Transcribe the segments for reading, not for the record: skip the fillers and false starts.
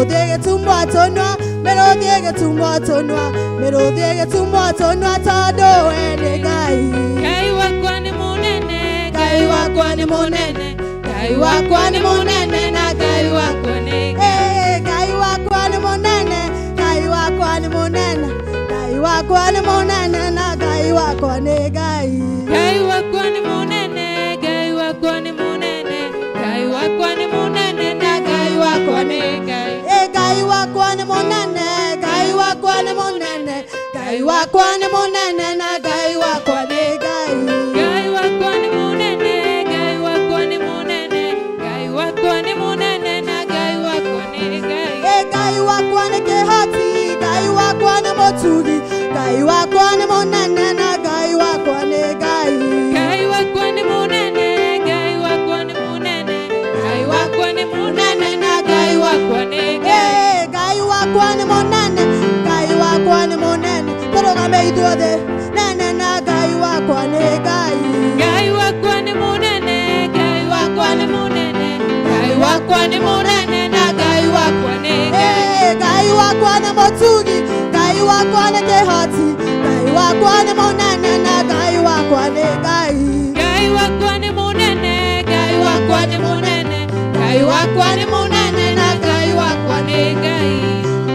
Melodie tumwa tonwa, melodie tumwa tonwa, melodie tumwa tonwa todo ene gai. Gai wako ni munene, Gai wako ni munene, gai wako ni munene na gai wako ni gai. Gai wako ni munene, gai wako ni munene, gai wako ni munene na gai wako ni gai. Gai wako ni munene, gai wako ni munene, gai wako ni munene na gai wako ni gai. Gai wako ni munene, gai wako ni munene, gai wako ni munene na gai wako ni gai. Gai wako ni munene, gai wako ni munene, gai wako ni munene na gai wako ni gai. Gai wako ni kehati, gai wako ni motugi, gai wako ni munene na gai wako ni gai. Gai wako ni munene, gai wako ni munene, gai wako ni munene na gai wako ni gai. Gai wako ni munene, gai wako ni munene, pero kame idode, nene na gai wako ni gai. Gai wako ni munene, gai wako ni munene, gai wako ni munene na gai wako ni gai. Gai wako ni motugi, gai wako ni kehati, gai wako ni munene na gai wako ni gai. Gai wako ni munene, gai wako ni munene, gai wako ni munene na gai wako ni gai.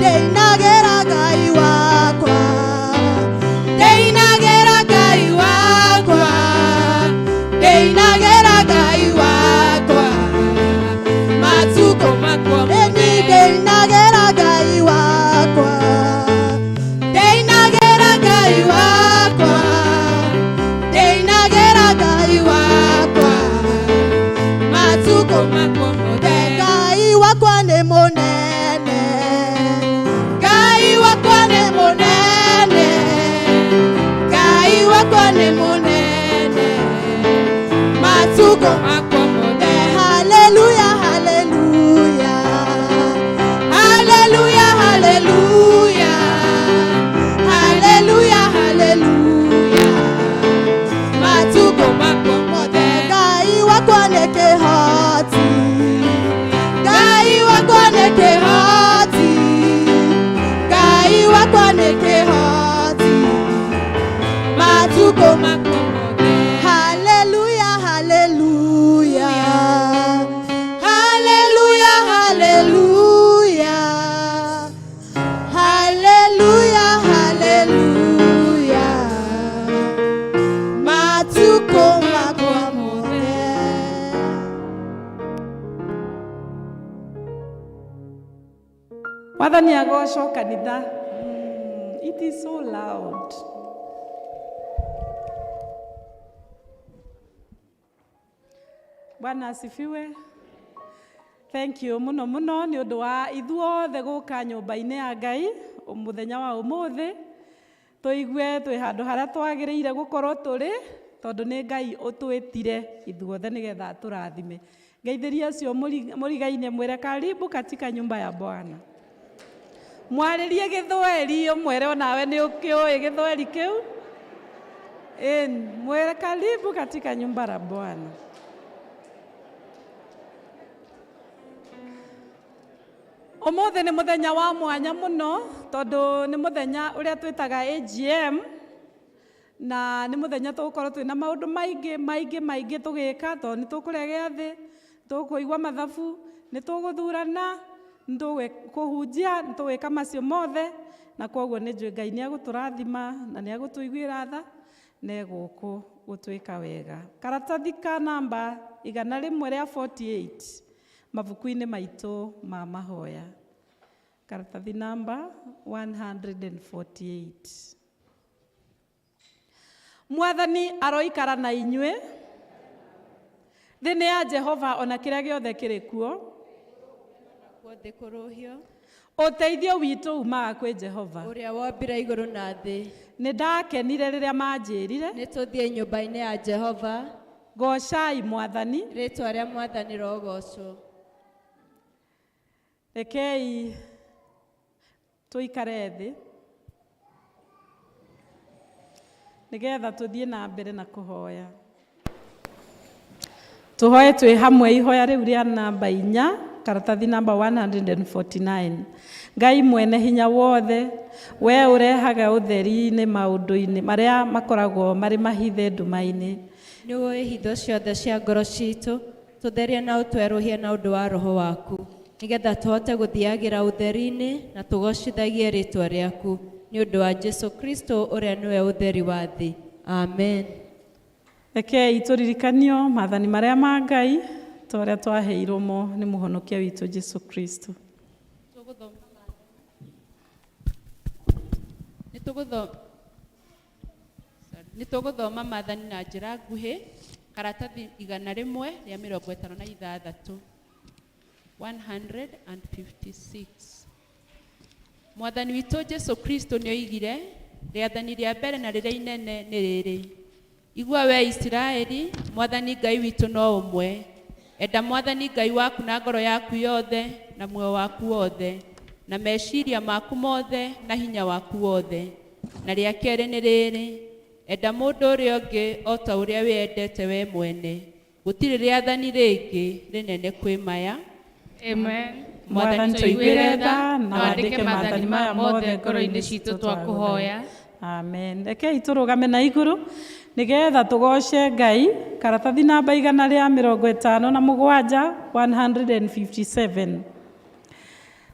Deinagera gai wako, deinagera gai wako, deinagera gai wako, Matuko makwa munene. deinagera gai wako, deinagera gai wako, deinagera gai wako, Matuko makwa munene. gai wako ni munene, gai wako ni munene, gai wako ni munene, matuko Makwa munene. hallelujah, hallelujah, hallelujah, hallelujah, hallelujah, hallelujah, matuko Makwa munene. gai wako ni kehati, gai wako ni kehati, gai wako ni kehati, matuko Makwa munene. hallelujah, hallelujah, hallelujah, hallelujah, hallelujah, hallelujah, matuko makwa mone. Wathani agocwo kanitha. It is so loud. Bwana asifiwe. Thank you muno muno ni undu wa ithuothe guka nyumba-ini ya Ngai muthenya wa umuthi tuigue twi handu haria twagiriire gukorwo turi tondu ni Ngai utwitire ithuothe nigetha turathime. Ngeithiria acio murigaine mwire karibu katika nyumba ya Bwana. Mwaririe githweri umwire onawe ni ukioi githweri kiu. Mwire karibu katika nyumba ya Bwana. Umuthi ni muthenya wa mwanya muno tondu ni muthenya uria twitaga AGM na ni muthenya tugukorwo twina maundu maingi tugika tondu ni tukuria giathi, tukuigua mathabu, ni tuguthurana, ni tukuhunjia, ni tugwika macio mothe na koguo ni njui Ngai ni aguturathima na ni agutuiguira tha na eguku gutwika wega. Karatathi ka namba 148 mabuku-ini maitu ma mahoya. Karatathi namba 148. Mwathani aroikara na inyue thini ya Jehova ona kiria giothe kiri kuo Guothe kuruhio. Uteithio witu umaga kwi Jehova. Uria wombire iguru na thi. Ni ndakenire riria manjirire Ni tuthie nyumba-ini ya Jehova. Gocai Mwathani. Ritwa ria Mwathani rogocwo. Rekei tuikare thi nigetha tuthie na mbere na kuhoya. Tuhoye twi hamwe ihoya riu ria namba 4 karatathi namba 149. Ngai mwene hinya wothe, we urehaga utheri-inĩ maũndũ-inĩ marĩa makoragwo marĩ mahithe nduma-inĩ. Nĩ ũĩ hitho ciothe cia ngoro citũ, tũtherie na ũtwerũhie na ũndũ wa roho waku, nĩgetha tũhote gũthiagĩra ũtheri-inĩ na tũgocithagie rĩĩtwa rĩaku, nĩ ũndũ wa Jesu Kristo ũrĩa nĩwe ũtheri wa thĩ. Amen. Rekei tũririkanio maathani marĩa ma Ngai ta ũrĩa twaheirwo mo nĩ mũhonokia witũ Jesu Kristo. Nĩ tũgũthoma maathani na njĩra nguhĩ, karatathi 156. 156. Mwathani witũ Jesu Kristo nĩ oigire, rĩathani rĩa mbere na rĩrĩa inene nĩ rĩrĩ: igua we Isiraeli, Mwathani Ngai witũ no ũmwe. Enda Mwathani Ngai waku na ngoro yaku yothe, na muoyo waku wothe, na meciria maku mothe, na hinya waku wothe. Na rĩa kerĩ nĩ rĩrĩ: enda mũndũ ũrĩa ũngĩ o ta ũrĩa wĩendete we mwene. Gũtirĩ rĩathani rĩngĩ rĩnene kwĩ maya. Amen. Mwathani tũiguĩre tha na wandĩke maathani maya mothe ngoro-inĩ citũ twakũhoya. Amen. Rekei tũrũgame na igũrũ nĩgetha tũgoce Ngai. Karatathi namba 157, 157.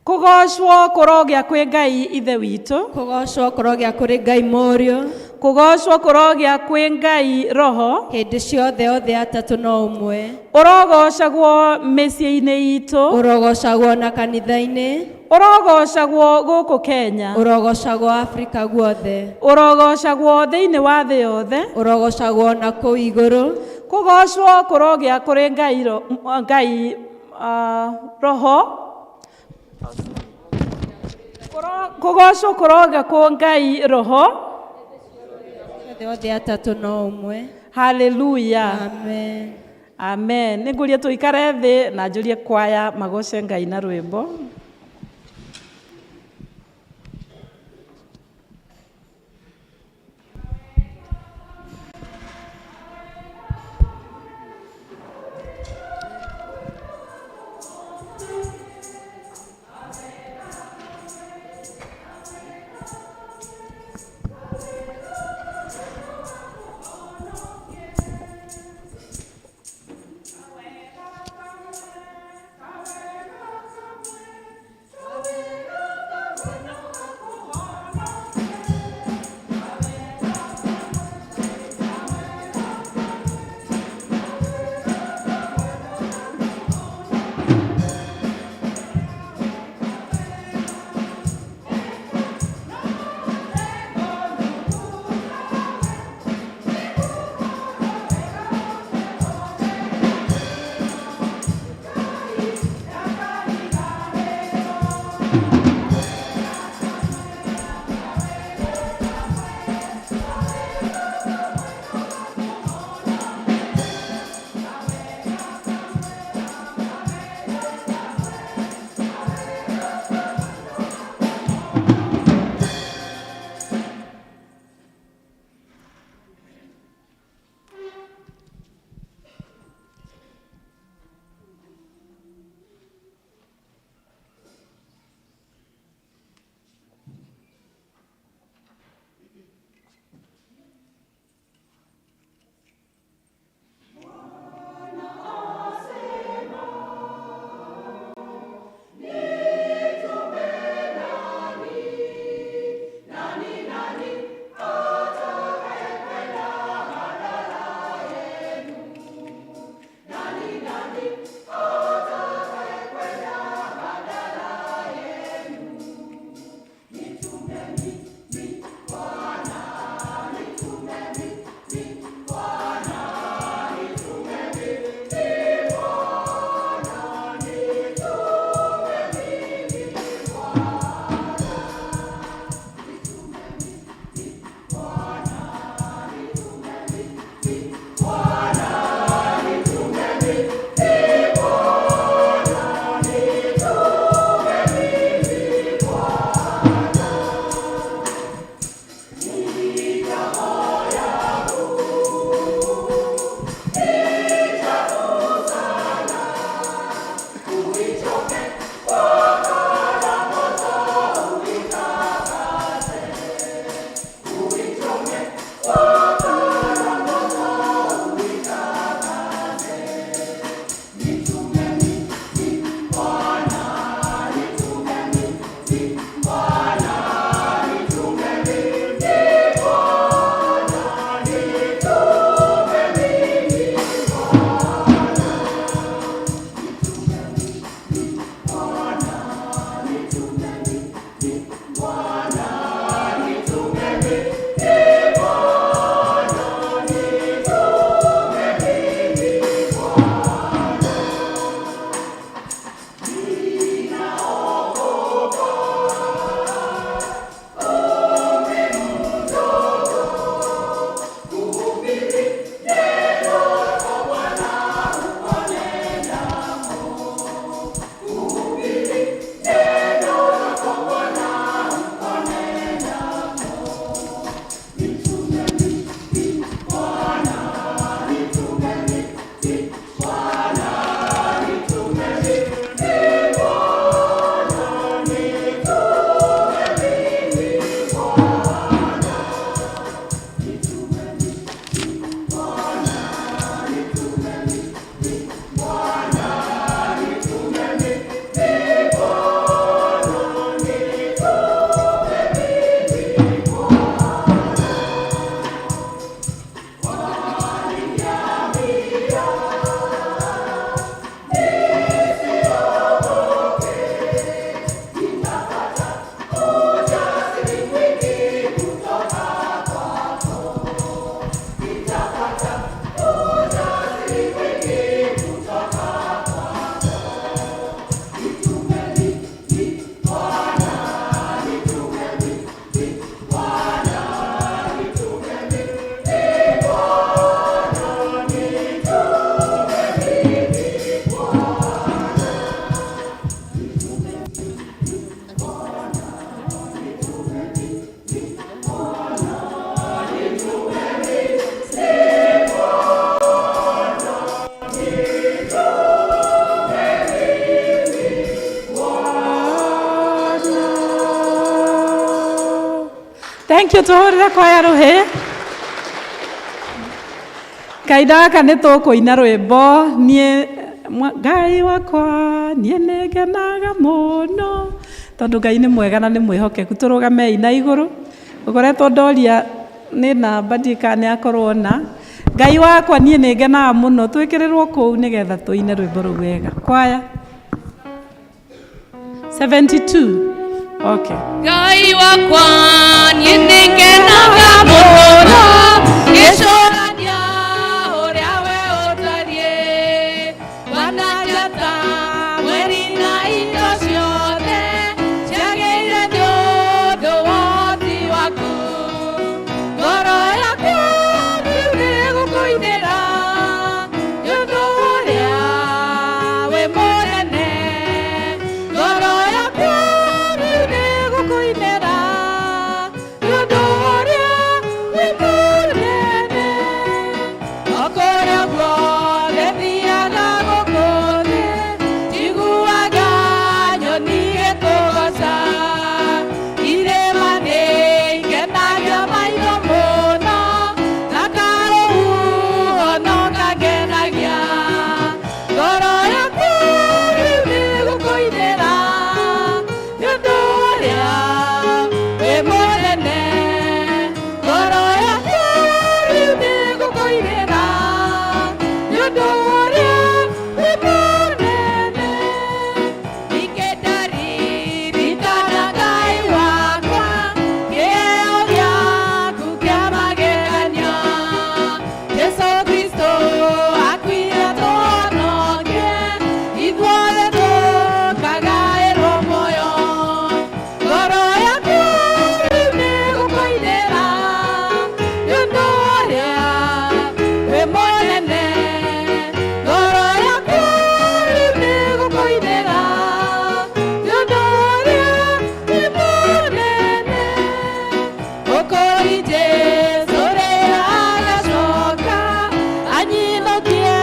Kũgocwo kũrogĩa kwĩ Ngai ithe witũ. Kũgocwo kũrogĩa kũrĩ Ngai Mũriũ. Kũgocwo kũrogĩa kwĩ Ngai Roho. Hĩndĩ ciothe othe atatũ no ũmwe. Ũrogocagwo mĩciĩ-inĩ itũ. Ũrogocagwo na kanitha-inĩ. Ũrogocagwo gũkũ Kenya. Ũrogocagwo Afrika guothe. Ũrogocagwo thĩinĩ wa thĩ yothe. Ũrogocagwo na kũu igũrũ. Kũgocwo kũrogĩa kũrĩ Ngai Roho. Kũgocwo kũrogĩa kwĩ Ngai Roho. Othe atatũ no ũmwe. Hallelujah. Amen. Amen. Nĩngũria tũikare thĩ na njũrie kwaya magoce Ngai na rwĩmbo. Thank you, tuhurire kwaya ruhi. Kaida gaka nĩ tũkũina rwĩmbo Ngai wakwa niĩ nĩngenaga mũno tondũ Ngai nĩ mwega na nĩ mwĩhokeku. Tũrũgamei na igũrũ. Ũkoretwo ndoria nĩ namba ndikane akorwo na Ngai wakwa niĩ nĩngenaga mũno. Twĩkĩrĩrwo kũu nĩgetha tũine rwĩmbo rũu wega. Kwaya 72. Okay. Ngai wakwa niĩ nĩngenaga mũno gĩcũrania ũrĩa we ũtariĩ wananjata mweri na indo ciothe ciagĩire nĩ ũndũ wa ũhoti waku ngoro yakwa rĩu nĩgũkũinĩra nĩ ũndũ ũrĩa wĩ mũnene ngoro yakwa rĩu nĩgũkũinĩra nĩ ũndũ ũrĩa wĩ mũnene okũrĩa guothe thiaga gũkũ thĩ njiguaga nyoni ĩkũgoca irĩma nĩingenagia maitho mũno na karũhuho no kangenagia ngoro yakwa rĩu nĩgũkũinĩra nĩ ũndũ ũrĩa wĩ mũnene ngoro yakwa rĩu nĩgũkũinĩra nĩ ũndũ ũrĩa wĩ mũnene ningĩ ndaririkana Ngai wakwa kĩheo gĩaku kĩa magegania Jesũ Kristo akuire tũhonokie ithuothe tũkagaĩrwo muoyo ngoro yakwa rĩu nĩgũkũinĩra nĩ ũndũ ũrĩa wĩ mũnene ngoro yakwa rĩu nĩgũkũinĩra nĩ ũndũ ũrĩa wĩ mũnene ũkũri Jesũ rĩrĩa agacoka anyinũkie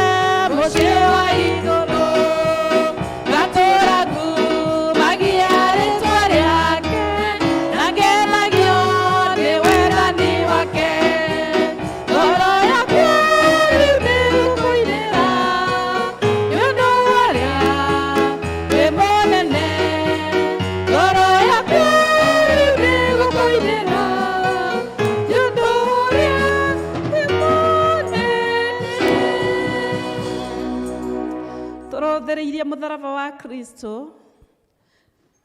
mũciĩ wa igũrũ gatũũra ngumagia rĩĩtwa rĩake na ngenagio nĩ wendani wake ngoro yakwa rĩu nĩgũkũinĩra nĩ ũndũ ũrĩa wĩ mũnene ngoro yakwa rĩu nĩgũkũinĩra nĩ ũndũ ũrĩa wĩ mũnene tũrũthĩrĩirie mũtharaba wa Kristo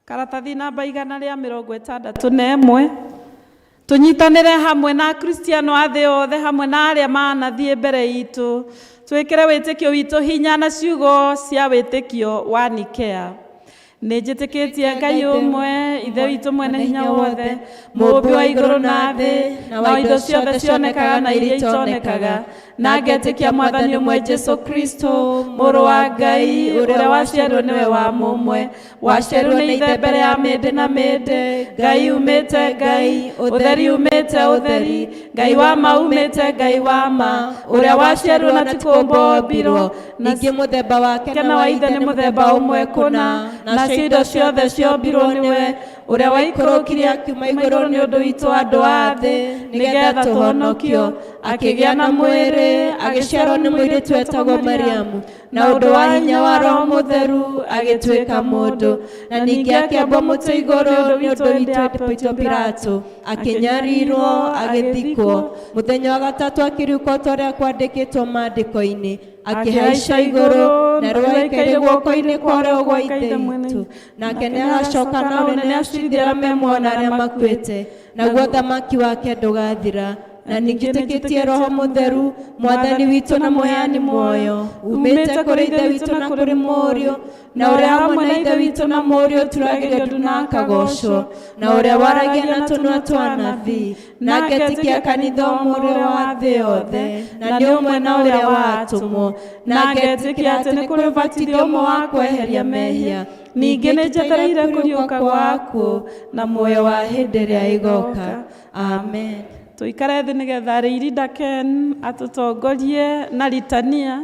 karatathi namba 161 tũnyitanĩre hamwe na akristiano a thĩ yothe hamwe na arĩa manathiĩ mbere itũ twĩkĩre wĩtĩkio witũ hinya na ciugo cia wĩtĩkio wa Nikea. Nĩnjĩtĩkĩtie Ngai ũmwe ithe witũ mwene hinya wothe mũũmbi wa igũrũ na thĩ na wa indo ciothe cionekaga na iria itonekaga na ngetĩkia mwathani ũmwe Jesũ Kristo mũrũ wa Ngai ũrĩa waciarwo nĩwe wa mũmwe waciarwo nĩ ithe mbere ya mĩndĩ na mĩndĩ Ngai umĩte Ngai ũtheri umĩte ũtheri Ngai wa ma umĩte Ngai wa ma ũrĩa waciarwo na ti kũmbwo ombirwo ningĩ mũthemba wake na wa ithe nĩ mũthemba ũmwe kũna na indo ciothe ciombirwo nĩwe ũrĩa waikũrũkirie akiuma igũrũ nĩ ũndũ witũ andũ a thĩ nĩgetha tũhonokio akĩgĩa na mwĩrĩ agĩciarwo nĩ mũirĩtu wetagwo Mariamu na ũndũ wa hinya wa Roho Mũtheru agĩtuĩka mũndũ na ningĩ akĩambwo mũtĩ igũrũ nĩ ũndũ witũ Pĩtio Pilato akĩnyarirwo agĩthikwo mũthenya wa gatatũ akĩriũka ta ũrĩa kwandĩkĩtwo maandĩko-inĩ akĩhaica igũrũ na rĩu aikaire guoko-inĩ kwa ũrĩo gwa ithe witũ nake nĩagacoka na ũnene acirithĩra memona arĩa makuĩte naguo thamaki wake ndũgathira na ningĩ njĩtĩkĩtie Roho Mũtheru mwathani witũ na mũheani muoyo umĩte kũrĩ ithe witũ na kũrĩ mũriũ na ũrĩa hamwe na ithe witũ na mũriũ turagĩrio ndu na akagocwo na ũrĩa waragia na tũnua twa anabii na ngetĩkia kanitha ũmwe ũrĩa wa thĩ yothe na nĩ ũmwe na ũrĩa watũmwo na ngetĩkia atĩ nĩ kũrĩ ũbatithio ũmwe wa kweheria mehia ningĩ nĩ njetereire kũriũka gwaku na muoyo wa hĩndĩ ĩrĩa ĩgoka. Amen. Tuikare thĩ nĩgetha Rĩirida Ken atũtongorie na litania.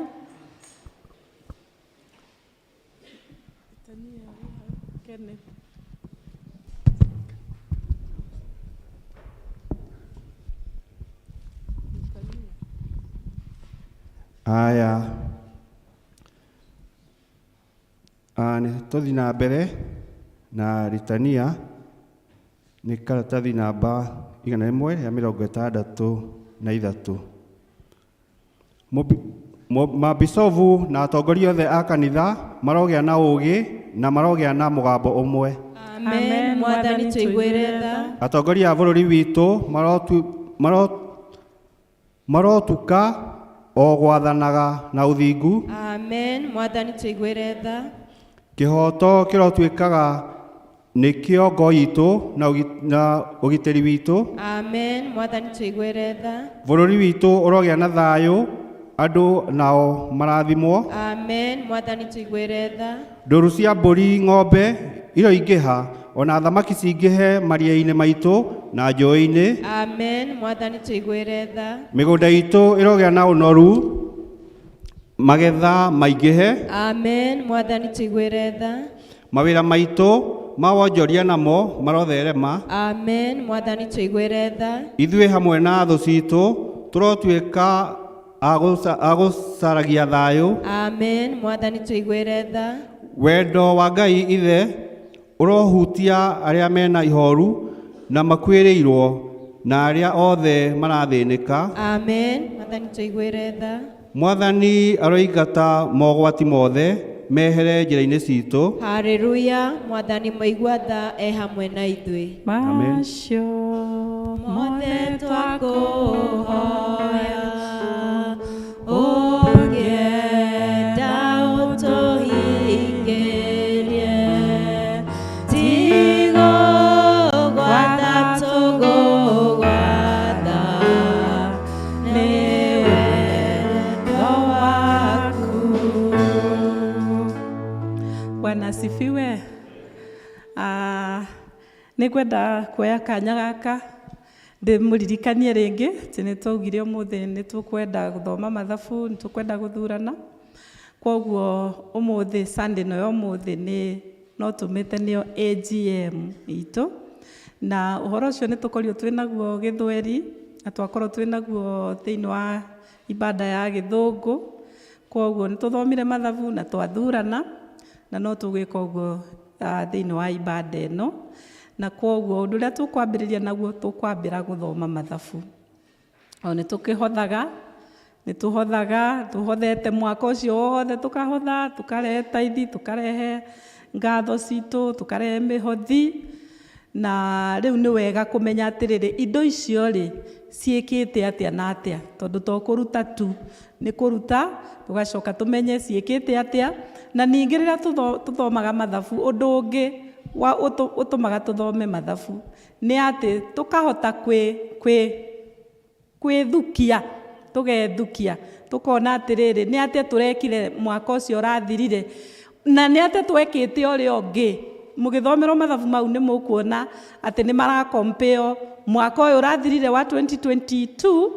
Aya. Tũthiĩ na mbere na ritania nĩ karatathi namba 163. Mabicovu na atongoria othe a kanitha marogĩa na ũũgĩ na marogĩa na mũgambo ũmwe. Amen. Mwathani tũiguĩre tha. Atongoria a bũrũri witũ marotuka o gwathanaga na ũthingu. Amen. Mwathani tũiguĩre tha. Kĩhoto kĩrotuĩkaga nĩ kĩongo itũ na ũgitĩri witũ. Amen. Mwathani tũiguĩre tha. Bũrũri witũ ũrogĩa na thayũ, andũ nao marathimwo. Amen. Mwathani tũiguĩre tha. Ndũru cia mbũri, ng'ombe iroingĩha, ona thamaki cingĩhe maria-inĩ maitũ na njũĩ-inĩ. Amen. Mwathani tũiguĩre tha. Mĩgũnda itũ ĩrogĩa na ũnoru, magetha maingĩhe. Amen. Mwathani tũiguĩre tha. Mawĩra maitũ ma wonjoria namo marotherema. Amen. Mwathani tũiguĩre tha. Ithuĩ hamwe na thũ citũ tũrotuĩka a gũcaragia thayũ. Amen. Mwathani tũiguĩre tha. Wendo wa Ngai Ithe ũrohutia arĩa mena ihoru na makuĩrĩirwo na arĩa othe marathĩnĩka. Amen. Mwathani tũiguĩre tha. Mwathani aroingata mogwati mothe mehere njĩra-inĩ citũ. Haleluya. Mwathani mwaigua tha e hamwe na ithuĩ. Macio mothe twakũhoya ũngĩenda ũtũhingĩrie tigũgwatha tũgũgwatha nĩ wendo waku. Bwana asifiwe. Nĩngwenda kuoya kanya gaka ndĩmũririkanie rĩngĩ atĩ nĩtwaugire ũmũthĩ nĩtũkwenda gũthoma mathabu, nĩtũkwenda gũthurana. Kwoguo ũmũthĩ Sunday nayo ũmũthĩ no tũmĩte nĩyo AGM itũ, na ũhoro ũcio nĩtũkorirwo twĩnaguo Gĩthweri na twakorwo twĩnaguo thĩinĩ wa ibada ya Gĩthũngũ. Kwoguo nĩtũthomire mathabu na twathurana, na no tũgwĩka ũguo thĩinĩ wa ibada ĩno. Na kwoguo ũndũ ũrĩa tũkwambĩrĩria naguo tũkwambĩra gũthoma mathabu. O nĩtũhothete mwaka ũcio wothe, tũkahotha, tũkarehe taithi, tũkarehe ngatho citũ, tũkarehe mĩhothi. Na rĩu nĩ wega kũmenya atĩrĩrĩ, indo icio rĩ ciĩkĩte atĩa na atĩa, tondũ to kũruta tu, nĩ kũruta tũgacoka tũmenye ciĩkĩte atĩa. Na ningĩ rĩrĩa tũthomaga mathabu, ũndũ ũngĩ ũtũmaga tũthome mathabu nĩ atĩ tũkahota kwĩthukia, tũgethukia, tũkona atĩrĩrĩ nĩ atĩa tũrekire mwaka ũcio ũrathirire na nĩ atĩa twekĩte ũrĩa ũngĩ. Mũgĩthomerwo mathabu mau nĩ mũkuona atĩ nĩ marakompeo mwaka ũyũ ũrathirire wa 2022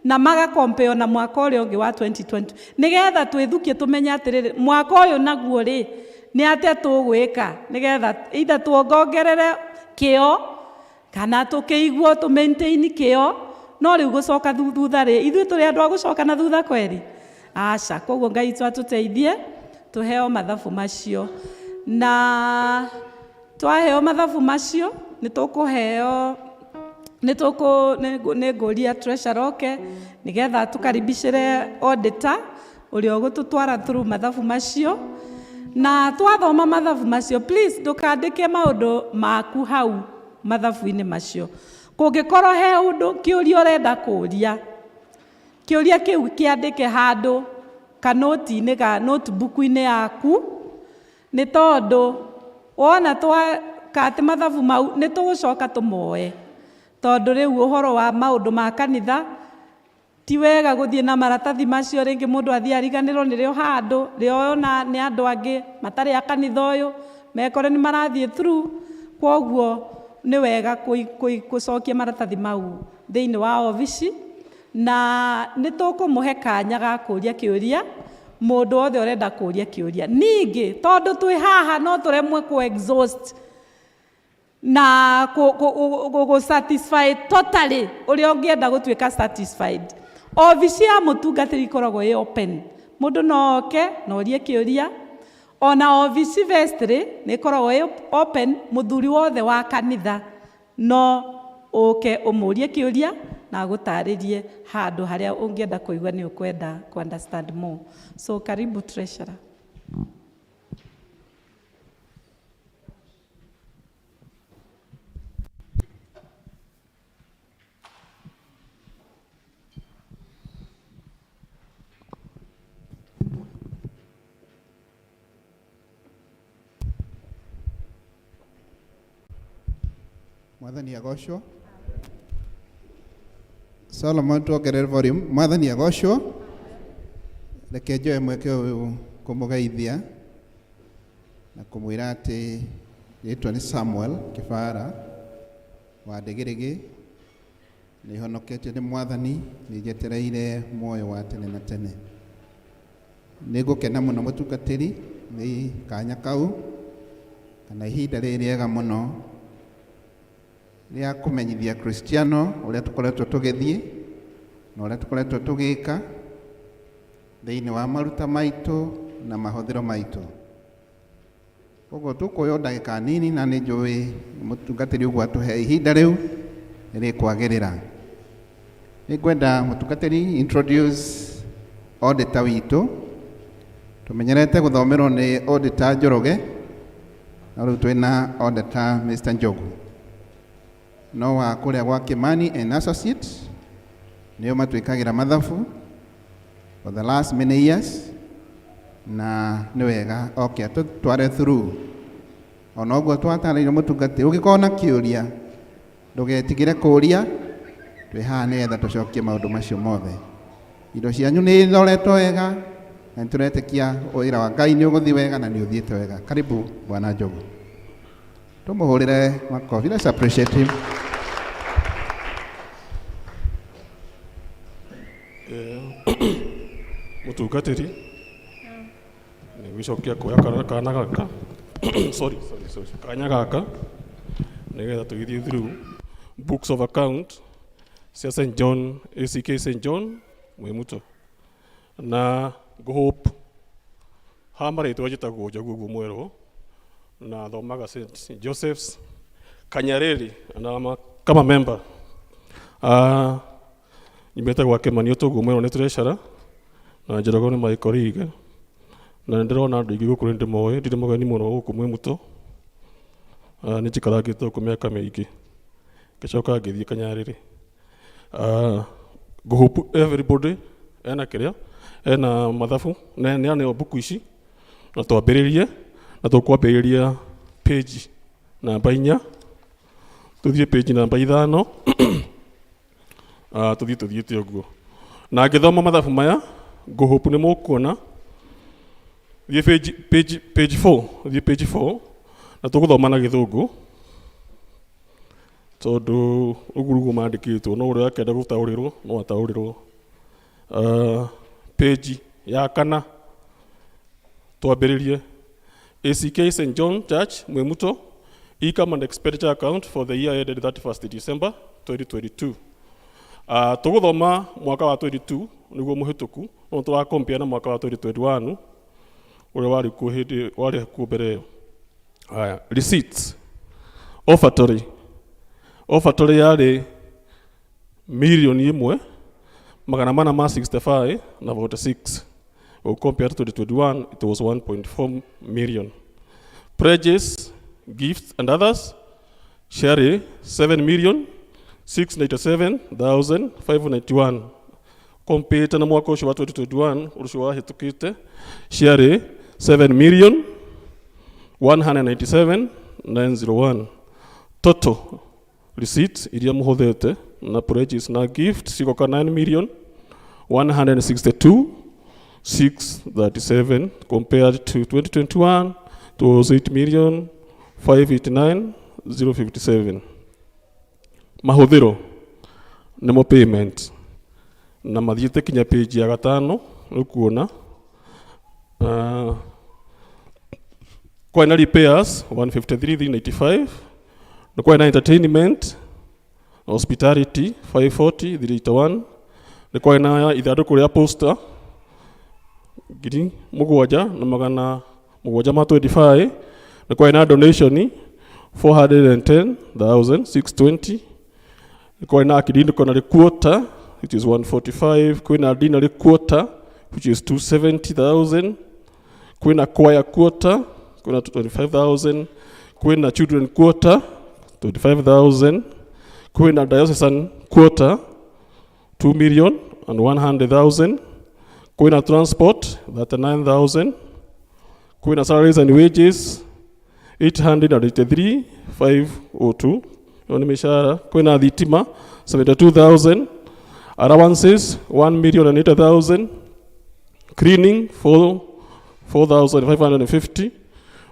na magakompeo na mwaka ũrĩa ũngĩ wa 2020, nĩgetha twĩthukie tũmenye atĩrĩrĩ mwaka ũyũ naguo rĩ nĩ atĩa tũgwĩka, nĩgetha either tuongongerere kĩo kana tũkĩiguo tũ-maintain kĩo. No rĩu gũcoka thutha rĩ, ithuĩ tũrĩ andũ a gũcoka na thutha kweri? Aca. Koguo Ngai atũteithie tũheo mathabu macio, na twaheo mathabu macio nĩtũkũheo nĩngũria treasurer oke nĩgetha tũkaribicĩre auditor ũrĩa ũgũtũtwara through mathabu macio. Na twathoma mathabu macio, please ndũkandĩke maũndũ maku hau mathabu-inĩ macio. Kũngĩkorwo he ũndũ kĩũria ũrenda kũũria, kĩũria kĩu kĩandĩke handũ kanoti-inĩ ka notebook-inĩ yaku, nĩ tondũ wona twakatĩ mathabu mau nĩ tũgũcoka tũmoe. Tondũ rĩu ũhoro wa maũndũ ma kanitha ti wega gũthiĩ na maratathi macio, rĩngĩ mũndũ athiĩ ariganĩrwo nĩrĩo handũ rĩoyo na nĩ andũ angĩ matarĩ a kanitha ũyũ mekore nĩ marathiĩ through. Kwoguo nĩ wega gũcokia maratathi mau thĩinĩ wa obici, na nĩ tũkũmũhe kanya ga kũũria kĩũria mũndũ wothe ũrenda kũũria kĩũria. Ningĩ tondũ twĩ haha no tũremwe exhaust na satisfy totally ũrĩa ũngĩenda gũtuĩka satisfied. obici ya mũtungatĩri ikoragwo ĩ open, mũndũ no oke na orie kĩũria. Ona obici vestry nĩ ikoragwo ĩ open, mũthuri wothe wa kanitha no ũke ũmũrie kĩũria na agũtarĩrie handũ harĩa ũngĩenda kũigua nĩ ũkwenda ku understand more. So karibu treasurer. Mwathani agocwo. Solomon tuongerere volume. Mwathani agocwo. Reke njoe mweke ũyũ kũmũgeithia na kũmwĩra atĩ rĩtwa nĩ Samuel Kĩbara wa Ndegĩrĩgĩ, nĩ honoketio nĩ Mwathani, nĩ njetereire muoyo wa tene na tene. Nĩ ngũkena mũno mũtungatĩri nĩ kanya kau kana ihinda rĩrĩ rĩega mũno rĩa kũmenyithia Kristiano ũrĩa tũkoretwo tũgĩthiĩ na ũrĩa tũkoretwo tũgĩka thĩinĩ wa maruta maitũ na mahũthĩro maitũ. Koguo tũkũoya ndagĩka nini na nĩ njũĩ mũtungatĩri ũguo atũhe ihinda rĩu rĩkwagĩrĩra. Nĩ ngwenda mũtungatĩri introduce auditor witũ. Tũmenyerete gũthomerwo nĩ auditor Njoroge, na rĩu twĩna auditor Mr. Njogu. No wa kũrĩa gwa Kimani and Associates nĩo matwĩkagĩra mathabu for the last many years, na nĩ wega oke tware through. Ona ũguo twatarĩirio mũtungatĩri, ũngĩkorwo na kĩũria ndũgetigĩre kũũria, twĩ haha nĩgetha tũcokie maũndũ macio mothe. Indo cianyu nĩ iroretwo wega na nĩtũretĩkia wĩra wa Ngai nĩ ũgũthiĩ wega na nĩ ũthiĩte wega. Karibu Bwana Njogu. Tũmũhũrĩre makobi. Let's appreciate him. Mũtungatĩri nĩ gũcokia kuoya kana gaka sorry kanya gaka nĩgetha tũgĩthiĩ through books of account cia St. John, ACK St. John Mwĩmuto, na ngũhope ha marĩtwa njĩtagwo Njogu ũguo mwerũ na thomaga St. Joseph's Kanyarĩrĩ na kama member nyumĩte gwa Kĩmani ũtũguo mwerũ nĩ treasurer na Njoroge nĩ my colleague, na ndĩrona andũ aingĩ gũkũ ndĩmoĩ, ndirĩ mũgeni mũno gũkũ Mwĩmuto. Nĩ njikarangĩte gũkũ mĩaka mĩingĩ ngĩcoka ngĩthiĩ Kanyarĩrĩ. Ngũhope everybody ena kĩrĩa, ena mathabu na nĩ mbuku ici, na twambĩrĩrie na tũkwambĩrĩria page namba 4 tũthiĩ page namba 5 tũthiĩte ũguo. Na ngĩthoma mathabu maya ngũhope nĩ mũkuona thiĩ page 4 na tũgũthoma na Gĩthũngũ tondũ ũguo mandĩkĩtwo, no ũrĩa akenda gũtaũrĩrwo no ataũrĩrwo. Page ya 4 twambĩrĩrie ACK St. John Church Mwĩmuto income and expenditure account for the year ended 31st December 2022. Tũgũthoma mwaka wa 22 nĩguo mũhĩtũku, no tũrakompare na mwaka wa 2021 ũrĩa warĩ kuo mbere ĩyo. Receipts offertory yarĩ mirioni 1,465 na 46. Compared to 2021 it was 1.4 million. Pledges, gifts and others share 7,697,591. Compared na mwaka ũcio wa 2021 ũcio wahĩtũkĩte share 7,197,901. Total receipts iria mũhũthĩte na pledges na gifts cigoka 9,162,637 compared to 2021 it was 8,589,057. Mahũthĩro nĩmo payment na mathiĩte kinya page ya 5 ũkuona kwĩna repairs 153,395, na kwĩna entertainment hospitality 540,381, nä kwarä na ithandå kå rä a posta 7,725 nä kwarä na donation 410,620 nä kwarä na akidindå na rä quarter which is 145 kwä na dinary quarter which is 270,000 kwä na choir quarter kwä na 25,000 kwä na children quarter 25,000 kwä na diocesan quarter 2,100,000 kwä na transport 39,000 kwä na salaries and wages 883,502 yo nä mä cara kwä na thitima 72,000 allowances 1,080,000 cleaning 4,550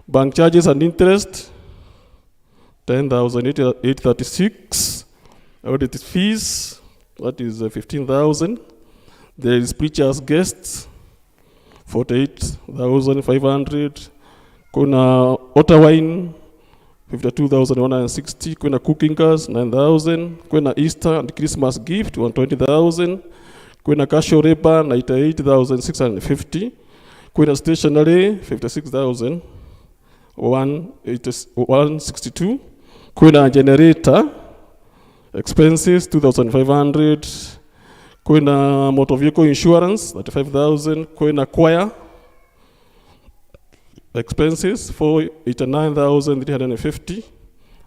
bank charges and interest 10,836 audit fees that is 15,000 there is preachers guests 48,500 kuna water wine 52,160 kuna cooking gas 9,000 kuna Easter and Christmas gift 120,000 kuna casual labor 98,650 kuna stationery 56,162 kuna generator expenses 2,500 kuna motor vehicle insurance 35,000 kuna choir expenses 489,350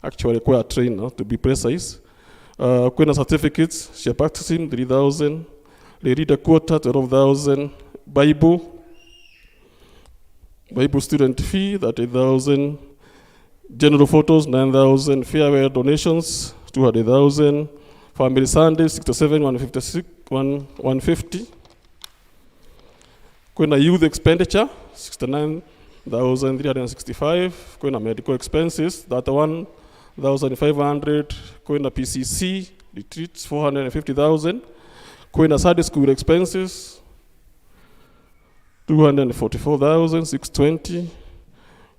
actually choir trainer to be precise kuna certificates she practicing 3,000 reader quota 12,000 Bible student fee 30,000 general photos 9,000 farewell donations 200,000 family Sunday 67 150 kuna youth expenditure 69,365 kuna medical expenses 31,500 kuna PCC retreats 450,000 kuna Sunday school expenses 244,620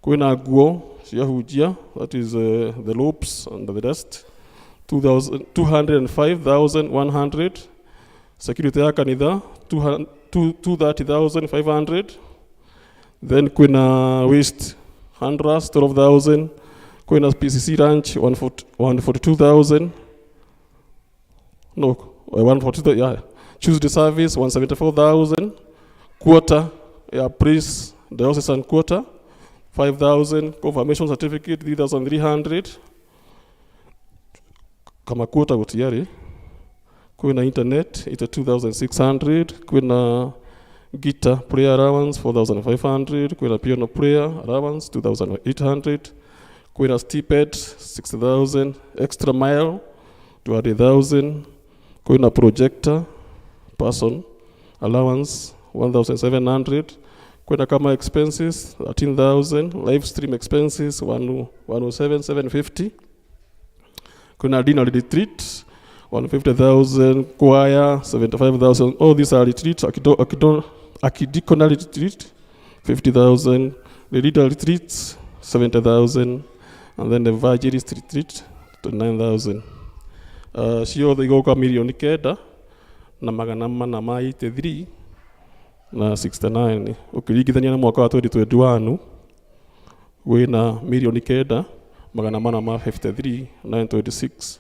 kuna guo cia hujia that is the lobes and the rest 205,100 security ya kanitha 230,500 then kuna waste handras 12,000 kuna PCC ranch 142,000 no 142 yeah Tuesday service 174,000 quarter ya priest diocesan quarter 5,000 confirmation certificate 3,300 kama quarter gutiari kuna internet ita 2,600 kuna guitar prayer allowance 4,500 kuna piano prayer allowance 2,800 kuna stipend 60,000 extra mile 200,000 kuna projector person allowance 1,700 kuna kama expenses 13,000 live stream expenses 107,750 kuna dinner retreat 150,000 choir 75,000 all these are retreats akidiconal retreat 50,000 the leader retreats 70,000 and then the evangelist retreat 29,000 ciothe igoka milioni 9 na magana mana ma 83 na 69 ukiringithania na mwaka wa 2021 wina milioni 9 magana mana ma 53 926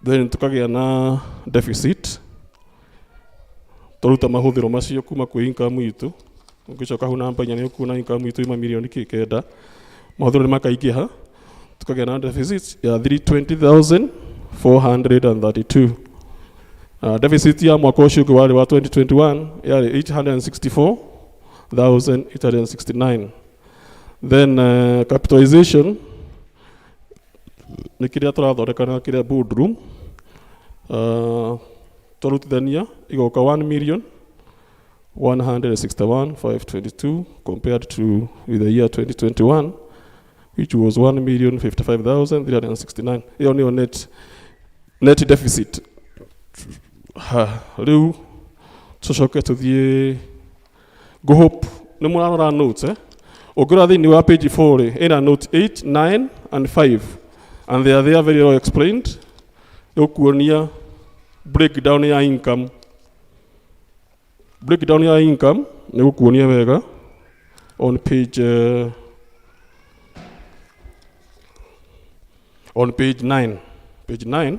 then tukagia na deficit turuta mahuthiro macio kuma kwi income itu ukicoka hu namba inya ni ukuna income itu ima milioni 9 mahuthiro ni makaingiha tukagia na deficit ya 320,432 deficit ya mwaka ucio wari wa 2021 yari 864,869 then capitalization ni kiria turathondekana kiria boardroom turutithania igoka 1,161,522 compared to with the year 2021 which was 1,055,369 hiyo ni net deficit riu tucoke tuthie go hope ni murarora notes ungora thiini wa page 4 ina note 8 9 and 5 and they are there very well explained ukuonia breakdown ya income. Breakdown ya income nĩ gũkuonia wega on page 9. Page 9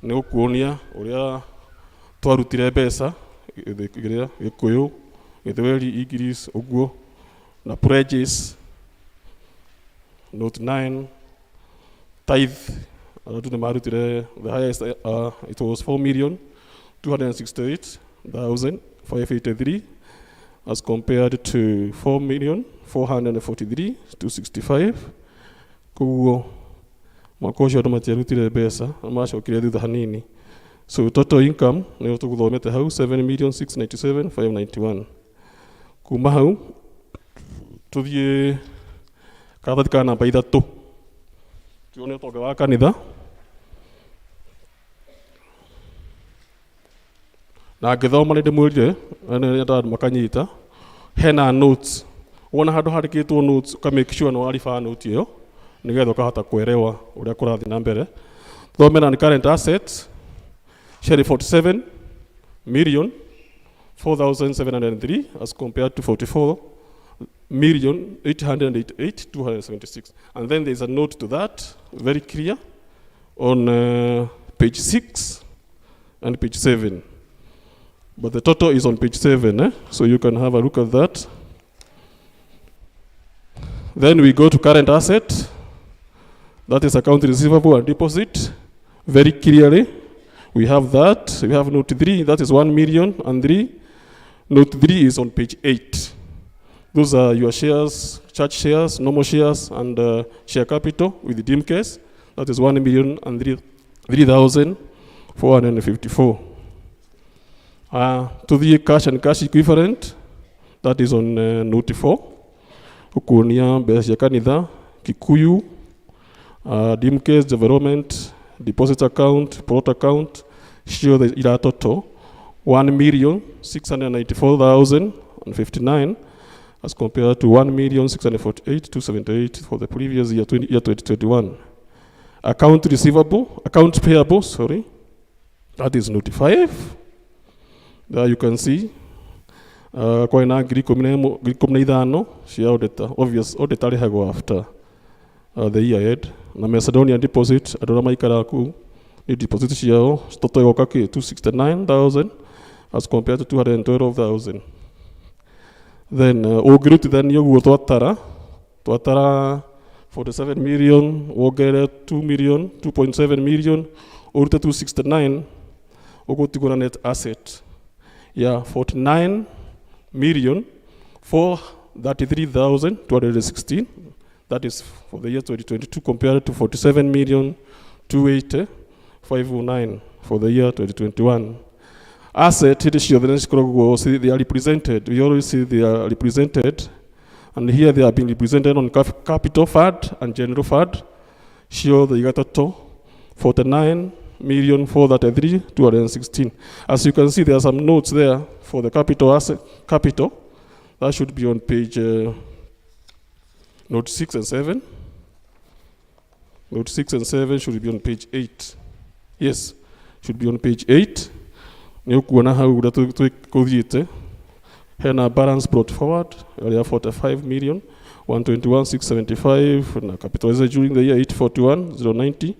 nĩ gũkuonia ũrĩa twarutire mbeca Gikuyu, Githweri, English ũguo na pledges. Note 9, tithe, the highest it was 4,268,583 as compared to 4,443,265. Kuguo mwaka ũcio andũ matiarutire mbeca macokire thutha hanini. So total income nĩ tũgũthomete hau 7,697,591. Kuma hau tũthiĩ karatathi ka namba 3 tuone ũtonga wa kanitha na ngĩthoma nĩ ndĩmwĩrire andũ makanyita hena notes. Wona handũ handĩkĩtwo notes ũka make sure nĩ wariba note ĩyo nĩgetha ũkahota kuelewa ũrĩa kũrathiĩ na mbere. Thomera nĩ current assets share 47 million 4,703 as compared to 44,888,276. And then there's a note to that, very clear, on page 6 and page 7. But the total is on page 7, so you can have a look at that. Then we go to current asset. That is account receivable and deposit. Very clearly, we have that. We have note 3, that is 1,000,003. Note 3 is on page 8. Those are your shares, church shares, normal shares, and share capital with the dim case. That is 1,003,454. To the cash and cash equivalent, that is on note 4. Ukuonia mbeca kanitha, Kikuyu, dim case, development, deposit account, plot account, show the ila total 1,694,059 as compared to 1,648,278 for the previous year, year 2021. Account payable, that is note 5. There you can see kwa ina ngiri kumi na ithano cia auditor, obvious auditor rĩhagwo after the year end. Na Macedonia deposit andũ arĩa maikara kũu ni deposit ciao total igoka 269,000 as compared to 212,000. Then ũngĩrutithania ũguo twatara 47 million, wongerere 2 million, 2.7 million, ũrute 269, ũgũtigwo na net asset ya 49,433,216. That is for the year 2022 compared to 47,280,509 for the year 2021. Asset, they are represented. We always see they are represented. And here they are being represented on capital fund and general fund. Show the total 49,433,216. As you can see, there are some notes there for the capital asset. Capital, that should be on page note 6 and 7. Note 6 and 7 should be on page 8. Yes, should be on page 8. Nĩũkuona hau ũrĩa tũthiĩte hena balance brought forward area 45,121,675 na capitalized during the year 841,090,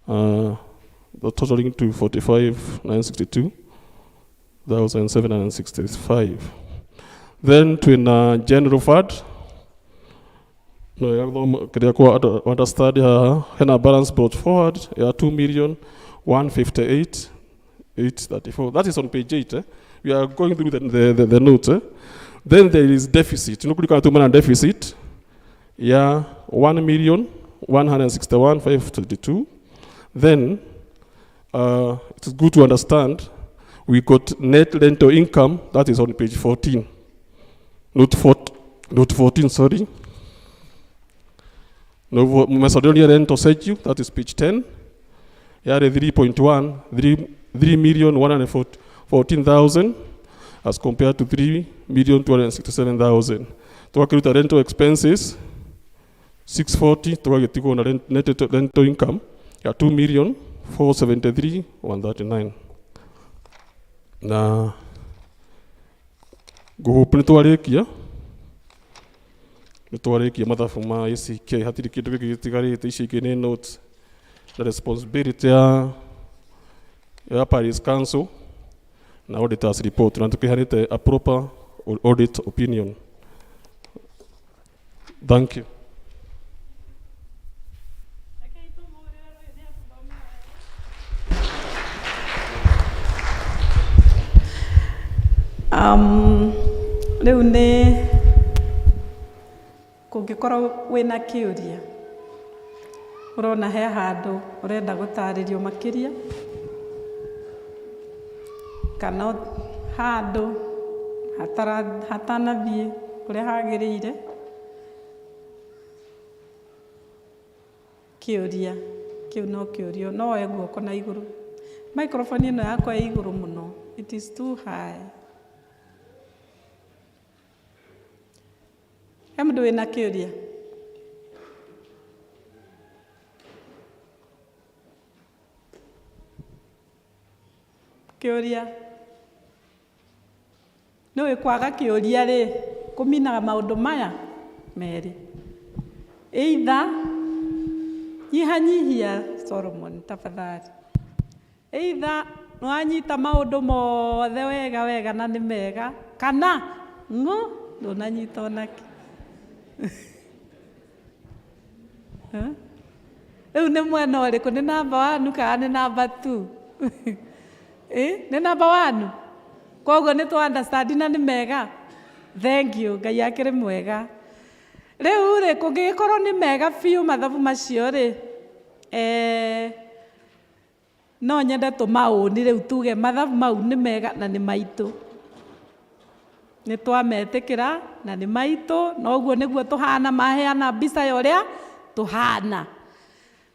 the totaling to 45,962,765. Then to general fund understand hena balance brought forward ya 2,158,834. That is on page 8. We are going through the notes. Then there is deficit. Deficit. Yeah, 1,161,532. Then it is good to understand we got net rental income. That is on page 14. Note 14. Sorry. No, Macedonia rental statute. That is page 10. Yeah, the 3,114,000 as compared to 3,267,000. To accrue the rental expenses, 640 to get to net rental income, yeah, 473 139 na nguhupu nitwarikia mathabu ma ACK hatiri kindu giki gitigarite ici ingĩ nĩ notes na responsibility ya Paris Council na auditors report na tukihanite a proper audit opinion. Thank you. Rĩu nĩ kũngĩkorwo wĩna kĩũria ũrona he handũ ũrenda gũtarĩrio makĩria kana handũ hatanathiĩ ũrĩa hagĩrĩire, kĩũria kĩu no kĩũrio, no woe guoko na igũrũ. Microphone ĩno yakwa ĩ igũrũ mũno, it is too high. He mũndũ wĩna kĩũria? Kĩũria? Nĩũĩ kwaga kĩũria rĩ kũminaga maũndũ maya merĩ. Either nyihanyihia Solomon tafadhali. Either nĩwanyita maũndũ mothe wega na nĩ mega, kana ndũnanyita onake. Rĩu nĩ mwena ũrĩkũ? Nĩ number 1 kana nĩ number 2? Nĩ number 1. Koguo nĩ tũ understand na nĩ mega. Thank you, Ngai akĩrĩ mwega. Rĩu rĩ kũngĩgĩkorwo nĩ mega biũ mathabu macio rĩ, no nyende tũmaũni rĩu tuge mathabu mau nĩ mega na nĩ maitũ. Nĩ twametĩkĩra na nĩ maitũ, na ũguo nĩguo tũhana, maheana mbica ya ũrĩa tũhana.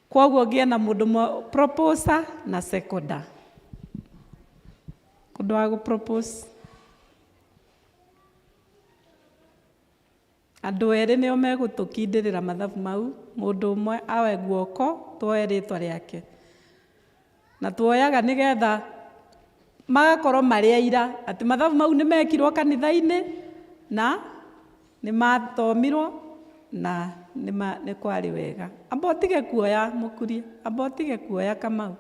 Koguo ngĩe na mũndũ proposer na seconder. Kũndũ wa gũ-propose. Andũ erĩ nĩo megũtũkindĩrĩra mathabu mau, mũndũ ũmwe awe guoko tuoe rĩtwa rĩake. Na tuoyaga nĩgetha magakorwo marĩ aira atĩ mathabu mau nĩ mekirwo kanitha-inĩ na nĩ mathomirwo na nĩ kwarĩ wega. Amba ũtige kuoya Mũkuria, amba ũtige kuoya Kamau.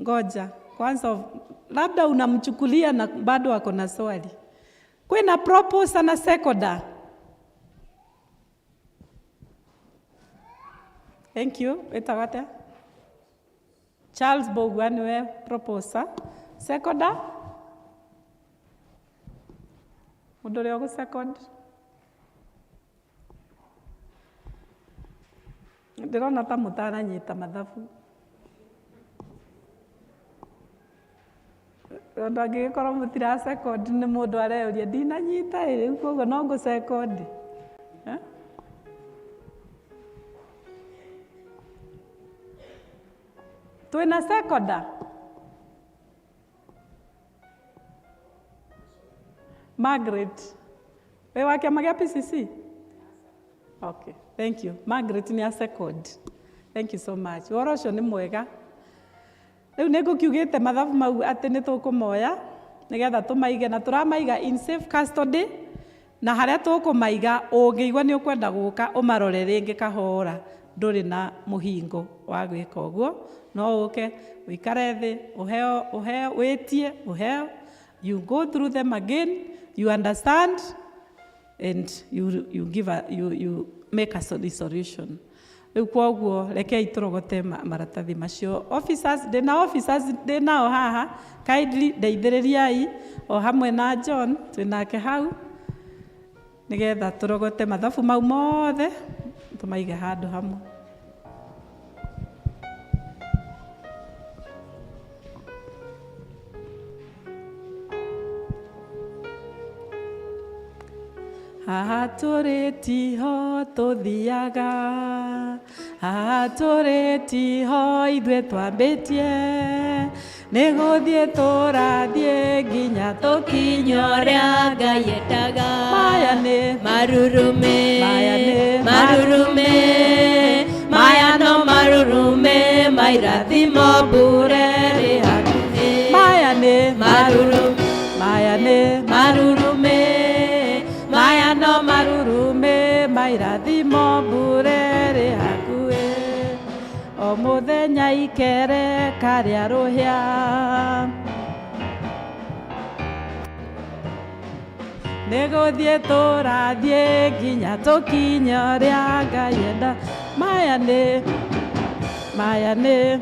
Ngoja kwanza, labda unamchukulia na bado ako na swali. Kwĩna proposer na seconder. Thank you. Wĩtagwo atĩa? Charles Bogwa niwe proposer. Seconder? Mũndũ ũrĩa ũgũ-second? Ndĩrona ta mũtaranyita mathabu. Tondũ angĩgĩkorwo mũtira-second nĩ mũndũ areyũria ndinanyita rĩu koguo no ngũ-second. Twĩna seconder? Margaret. Wĩ wa kĩama gĩa PCC? Okay, thank you. Margaret nĩ a second. Thank you so much. Ũhoro ũcio nĩ mwega. Rĩu nĩ ngũkiugĩte mathabu mau atĩ nĩ tũkũmoya nĩgetha tũmaige, na tũramaiga in safe custody, na harĩa tũkũmaiga ũngĩigua nĩ ũkwenda gũka ũmarore rĩngĩ kahora, ndũrĩ na mũhingo wa gwĩka ũguo, no ũke ũikare thĩ ũheo wĩtie ũheo, you go through them again, you understand and you make a solution. Rĩu kwoguo rekei tũrogote maratathi macio. Officers, ndĩnao haha, kindly ndeithĩrĩriai o hamwe na John twĩnake hau nĩgetha tũrogote mathabu mau mothe tũmaige handũ hamwe. Haha tũrĩ tiho tũthiaga, haha tũrĩ tiho ithuĩ twambĩtie, nĩ gũthiĩ tũrathiĩ nginya tũkinye ũrĩa Ngai endaga. Maya nĩ marurume, maya nĩ marurume, maya no marurume maithe irathimo mbure rĩ hakuhĩ. Maya nĩ maruru, maya nĩ marurume, maya no marurume ma irathimo mbure rĩ hakuhĩ. O mũthenya ikere karĩa rũhĩa, nĩgũthiĩ tũrathiĩ nginya tũkinye ũrĩa Ngai enda. Maya nĩ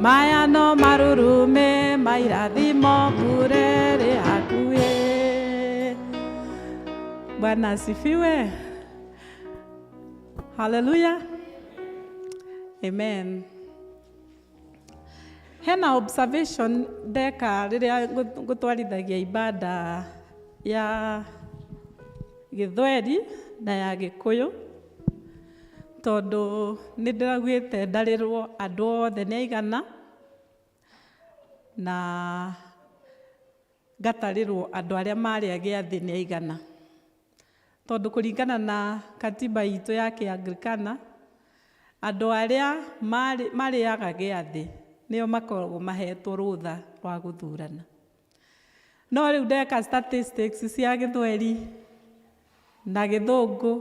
maya no marurume ma irathimo mbure rĩ hakuhĩ. Bwana asifiwe. Haleluya. Amen. Hena observation ndeka rĩrĩa ngũtwarithagia ibada ya Gĩthweri na ya Gĩkũyũ, tondũ nĩ ndĩraugĩte ndarĩrwo andũ othe nĩ aigana na ngatarĩrwo andũ arĩa marĩa gĩathĩ nĩ aigana, tondũ kũringana na katiba itũ ya Kĩanglikana, andũ arĩa marĩaga gĩathĩ nĩo makoragwo mahetwo rũtha rwa gũthurana. No rĩu ndeka statistics cia Gĩthweri na Gĩthũngũ,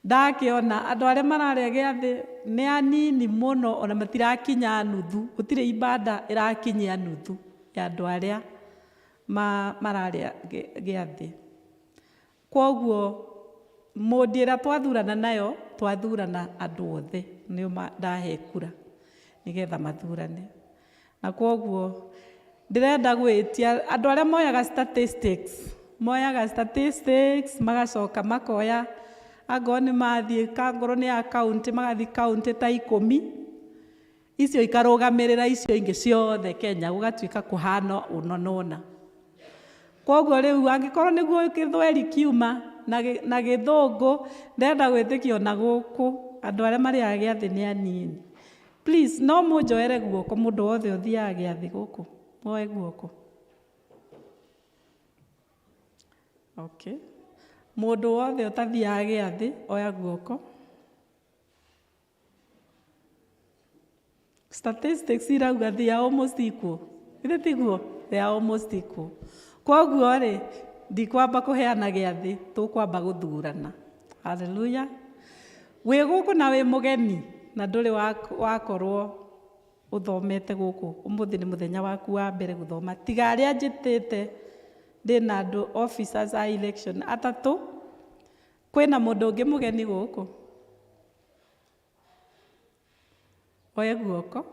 ndakĩona andũ arĩa mararĩa gĩathĩ nĩ anini mũno, ona matirakinya nuthu. Gũtirĩ ibada ĩrakinyia nuthu ya andũ arĩa mararĩa gĩathĩ. Kwoguo mũndũ ĩrĩa twathurana nayo, twathurana andũ othe, nĩo ndahe kura nĩgetha mathurane. Na kwoguo ndĩrenda gwĩtia andũ arĩa moyaga statistics magacoka makoya, angorwo nĩ mathiĩ, angorwo nĩ ya kaunti, magathiĩ kaunti ta 10, icio ikarũgamĩrĩra icio ingĩ ciothe Kenya, gũgatuĩka kũhana ũna na ũna. Kwoguo rĩu angĩkorwo nĩguo Gĩthweri kiuma na Gĩthũngũ, ndĩrenda gwĩtĩkia ona gũkũ andũ arĩa marĩaga gĩathĩ nĩ anini. Please, no mũnjoere guoko mũndũ wothe ũthiaga gĩathĩ gũkũ, moe guoko. Okay. Mũndũ wothe ũtathiaga gĩathĩ, oya guoko. Statistics irauga they are almost equal. Ithe tiguo? They are almost equal. Kwoguo rĩ, ndikwamba kũheana gĩathĩ, tũkwamba gũthurana. Hallelujah. Wĩ gũkũ na wĩ mũgeni na ndũrĩ wakorwo ũthomete gũkũ, ũmũthĩ nĩ mũthenya waku wa mbere gũthoma. Tiga arĩa njĩtĩte ndĩna andũ officers a election 3, kwĩna mũndũ ũngĩ mũgeni gũkũ. Oye guoko.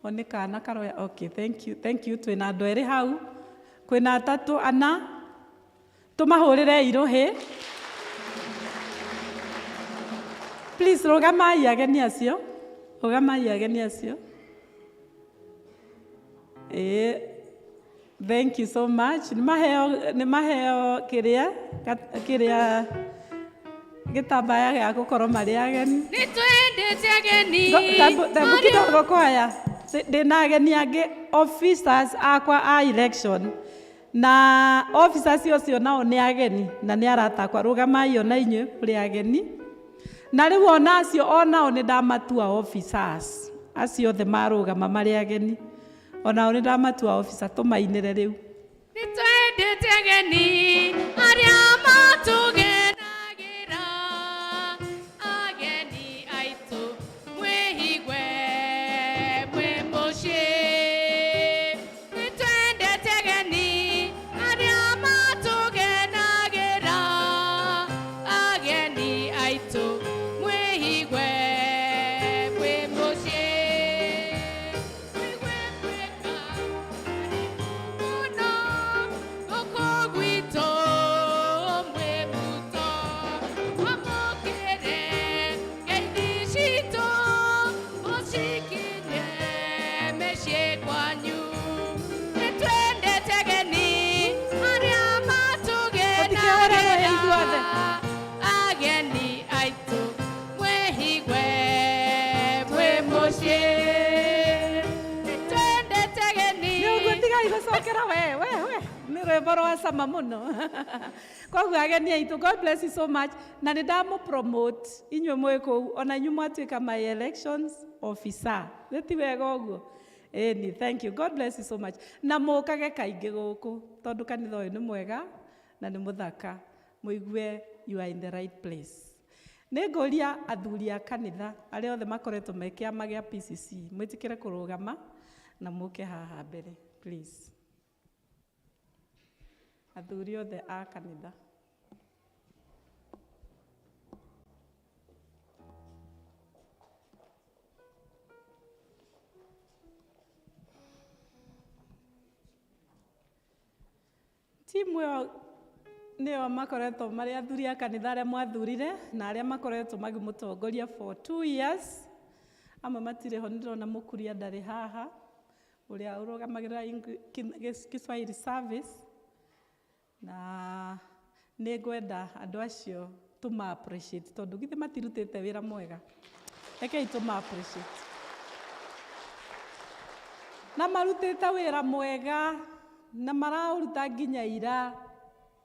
One kana karoya. Okay, thank you. Twĩna andũ erĩ hau. Kwĩna 3, 4. Tũmahũrĩre irũhĩ. Please, rũgamai ageni acio. Rũgamai ageni acio. Thank you so much. Nĩ maheo kĩrĩa gĩtambaya gĩa gũkorwo marĩ ageni. Nĩ twendete ageni. Tabu kidogo kwaya. Ndĩna ageni angĩ officers akwa a election. Na officers ũcio nao nĩ ageni na nĩ aratakwa. Rũgamai ona inyuĩ mũrĩ ageni. Na rĩu ona acio onao nĩ ndamatua officers. Acio othe marũgama marĩ ageni. Onao nĩ ndamatua officer. Tũmainĩre rĩu. Nĩ twendete ageni arĩa matũgenagĩra, ageni aitũ mwĩhigwe mwĩ mũciĩ. Nĩ twendete ageni arĩa matũgenagĩra, ageni aitũ mwĩhigwe mwĩ mũciĩ. Mwĩhigwe mwĩka mũno gũkũ gwitũ mwĩ Ekera we nä rwä mbo rwa cama må no koguo ageni aitå God bless you so much na nä ndamå promote inyuä mwä kå u ona inyuä mwatuä ka my elections officer nä ti wega å guo eni thank you God bless you so much na må kage kaingä gå kå tondå kanitha å yå nä mwega na nä må thaka må igue you are in the right place nä ngå ria athuri a kanitha arä othe makoretwo me kä ama gä a PCC mwä tä kä re kå rå gama na må ke haha mbere please athuri othe a kanitha timu ĩyo nĩo makoretwo marĩ athuri a kanitha arĩa mwathurire na arĩa makoretwo magĩmũtongoria for 2 years amwe matirĩ ho nĩndĩrona mũkuria ndarĩ haha ũrĩa ũrũgamagĩrĩra Kiswahili service na nĩ ngwenda andũ acio tũma appreciate tondũ githĩ matirutĩte wĩra mwega rekei tũma appreciate na marutĩte wĩra mwega na maraũruta nginya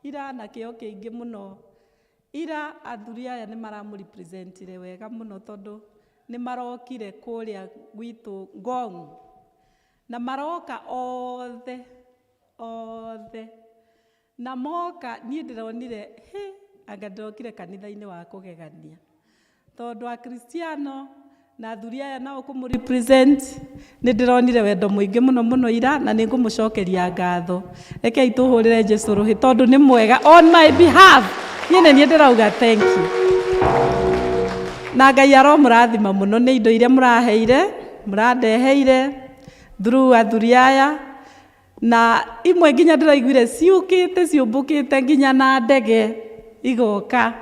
ira na kĩo kĩingĩ mũno ira athuri aya nĩ maramũrepresentire wega mũno tondũ nĩ marokire kũrĩa gwitũ Ngong na maroka othe na moka niĩ ndĩronire anga ndĩrokire kanitha-inĩ wa kũgegania tondũ akristiano na athuri aya nao kũmũrepresent nĩ ndĩronire wendo mũingĩ mũno mũno ira na nĩ ngũmũcokeria ngatho rekei tũhũrĩre Jesũ rũhĩ tondũ nĩ mwega on my behalf niĩ nĩ niĩ ndĩrauga thank you na Ngai aromũrathima mũno nĩ indo iria mũrandeheire through athuri aya na imwe nginya ndĩraiguire ciũmbũkĩte nginya na ndege igoka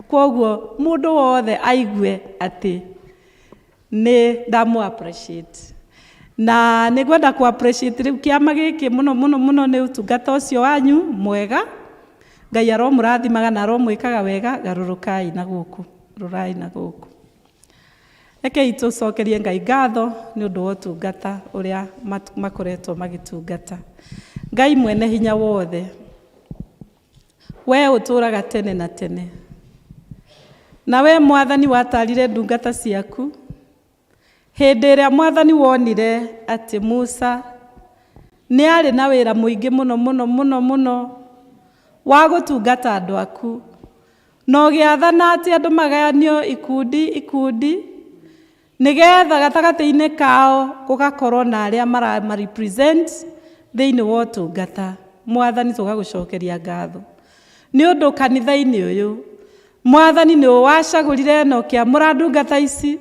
kwoguo mũndũ wothe aigue atĩ nĩ ndamũ appreciate na nĩ ngwenda kũ appreciate rĩu kĩama gĩkĩ mũno nĩ ũtungata ũcio wanyu mwega Ngai aromũrathimaga na aromwĩkaga wega garũrũkai na gũkũ rũrai na gũkũ rekei tũcokerie Ngai ngatho nĩ ũndũ wa ũtungata ũrĩa makoretwo magĩtungata Ngai mwene hinya wothe we ũtũraga tene na tene na we Mwathani watarire ndungata ciaku hĩndĩ ĩrĩa Mwathani wonire atĩ Musa nĩ arĩ na wĩra mũingĩ mũno wa gũtungata andũ aku no gĩathana atĩ andũ magayanio ikundi nĩgetha gatagatĩ-inĩ kao gũgakorwo na arĩa mararepresent thĩinĩ wa ũtungata Mwathani tũgagũcokeria ngatho nĩ ũndũ kanitha-inĩ ũyũ Mwathani nĩ wacagũrire na ũkĩamũra ndungata ici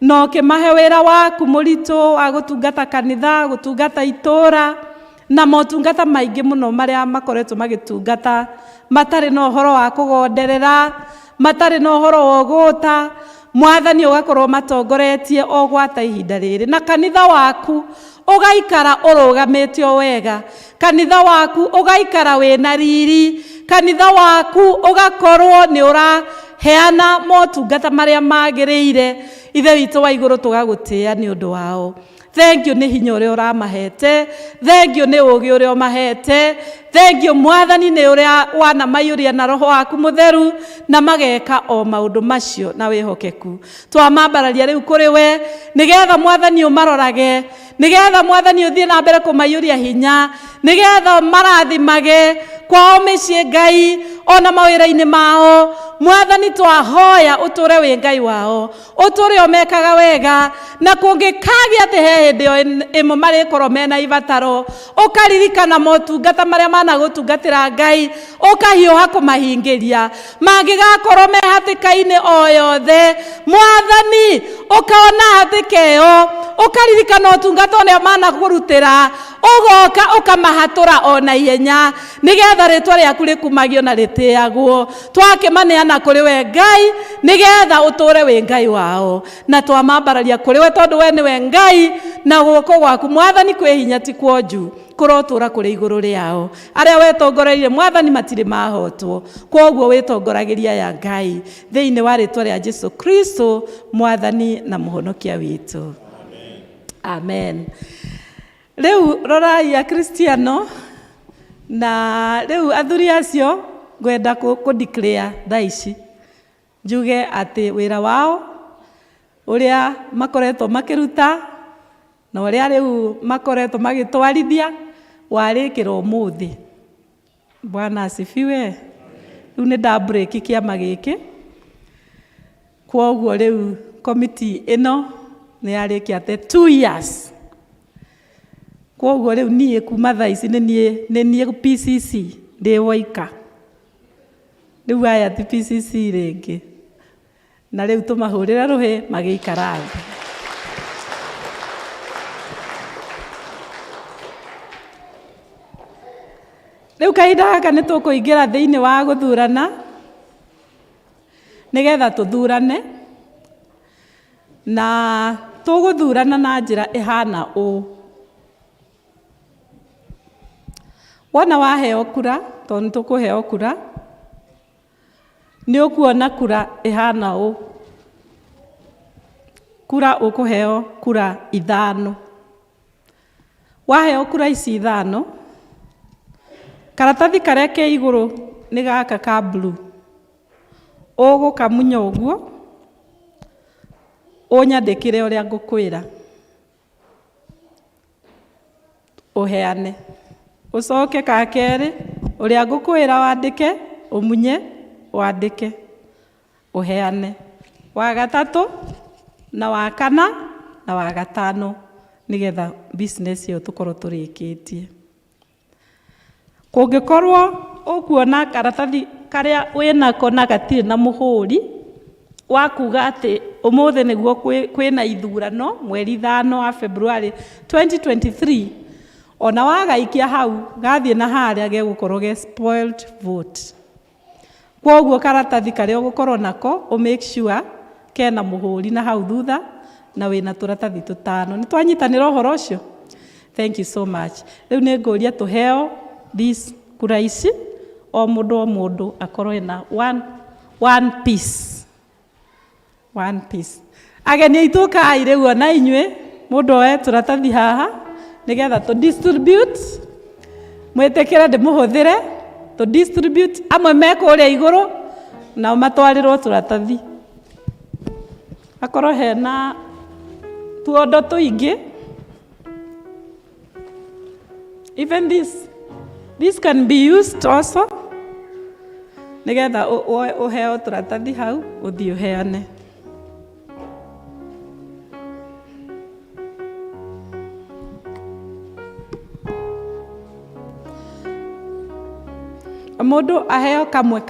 na ũkĩmahe wĩra waku mũritũ wa gũtungata kanitha gũtungata itũũra na motungata maingĩ mũno marĩa makoretwo magĩtungata matarĩ na ũhoro wa kũgonderera matarĩ na ũhoro wa ũgũta Mwathani ũgakorwo matongoretie o gwata ihinda rĩrĩ na kanitha waku ũgaikara ũrũgamĩte o wega kanitha waku ũgaikara wĩna riri kanitha waku ũgakorwo nĩ ũraheana motungata marĩa magĩrĩire ithe witũ wa igũrũ tũgagũtĩĩa nĩ ũndũ wao thank you nĩ hinya ũrĩa ũramahete thank you nĩ ũũgĩ ũrĩa ũmahete thank you Mwathani nĩ ũrĩa wanamaiyũria na roho waku mũtheru na mageka o maũndũ macio na wĩhokeku twamambararia rĩu kũrĩ we nĩgetha Mwathani ũmarorage nĩgetha Mwathani ũthiĩ na mbere kũmaiyũria hinya nĩgetha marathimage kwao mĩciĩ Ngai ona mawĩra-inĩ mao Mwathani twahoya ũtũre wĩ Ngai wao ũtũre o mekaga wega na kũngĩkagĩa atĩ he hĩndĩ ĩmwe marĩkorwo mena ibataro ũkaririkana motungata marĩa managũtungatĩra Ngai ũkahiũha kũmahingĩria mangĩgakorwo me hatĩka-inĩ o yothe Mwathani ũkaona hatĩka ĩyo ũkaririkana ũtungata ũrĩa manakũrutĩra ũgoka ũkamahatũra o na ihenya nĩgetha rĩtwa rĩaku rĩkumagio na rĩtĩagwo twakĩmaneana kũrĩ we Ngai nĩgetha ũtũre wĩ Ngai wao na twamambararia kũrĩ we tondũ we nĩwe Ngai na guoko gwaku Mwathani kwĩ hinya ti kwonju kũrotũra kũrĩ igũrũ rĩao arĩa wetongoreirie Mwathani matirĩ mahotwo kwoguo wĩtongoragĩria ya Ngai thĩinĩ wa rĩtwa rĩa Jesũ Kristo Mwathani na mũhonokia witũ amen Rĩu rorai a Kristiano na rĩu athuri acio ngwenda kũ-declare thaa ici njuge atĩ wĩra wao ũrĩa makoretwo makĩruta na ũrĩa rĩu makoretwo magĩtwarithia warĩkĩra ũmũthĩ. Bwana asifiwe. Rĩu nĩ nda-break kĩama gĩkĩ, kwoguo rĩu committee ĩno nĩ yarĩkia ate 2 years. Kwoguo rĩu niĩ kuma thaa ici nĩ niĩ PCC ndĩ woika. Rĩu aya ti PCC rĩngĩ, na rĩu tũmahũrĩre rũhĩ magĩikara thĩ. Rĩu kahinda gaka nĩ tũkũingĩra thĩinĩ wa gũthurana nĩgetha tũthurane, na tũgũthurana na njĩra ĩhana ũũ. Wona waheo kura, tondũ tũkũheo kura, nĩ ũkuona kura ĩhana ũũ. Kura ũkũheo kura 5. Waheo kura ici 5, karatathi karĩa ke igũrũ nĩ gaka ka blue. Ũgũkamunya ũguo, ũnyandĩkĩre ũrĩa ngũkwĩra, ũheane. Ũcoke ka kerĩ, ũrĩa ngũkwĩra wandĩke, ũmunye, wandĩke, ũheane. Wa gatatũ, na wa kana, na wa gatano, nĩgetha business ĩyo tũkorwo tũrĩkĩtie. Kũngĩkorwo ũkuona karatathi karĩa wĩnako na gatirĩ na mũhũri, wa kuga atĩ ũmũthĩ nĩguo kwĩna ithurano mweri 5 wa February 2023, ona wagaikia hau gathiĩ na harĩa gegũkorwo ge spoiled vote. Kwoguo karatathi karĩa ũgũkorwo nako make sure kena mũhũri na hau thutha na wĩna tũratathi 5. Nĩ twanyitanĩra ũhoro ũcio? Thank you so much. Rĩu nĩ ngũria tũheo this kura ici, o mũndũ akorwo ena one piece. One piece. Ageni aitũ kai rĩu ona inyuĩ mũndũ oe tũratathi haha nĩgetha tũ distribute, mwĩtĩkĩre ndĩmũhũthĩre tũ distribute, amwe mekũrĩa igũrũ nao matwarĩrwo tũratathi. Akorwo hena tuondo tũingĩ. Even this can be used also. Nĩgetha ũheo tũratathi hau ũthiĩ ũheane. Mũndũ aheo kamwe.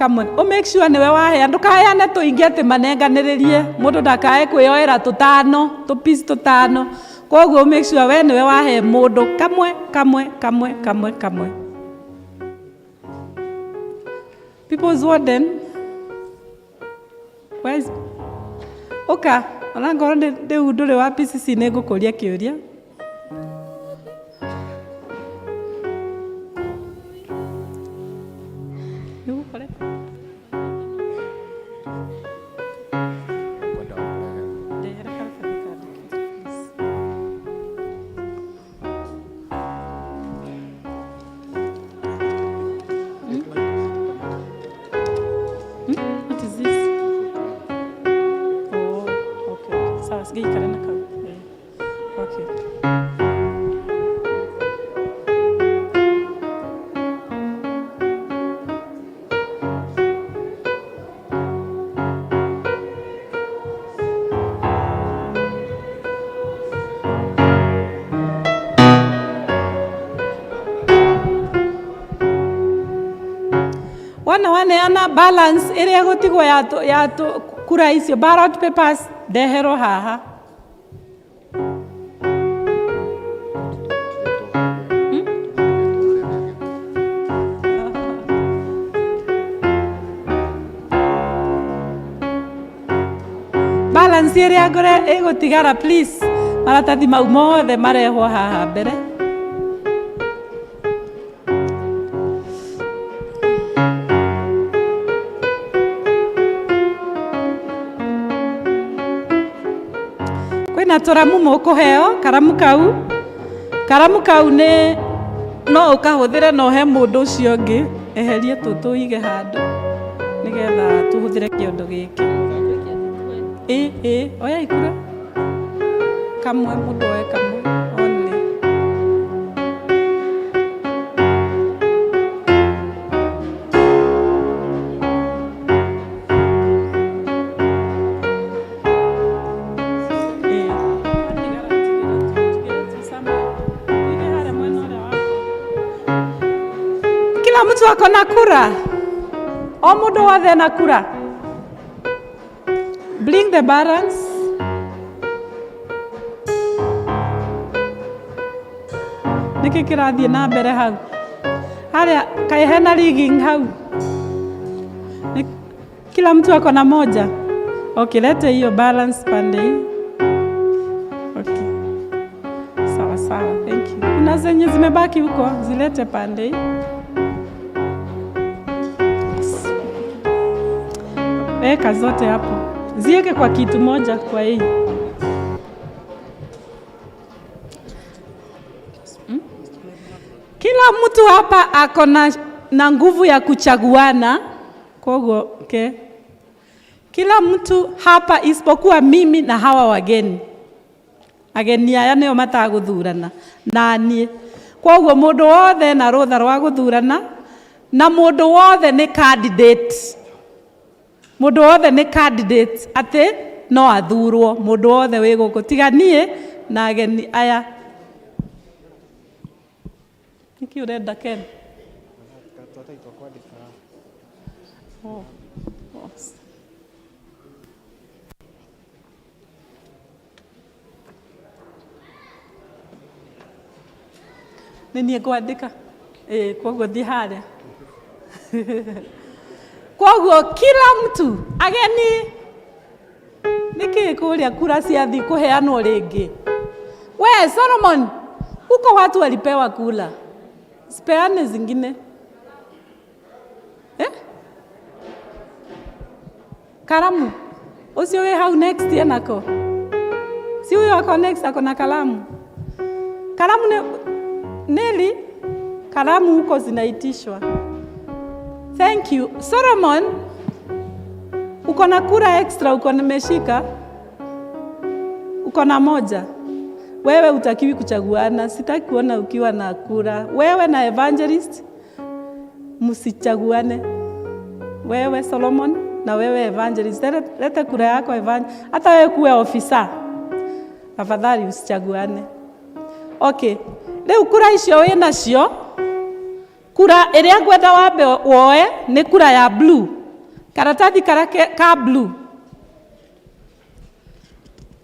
Make sure nĩwe wahea, ndũkaheane tũingĩ atĩ manenganĩrĩrie. Mũndũ ndakae kwĩyoera 5, tũpiece 5. Kwoguo make sure we nĩwe wahe mũndũ kamwe. People's warden. Where is... Oka, ona ngoro rĩu ndũrĩ wa PCC nĩ ngũkũria kĩũria. Waneana balance ĩrĩa gũtigwo ya kura icio, ballot papers ndeherwo haha. Balance ĩrĩa ngore ĩgũtigara please, maratathi mau mothe marehwo haha mbere. Kwĩna tũramu mũkũheo, karamu kau karamu kau nĩ no ũkahũthĩre no he mũndũ ũcio ũngĩ eherie tũige handũ nĩgetha tũhũthĩre kĩondo gĩkĩ. Oya ikura kamwe, mũndũ oe kamwe only. Kila mtu ako na kura, o mũndũ wothe na kura. Bring the balance. Nĩkĩ kĩrathiĩ na mbere hau? Harĩa kaĩ hena rigging hau? Kila mtu ako na moja. Okay, lete hiyo balance pande hii. Okay. Sawa sawa, thank you. Kuna zenye zimebaki huko, zilete pande hii. Weka zote hapo. Ziweke kwa kitu moja kwa hii. Kila mtu hapa ako na nguvu ya kuchaguana. Kogo, okay. Kila mtu hapa isipokuwa mimi na hawa wageni. Ageni aya nĩo matagũthurana na niĩ. Koguo mũndũ wothe na rũtha rwa gũthurana na mũndũ wothe nĩ candidate. Mũndũ wothe nĩ candidate atĩ no athurwo. Mũndũ wothe wĩ gũkũ tiga niĩ na ageni aya. Nĩkĩ ũrenda Ken? Nĩ niĩ ngwandĩka? Koguo thiĩ harĩa. Koguo kila mtu ageni niki kuria kura ciathi kuheanwo ringi. We Solomon, huko watu walipewa kula. Sipeane zingine. Karamu. Ucio we hau next yanako. Si huyo ako next ako na kalamu. Kalamu neli kalamu huko zinaitishwa. Thank you. Solomon, uko na kura extra uko nimeshika. Uko na moja. Wewe utakiwi kuchaguana. Sitaki kuona ukiwa na kura. Wewe na evangelist msichaguane. Wewe Solomon na wewe evangelist. Leta kura yako evangelist. Hata wewe kuwe ofisa. Afadhali usichaguane. Okay. Leo kura icio wena cio. Kura ĩrĩa ngwenda wambe woe nĩ kura ya blue. Karatathi ka blue.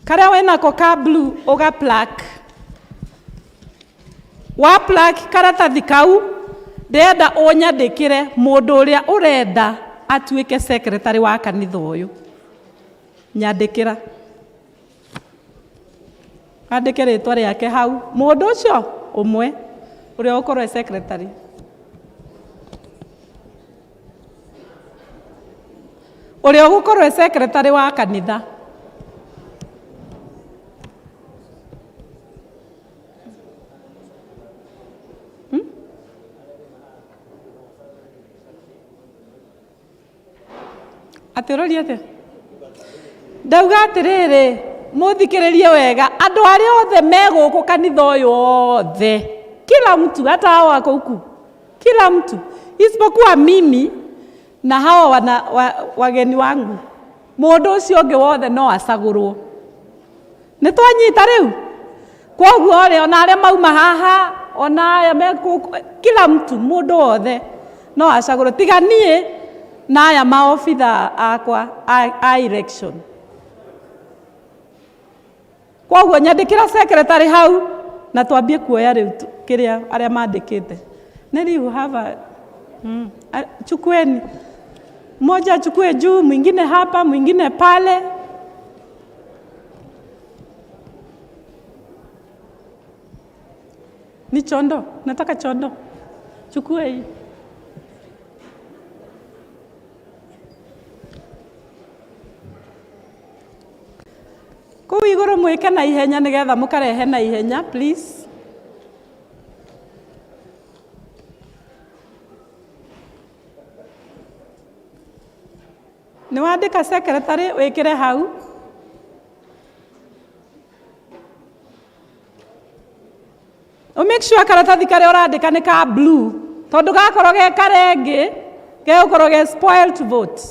Karĩa wĩnako ka blue ũga plaque. Wa plaque karatathi kau ndĩrenda ũnyandĩkĩre mũndũ ũrĩa ũrenda atuĩke secretary wa kanitha ũyũ. Nyandĩkĩra. Andĩke rĩtwa rĩake hau. Mũndũ ũcio ũmwe ũrĩa ũkorwo secretary. Ũrĩa ũgũkorwo secretary wa kanitha. Atĩrũria atĩa? Ndauga atĩrĩrĩ, mũthikĩrĩrie wega, andũ arĩa othe megũkũ kanitha ũyũ othe. Kila mtu hata hao wako huku. Kila mtu isipokuwa mimi na hawa wageni wangu. Mũndũ ũcio ũngĩ wothe no acagũrwo. Nĩ twanyita rĩu. Koguo ona arĩa mauma haha, ona aya kila mtu mũndũ wothe no acagũrwo. Tiga niĩ na aya maobitha akwa a election. Koguo nyandĩkĩra secretary hau na twambie kuoya rĩu kĩrĩa arĩa mandĩkĩte. Neri you have a chukueni. Mmoja achukue juu, mwingine hapa, mwingine pale. Ni chondo, nataka chondo. Chukue hii. Kũu igũrũ mwĩke na ihenya nĩgetha mũkarehe na ihenya, please. Nĩ wandĩka secretary wĩkĩre hau. Make sure karatathi karĩa ũrandĩka nĩ ka blue. Tondũ gakorwo ge karengĩ, gegũkorwo ge spoiled vote.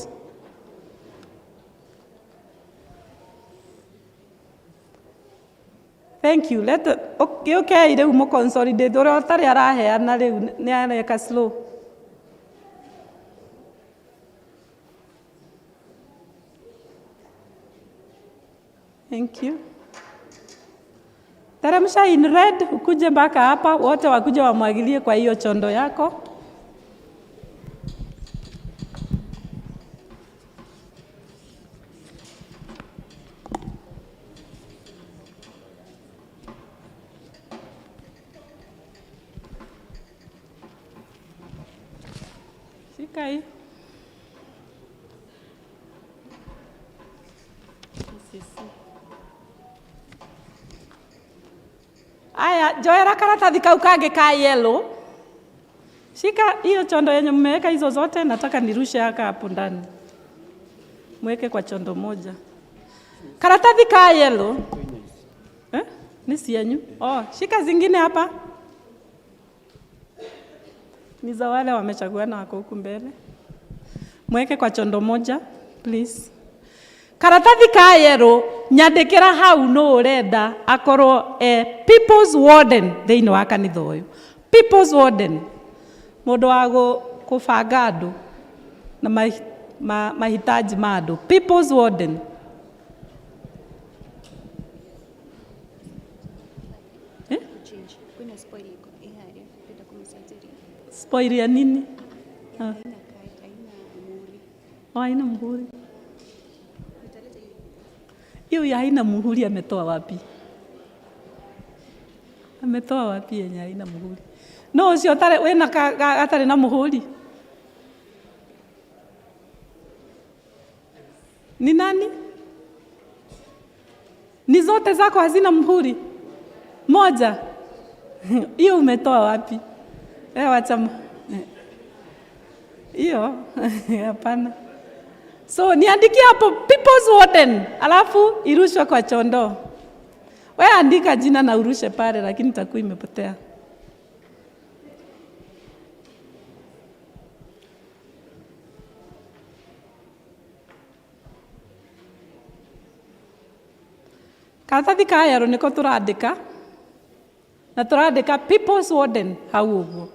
Thank you. Okay, rĩu mũ consolidate ũrĩa ũtarĩ araheana rĩu nĩ areka slow. Thank you. Teremsha in red, ukuje mpaka hapa, wote wakuje wamwagilie kwa hiyo chondo yako. Shika hii. Aya, joera karatathi kau kage ka yellow. Shika hiyo chondo yenye mmeweka hizo zote, nataka nirushe haka hapo ndani. Mweke kwa chondo moja. Karatathi ka yellow. Ni si yenyu? Oh, shika zingine hapa. Ni za wale wamechaguana wako huku mbele. Mweke kwa chondo moja, please. Karatathi ka yellow nyandĩkĩra hau no ũrenda akorwo people's warden thĩinĩ wa kanitha ũyũ. People's warden. Mũndũ wa kũbanga andũ na mahitaji ma andũ. People's warden. Spoil ya nini? Haina muhuri. Hiyo ya haina muhuri ametoa wapi? Ametoa wapi yenye haina muhuri? No, sio tare wena atare na muhuri. Ni nani? Ni zote zako hazina muhuri? Moja. Hiyo umetoa wapi? Wacha. Hiyo hapana. So niandikie hapo people's warden, alafu irushwe kwa chondo. Wewe andika jina na urushe pale, lakini itakuwa imepotea. Karatathi ka yellow niko turandika. Na turandika people's warden hau ũguo.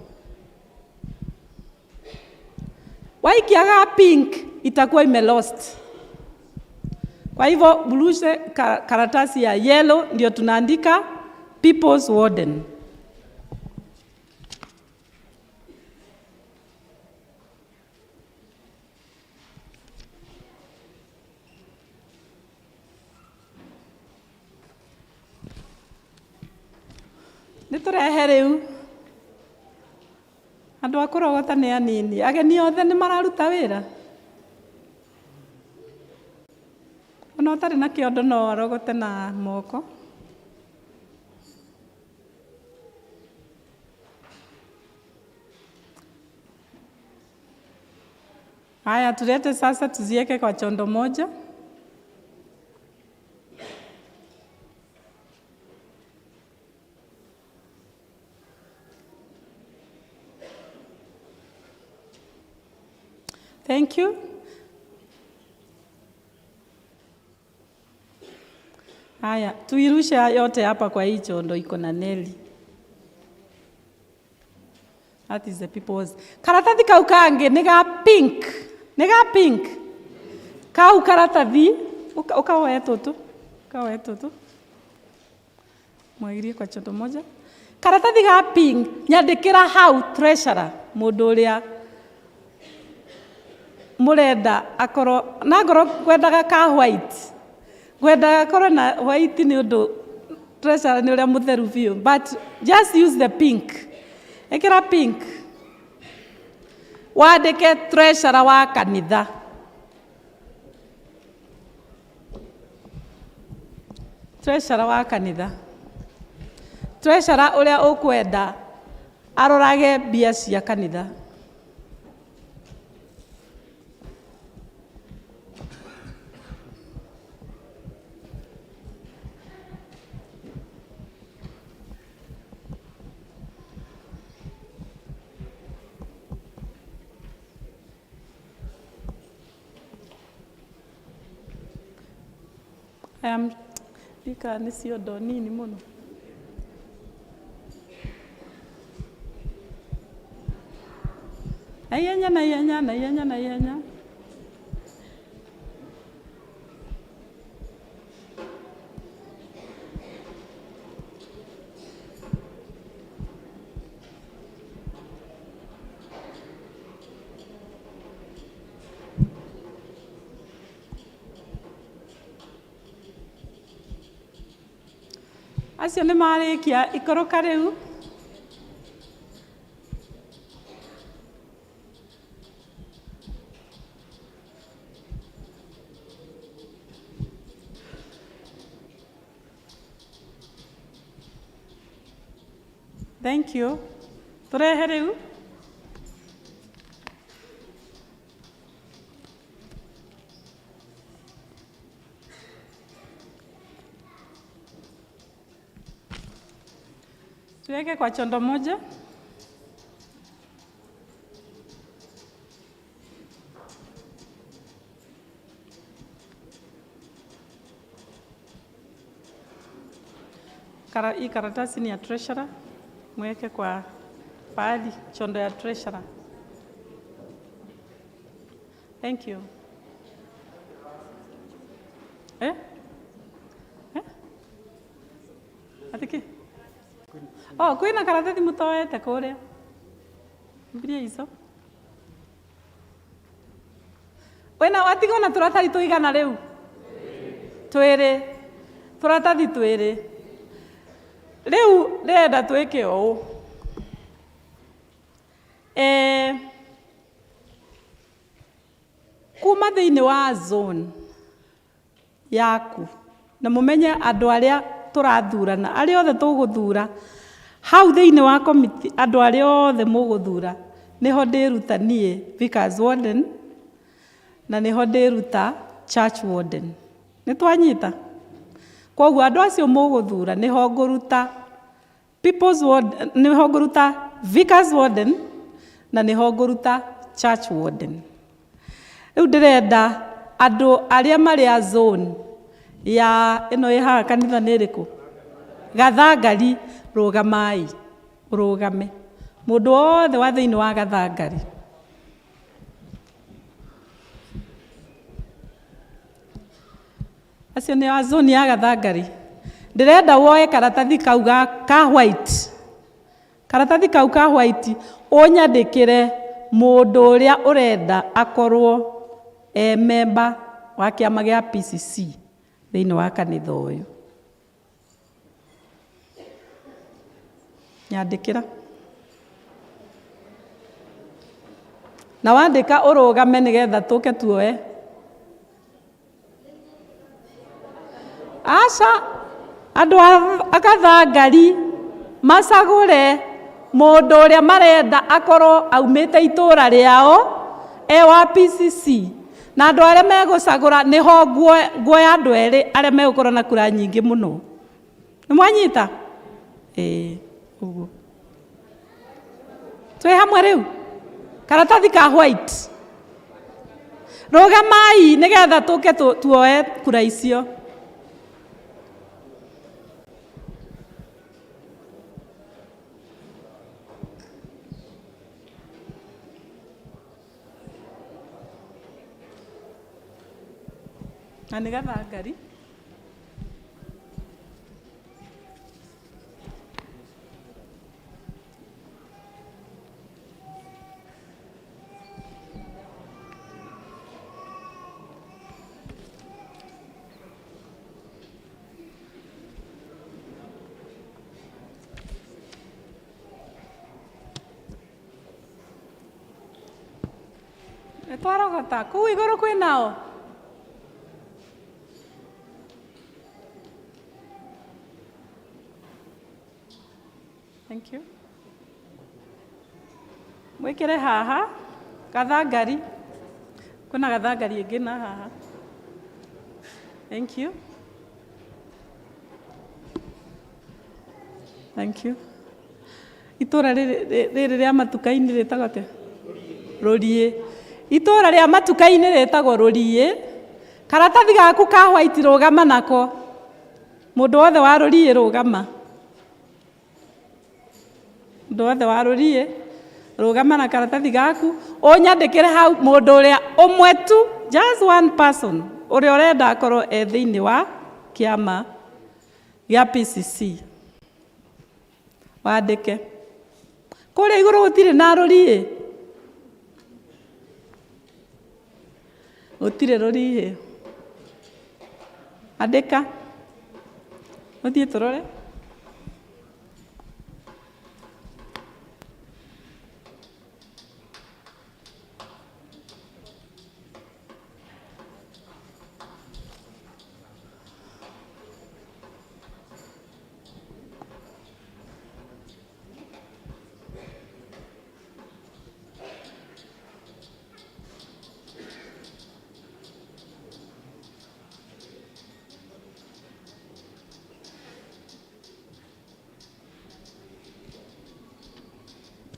Waikiaga pink itakuwa lost. Kwa hivyo buluse karatasi ya yellow ndio tunaandika people's warden. Niturehe rĩu andũ akũrogota nĩ anini, ageni othe nĩ mararuta wĩra. Ona ũtarĩ na kĩondo no arogote na moko. Haya, tulete sasa tuzieke kwa chondo moja. Thank you. Haya, tuirushe yote hapa kwa hii chondo iko na neli. That is the people's. Karatathi kau kange nega pink. Nega pink. Kau karatathi ukawoe tutu. Ukawoe tutu. Mwagirie kwa chondo moja. Karatathi ga pink nyandĩkĩra hau treasurer mũndũ ũrĩa murenda akorwo na ngoro kwendaga ka white. Kwendaga korwo na white ni undu treasurer ni uria mutheru biu, but just use the pink. Ekira pink. Wandike treasurer wa kanitha. Treasurer wa kanitha. Treasurer uria ukwenda arorage mbia cia kanitha. Ndika nĩ ciondo nini mũno. Na ihenya. Acio nĩ marĩkia ikoroka rĩu. Thank you. Tũrehe rĩu. Tuweke kwa chondo moja. Hii karatasi ni ya treasurer. Mweke kwa pahali chondo ya treasurer. Thank you. Atiki? Oh, kwina karatathi mutoete kuria. Mbia hizo. Wena watigo na turatathi tuigana riu. Twiri. Turatathi twiri. Riu ndenda twike ũũ. Kuma thĩinĩ wa zone yaku na mumenye andũ arĩa tũrathurana arĩa othe tũgũthura hau thĩinĩ wa committee andũ arĩa othe mũgũthura nĩho ndĩruta niĩ Vicar's Warden na nĩho ndĩruta Church Warden. Nĩ twanyita? Koguo andũ acio mũgũthura nĩho ngũruta People's Warden, nĩho ngũruta Vicar's Warden na nĩho ngũruta Church Warden. Rĩu ndĩrenda andũ arĩa marĩ a zone ya ĩno ĩ haha kanitha nĩ ĩrĩkũ? Gathangari, rũgamai, ũrũgame. Mũndũ wothe wa thĩinĩ wa Gathangari. Acio nĩ a zone ya Gathangari. Ndĩrenda woe karatathi kau ka white. Karatathi kau ka white ũnyandĩkĩre mũndũ ũrĩa ũrenda akorwo member wa kĩama gĩa PCC thĩinĩ wa kanitha ũyũ. Nyandĩkĩra. Na wandĩka ũrũgame nĩgetha tũke tuoe. Aca andũ a Gathangari macagũre mũndũ ũrĩa marenda akorwo aumĩte itũũra rĩao wa PCC. Na andũ arĩa megũcagũra nĩho nguoya andũ erĩ arĩa megũkorwo na kura nyingĩ mũno. Nĩ mwanyita? Ũguo. Twĩ hamwe rĩu? Karatathi ka white. Rũgamai nĩgetha tũke tuoe kura icio. Na nĩ Gathangari. Twarogota kũu igũrũ kwĩnao. Thank you. Mwĩkĩre haha Gathangari. Kwĩna Gathangari ĩngĩ na haha. Thank you. Thank you. Itũũra rĩrĩ rĩa matuka-inĩ rĩtagwo atĩa? Rũriĩ. Itũũra rĩa matuka-inĩ rĩtagwo Rũriĩ karatathi gaku ka white rũgama nako mũndũ wothe wa rũriĩ rũgama mũndũ wothe wa rũriĩ rũgama na karatathi gaku ũnyandĩkĩre hau mũndũ ũrĩa ũmwe tu just one person ũrĩa ũrenda akorwo thĩinĩ wa kĩama gĩa PCC wandĩke kũrĩa igũrũ gũtirĩ na rũriĩ gũtirĩ rũriĩ andĩka ũthiĩ tũrore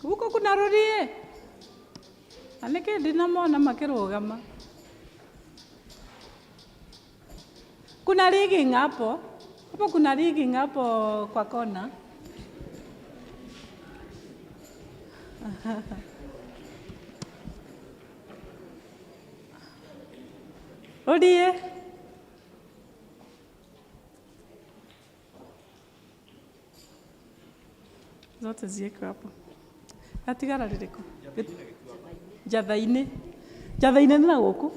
huko kuna rũriĩ na nĩkĩ ndinamona makĩrũgama kuna rigging hapo kuna rigging hapo kwa kona rũriĩ zote zieko hapo atigara rĩrĩkũ njatha-inĩ nĩ na gũkũ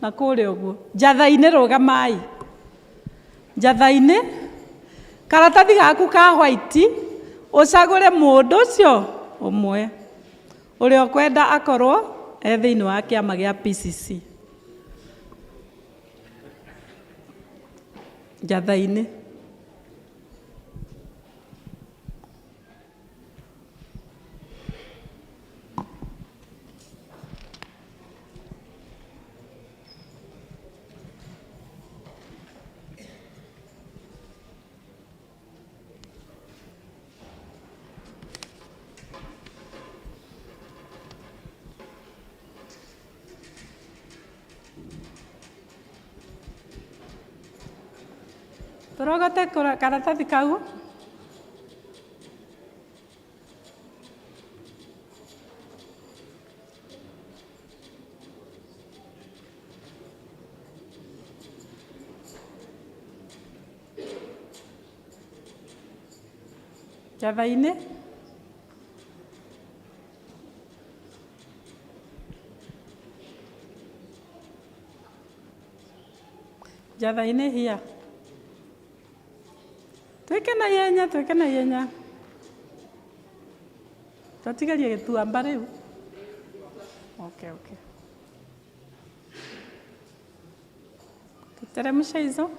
na kũrĩa ũguo njatha-inĩ rũgamai njatha-inĩ karatathi gaku ka white ũcagũre mũndũ ũcio ũmwe ũrĩa ũkwenda akorwo thĩinĩ wa kĩama gĩa PCC njatha-inĩ tũrogote karatathi kau njatha-inĩ njatha-inĩ hia twĩke na ihenya twatigarie gĩtuamba rĩu okay tuteremshe hizo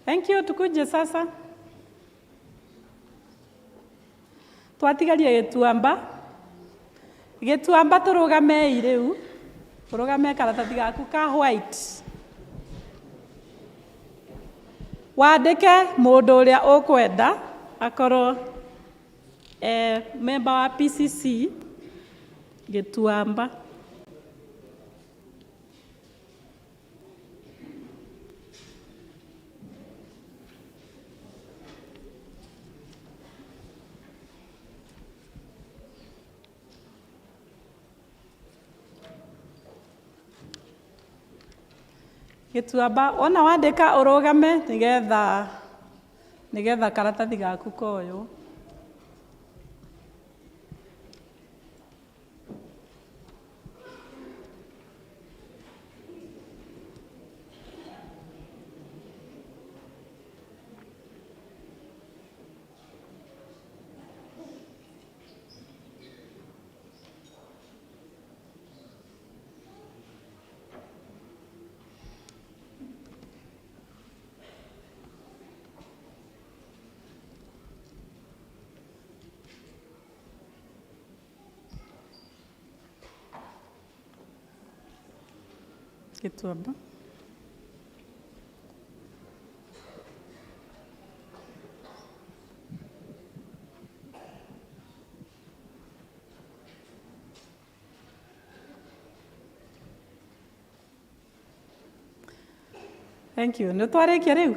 thank you tukuje sasa twatigarie gĩtuamba tũrũgamei rĩu tũrũgame karatathi gaku ka white wandĩke mũndũ ũrĩa ũkwenda akorwo member wa PCC gĩtuamba gĩtuamba ona wandĩka ũrũgame nĩgetha karatathi gaku koywo gĩtuamba Thank you. Nĩtwarĩkia rĩu?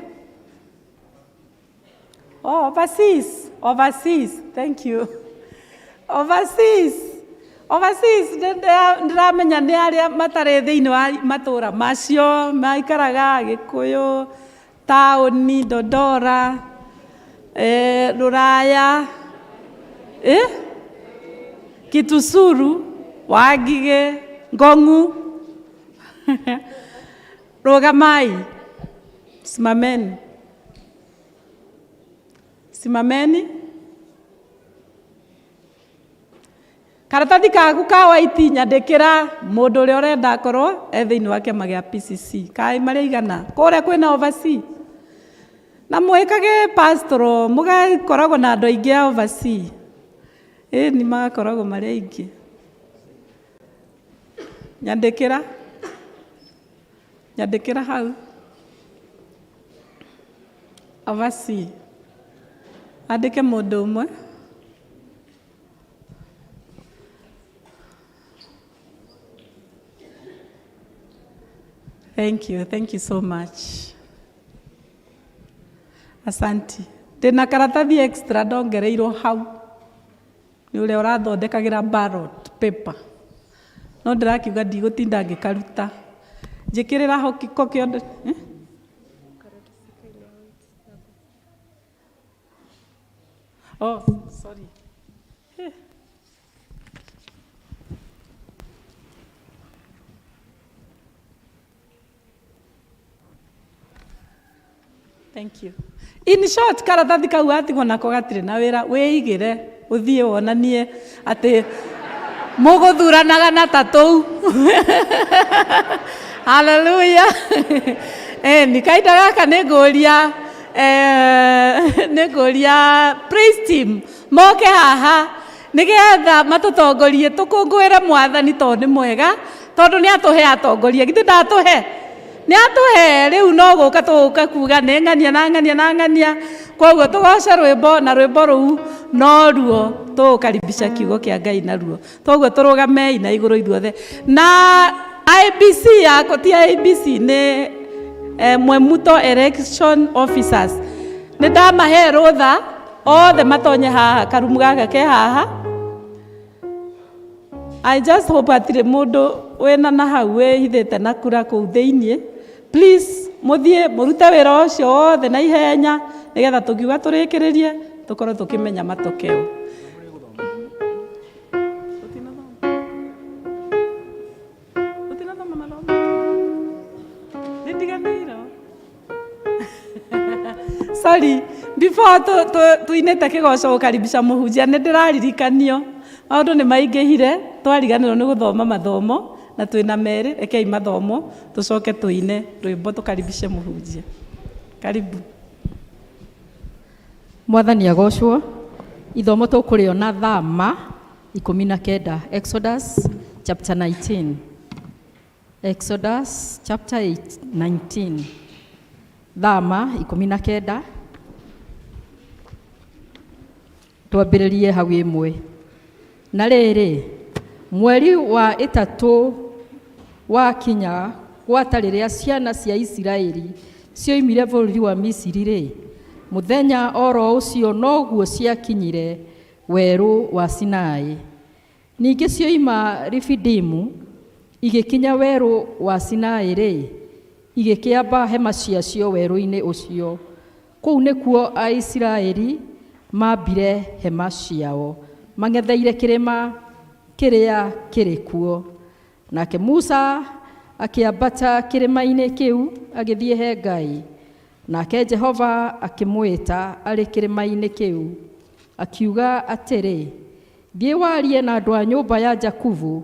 Oh, overseas. Overseas. Thank you. Overseas. Overseas. Ndĩramenya nĩ arĩa matarĩ thĩinĩ wa matũũra macio maikaraga Gĩkũyũ, taũni, Dodora, Rũraya, Kitusuru, Wangigĩ, Ngong'u. Rogamai. Simameni. Simameni. Karatathi kaku ka white nyandĩkĩra mũndũ ũrĩa ũrenda akorwo thĩinĩ wa kĩama gĩa PCC. Kaĩ marĩ igana. Kũrĩa kwĩna oversea. Na mwĩkage pastoral, mũgakoragwo na andũ aingĩ a oversea. Nĩ magakoragwo marĩ aingĩ. Nyandĩkĩra hau. Oversea. Andĩke mũndũ ũmwe. Thank you so much. Asanti. Ndĩna karatathi extra ndongereirwo hau. Nĩ ũrĩa ũrathondekagĩra ballot paper. No ndĩrakiuga ndigũtinda ngĩkaruta. Njĩkĩrĩra ho kĩko kĩothe. Oh, sorry. Thank you. In short, karatathi kau atigwo nako gatirĩ na wĩra, wĩigĩre ũthiĩ wonanie atĩ mũgũthuranaga na tatũ. Hallelujah. Nikainda gaka nĩngũria praise team moke haha nĩgetha matũtongorie tũkũngũĩre Mwathani tondũ nĩ mwega, tondũ nĩ atũhe atongoria, githĩ ndatũhe? Nĩ atũhe, rĩu no gũka tũgũka kuga nĩ ng'ania. Koguo tũgoce rwĩmbo na rwĩmbo rũu no ruo tũgũkaribisha kiugo kĩa Ngai naruo. Toguo tũrũgamei na igũrũ ithuothe. Na IBC yako ti IBC nĩ Mwemuto election officers. Nĩ ndamahe rũtha othe matonye haha karumu gaka ke haha. I just hope atire mũndũ wĩna na hau wĩhithĩte na kura kũu thĩinĩ. Please mũthiĩ mũrute wĩra ũcio wothe na ihenya nĩgetha tũkiuga tũrĩkĩrĩrie tũkorwo tũkĩmenya matokeo. Sorry, before tuinĩte kĩgoco gũkaribisha mũhunjia nĩ ndĩraririkanio maũndũ nĩ maingĩhire, twariganĩrwo nĩ gũthoma mathomo na twĩna merĩ, rekei mathomo tũcoke tuine rwĩmbo tũkaribishe mũhunjia. Karibu. Mwathani agocwo. Ithomo tũkũrĩona Thama 19, Exodus chapter 19. Exodus chapter 19. Thama 19. Twambĩrĩrie hau ĩmwe. Na rĩrĩ, mweri wa ĩtatũ wa kinya gwata rĩrĩa ciana cia Isiraeli cioimire bũrũri wa Misiri rĩ, mũthenya oro ũcio noguo ciakinyire werũ wa Sinai. Ningĩ cioima Refidimu igĩkinya werũ wa Sinai rĩ, igĩkĩamba hema ciacio werũ-inĩ ũcio. Kũu nĩkuo Aisiraeli mambire hema ciao mang'etheire kĩrĩma kĩrĩa kĩrĩ kuo. Nake Musa akĩambata kĩrĩma-inĩ kĩu agĩthiĩ he Ngai. Nake Jehova akĩmwĩta arĩ kĩrĩma-inĩ kĩu akiuga atĩrĩ, thiĩ warie na andũ a nyũmba ya Jakubu,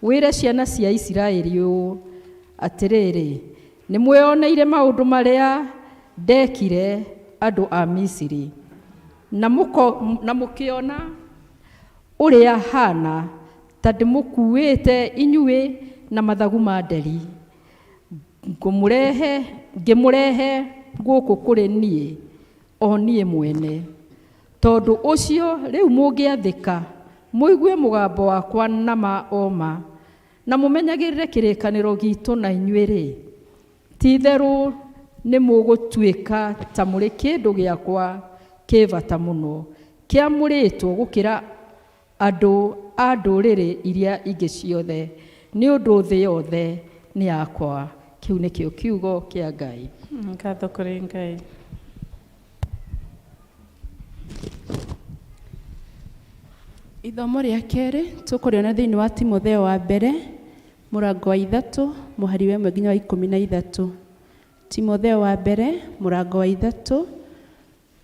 wĩre ciana cia Isiraeli ũũ atĩrĩrĩ, nĩ mwĩoneire maũndũ marĩa ndekire andũ a Misiri, na mũkĩona ũrĩa hana ta ndĩmũkuĩte inyuĩ na mathagu ma nderi, ngĩmũrehe gũkũ kũrĩ niĩ o niĩ mwene. Tondũ ũcio rĩu mũngĩathĩka mũigue mũgambo wakwa na ma oma na mũmenyagĩrĩre kĩrĩkanĩro gitũ na inyuĩ rĩ, ti itherũ nĩ mũgũtuĩka ta mũrĩ kĩndũ gĩakwa kĩ bata mũno, kĩamũrĩtwo gũkĩra andũ a ndũrĩrĩ iria ingĩ ciothe, nĩ ũndũ thĩ yothe nĩ yakwa. Kĩu nĩkĩo kiugo kĩa Ngai. Ngatho kũrĩ Ngai. Ithomo rĩa kerĩ tũkũrĩona thĩinĩ wa Timotheo wa mbere mũrango wa 3 mũhari wa 1 nginya wa 13. Timotheo wa mbere mũrango wa 3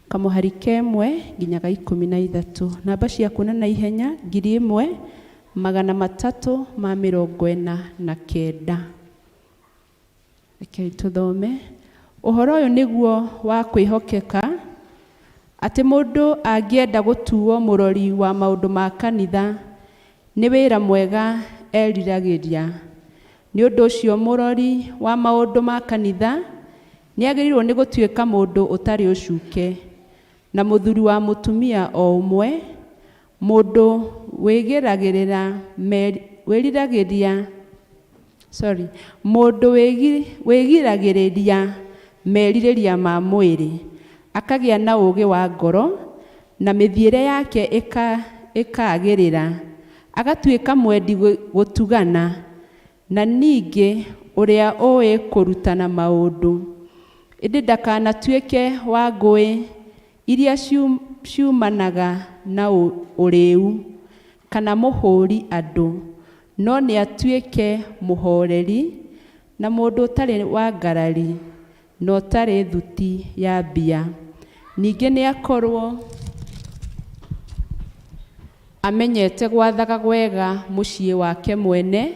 kamuhari ka 1 nginya ga 13. Namba cia kuona na ihenya 1349. Reke tũthome. Ũhoro ũyũ nĩguo wa kwĩhokeka atĩ mũndũ angĩenda gũtuo mũrori wa maũndũ ma kanitha nĩ wĩra mwega eriragĩria. Nĩ ũndũ ũcio mũrori wa maũndũ ma kanitha nĩ agĩrĩirwo nĩ gũtuĩka mũndũ ũtarĩ ũcuke na mũthuri wa mũtumia o ũmwe, mũndũ wĩgiragĩrĩria merirĩria ma mwĩrĩ, akagĩa na ũũgĩ wa ngoro na mĩthiĩre yake ĩkagĩrĩra, agatuĩka mwendi gũtugana na ningĩ ũrĩa ũĩ kũrutana maũndũ. Ĩndĩ ndakanatuĩke wa ngũĩ iria ciumanaga na ũrĩu kana mũhũri andũ, no nĩ atuĩke mũhoreri na mũndũ ũtarĩ wa ngarari na ũtarĩ thuti ya mbia. Ningĩ nĩ akorwo amenyete gwathaga wega mũciĩ wake mwene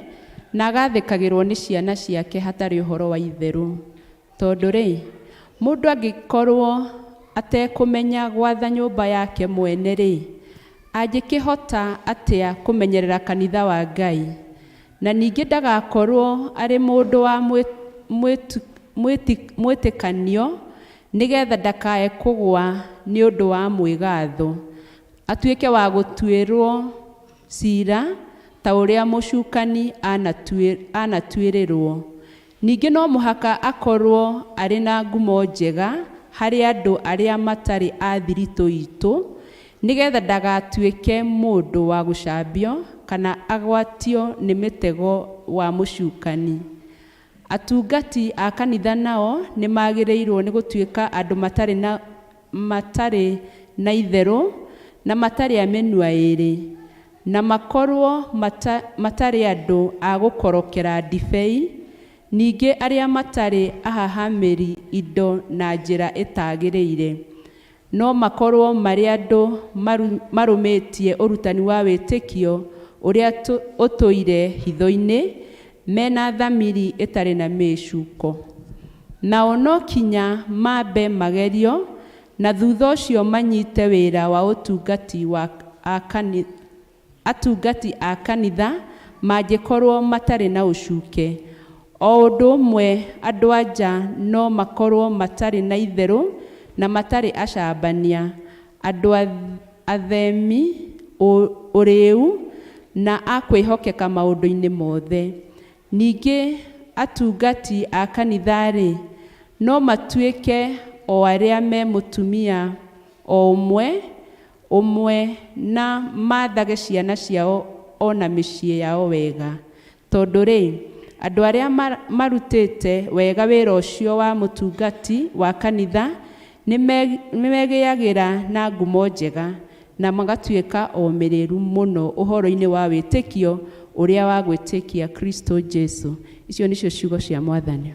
na agathĩkagĩrwo nĩ ciana ciake hatarĩ ũhoro wa itherũ. Tondũ rĩ, mũndũ angĩkorwo atekũmenya gwatha nyũmba yake mwene rĩ, angĩkĩhota atĩa kũmenyerera kanitha wa Ngai? Na ningĩ ndagakorwo arĩ mũndũ wa mwĩtĩkanio nĩgetha ndakae kũgwa nĩ ũndũ wa mwĩgatho, atuĩke wa gũtuĩrwo cira ta ũrĩa mũcukani anatuĩrĩrwo. Ningĩ no mũhaka akorwo arĩ na ngumo njega harĩ andũ arĩa matarĩ a thiritũ itũ, nĩgetha ndagatuĩke mũndũ wa gũcambio kana agwatio nĩ mĩtego wa mũcukani. Atungati a kanitha nao nĩ magĩrĩirwo nĩ gũtuĩka andũ matarĩ na itherũ na matarĩ a mĩnua ĩĩrĩ, na makorwo matarĩ andũ a gũkorokera ndibei, ningĩ arĩa matarĩ ahahamĩri indo na njĩra ĩtagĩrĩire, no makorwo marĩ andũ marũmĩtie ũrutani wa wĩtĩkio ũrĩa ũtũire hitho-inĩ, mena thamiri ĩtarĩ na mĩcuko. Nao no kinya mambe magerio na thutha ũcio manyite wĩra wa atungati a kanitha mangĩkorwo matarĩ na ũcuke. O ũndũ ũmwe andũ-a-nja no makorwo matarĩ na itherũ na matarĩ acambania, andũ athemi, ũrĩu na akwĩhokeka maũndũ-inĩ mothe. Ningĩ atungati a kanitha-rĩ, no matuĩke o arĩa me mũtumia o ũmwe na mathage ciana ciao ona mĩciĩ yao wega. Tondũ rĩ, andũ arĩa marutĩte wega wĩra ũcio wa mũtungati wa kanitha nĩ megĩagĩra na ngumo njega na magatuĩka omĩrĩru mũno ũhoro-inĩ wa wĩtĩkio ũrĩa wa gwĩtĩkia Kristo Jesu. Icio nĩcio ciugo cia Mwathani.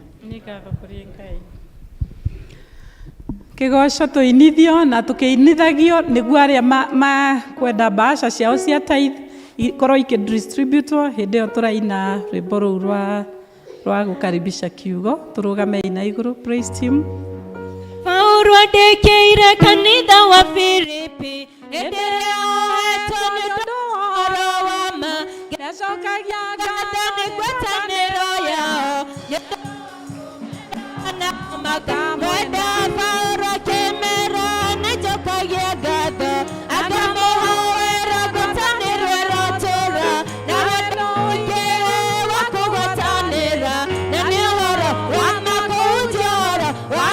Kĩgoco tũinithio na tũkĩinithagio nĩguo arĩa makwenda mbaca ciao cia tithe ikorwo ikĩdistributwo hĩndĩ ĩyo tũraina rwĩmbo rũu rwa gũkaribisha kiugo. Tũrũgame ina igũrũ. Praise team. Paulo andĩkĩire kanitha wa Filipi hĩndĩ ĩrĩa ohetwo nĩ ũhoro wa ma, Nĩacokagia ngatho nĩ ngwatanĩro yao na makamwenda. Paulo akĩmera nĩnjokagia ngatho, akamũhoera ngwatanĩro ĩrotũra na wendo ũingĩ wa kũgwatanĩra, na nĩ ũhoro wa makũnjoro wa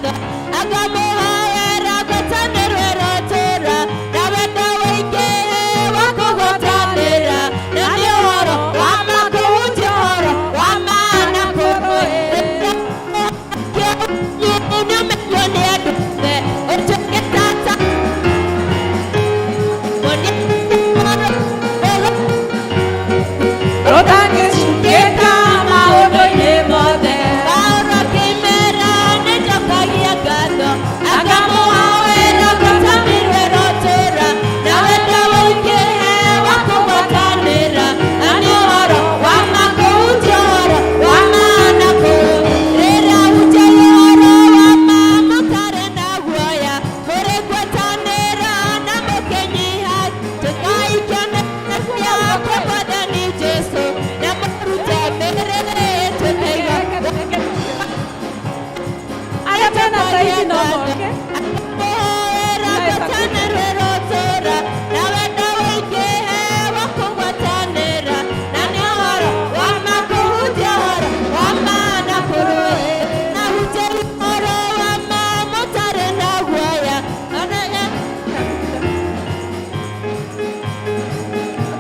gatho akamuhoera gwatanĩrwo ĩrotũra na wendo wĩingĩ wa kũgwatanĩra na nĩ ũhoro wa ma kũhunjia ũhoro wa ma na kũrũĩrĩra kĩũmenyo nĩ andũ othe ũtuĩke tata Rũtangĩcukĩka maũndũ-inĩ mothe. Paulo akĩmera nĩnjokagia ngatho akamũhoera gwatanĩrwo ĩrotũra na wendo wĩingĩ wa kũgwatanĩra na nĩ ũhoro wa ma kũhunjia ũhoro wa ma na kũrũĩrĩra hunjai ũhoro wa ma mũtarĩ na guoya mũrĩ ngwatanĩra na mũkĩnyiha tũkaikĩonania kwa Mwathani Jesũ na mũrute mĩrĩre twĩtaiga Aya tena saizi no moke. akũhoera gwatanĩrwo ĩrotũra na wendo wĩingĩ wa kũgwatanĩra na nĩ ũhoro wa ma kũhunjia ũhoro wa ma na kũrũĩrĩra na hunjai ũhoro wa ma mũtarĩ na guoya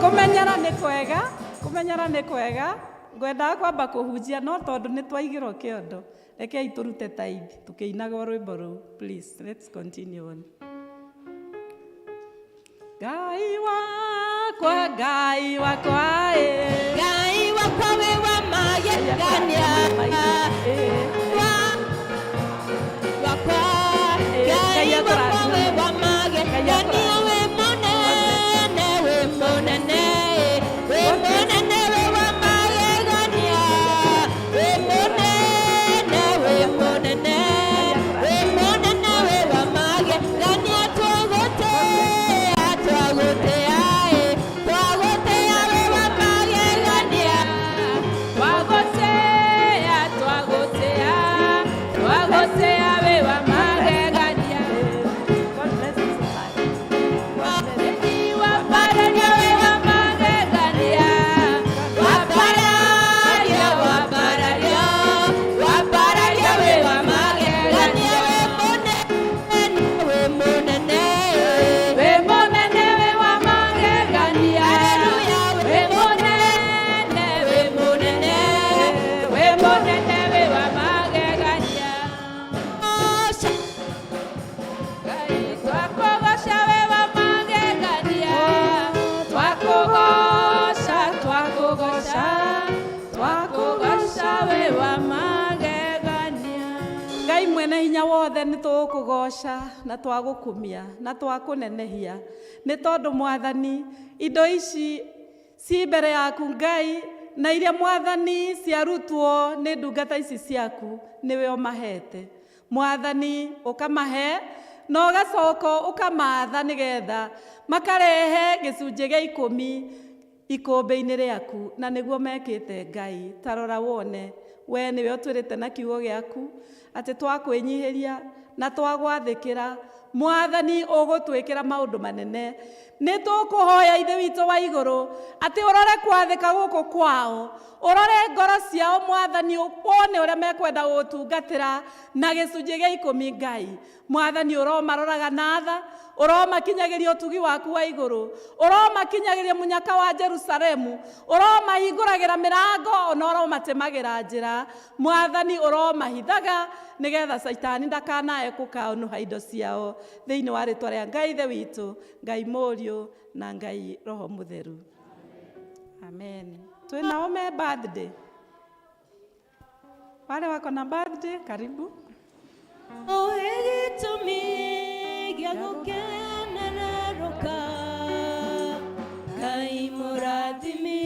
Kũmenyera nĩ kwega, kũmenyera nĩ kwega. Ngwendaga kwamba kũhunjia no tondũ nĩ twaigĩrwo kĩondo. Rekei tũrute tithe tũkĩinaga rwĩmbo rũu. Please, let's continue on. Ngai wakwa, Ngai wakwa, Ngai wakwa wĩ wa magegania wakwa Ngai wakwa wĩ wa magegania wĩ mũnene wĩ mũnene wĩ mũnene wĩ wa magegania wĩ mũnene wĩ mũnene wĩ mũnene wĩ wa magegania twagũtĩa twagũtĩa twagũtĩa wĩ wa magegania twagũtĩa, twagũtĩa, twagũtĩa wĩ wa magegania. God bless you so much. wapararia wĩ wa magegania wapararia wapararia wapararia wĩ wa magegania wĩ mũnene Wĩ mũnene wĩ wa magegania. wĩ mũnene wĩ mũnene Wĩ mũnene wĩ wa magegania. Ngai twakũgoca wĩ wa magegania. Twakũgoca, twakũgoca, twakũgoca wĩ wa magegania. Ngai mwene hinya wothe nĩ tũgũkũgoca na twagũkumia na twakũnenehia nĩ tondũ Mwathani indo ici ci mbere yaku Ngai na iria Mwathani ciarutwo nĩ ndungata ici ciaku nĩwe ũmahete Mwathani ũkamahe na ũgacoka ũkamatha nĩgetha makarehe gĩcunjĩ gĩa 10 ikũmbĩ-inĩ rĩaku na nĩguo mekĩte Ngai tarora wone we nĩwe ũtwĩrĩte na kiugo gĩaku atĩ twakwĩnyihĩria na twagwathĩkĩra Mwathani ũgũtwĩkĩra maũndũ manene nĩ tũkũhoya ithe witũ wa igũrũ atĩ ũrore kwathĩka gũkũ kwao ũrore ngoro ciao Mwathani wone ũrĩa mekwenda gũtungatĩra na gĩcunjĩ gĩa 10 Ngai Mwathani ũromaroraga na tha ũromakinyagĩria ũtugi waku wa igũrũ ũromakinyagĩria mũnyaka wa Jerusalemu ũromahingũragĩra mĩrango ona ũromatemagĩra njĩra Mwathani ũromahithaga nĩgetha Saitani ndakanae gũkaũnũha indo ciao thĩinĩ wa rĩtwa rĩa Ngai ithe witũ Ngai Mũriũ na Ngai Roho Mũtheru. Amen. Twĩnao me birthday. Wale wako na birthday karibu. Ohe gĩtũmi gĩa gũkenererũka Ngai mũrathimi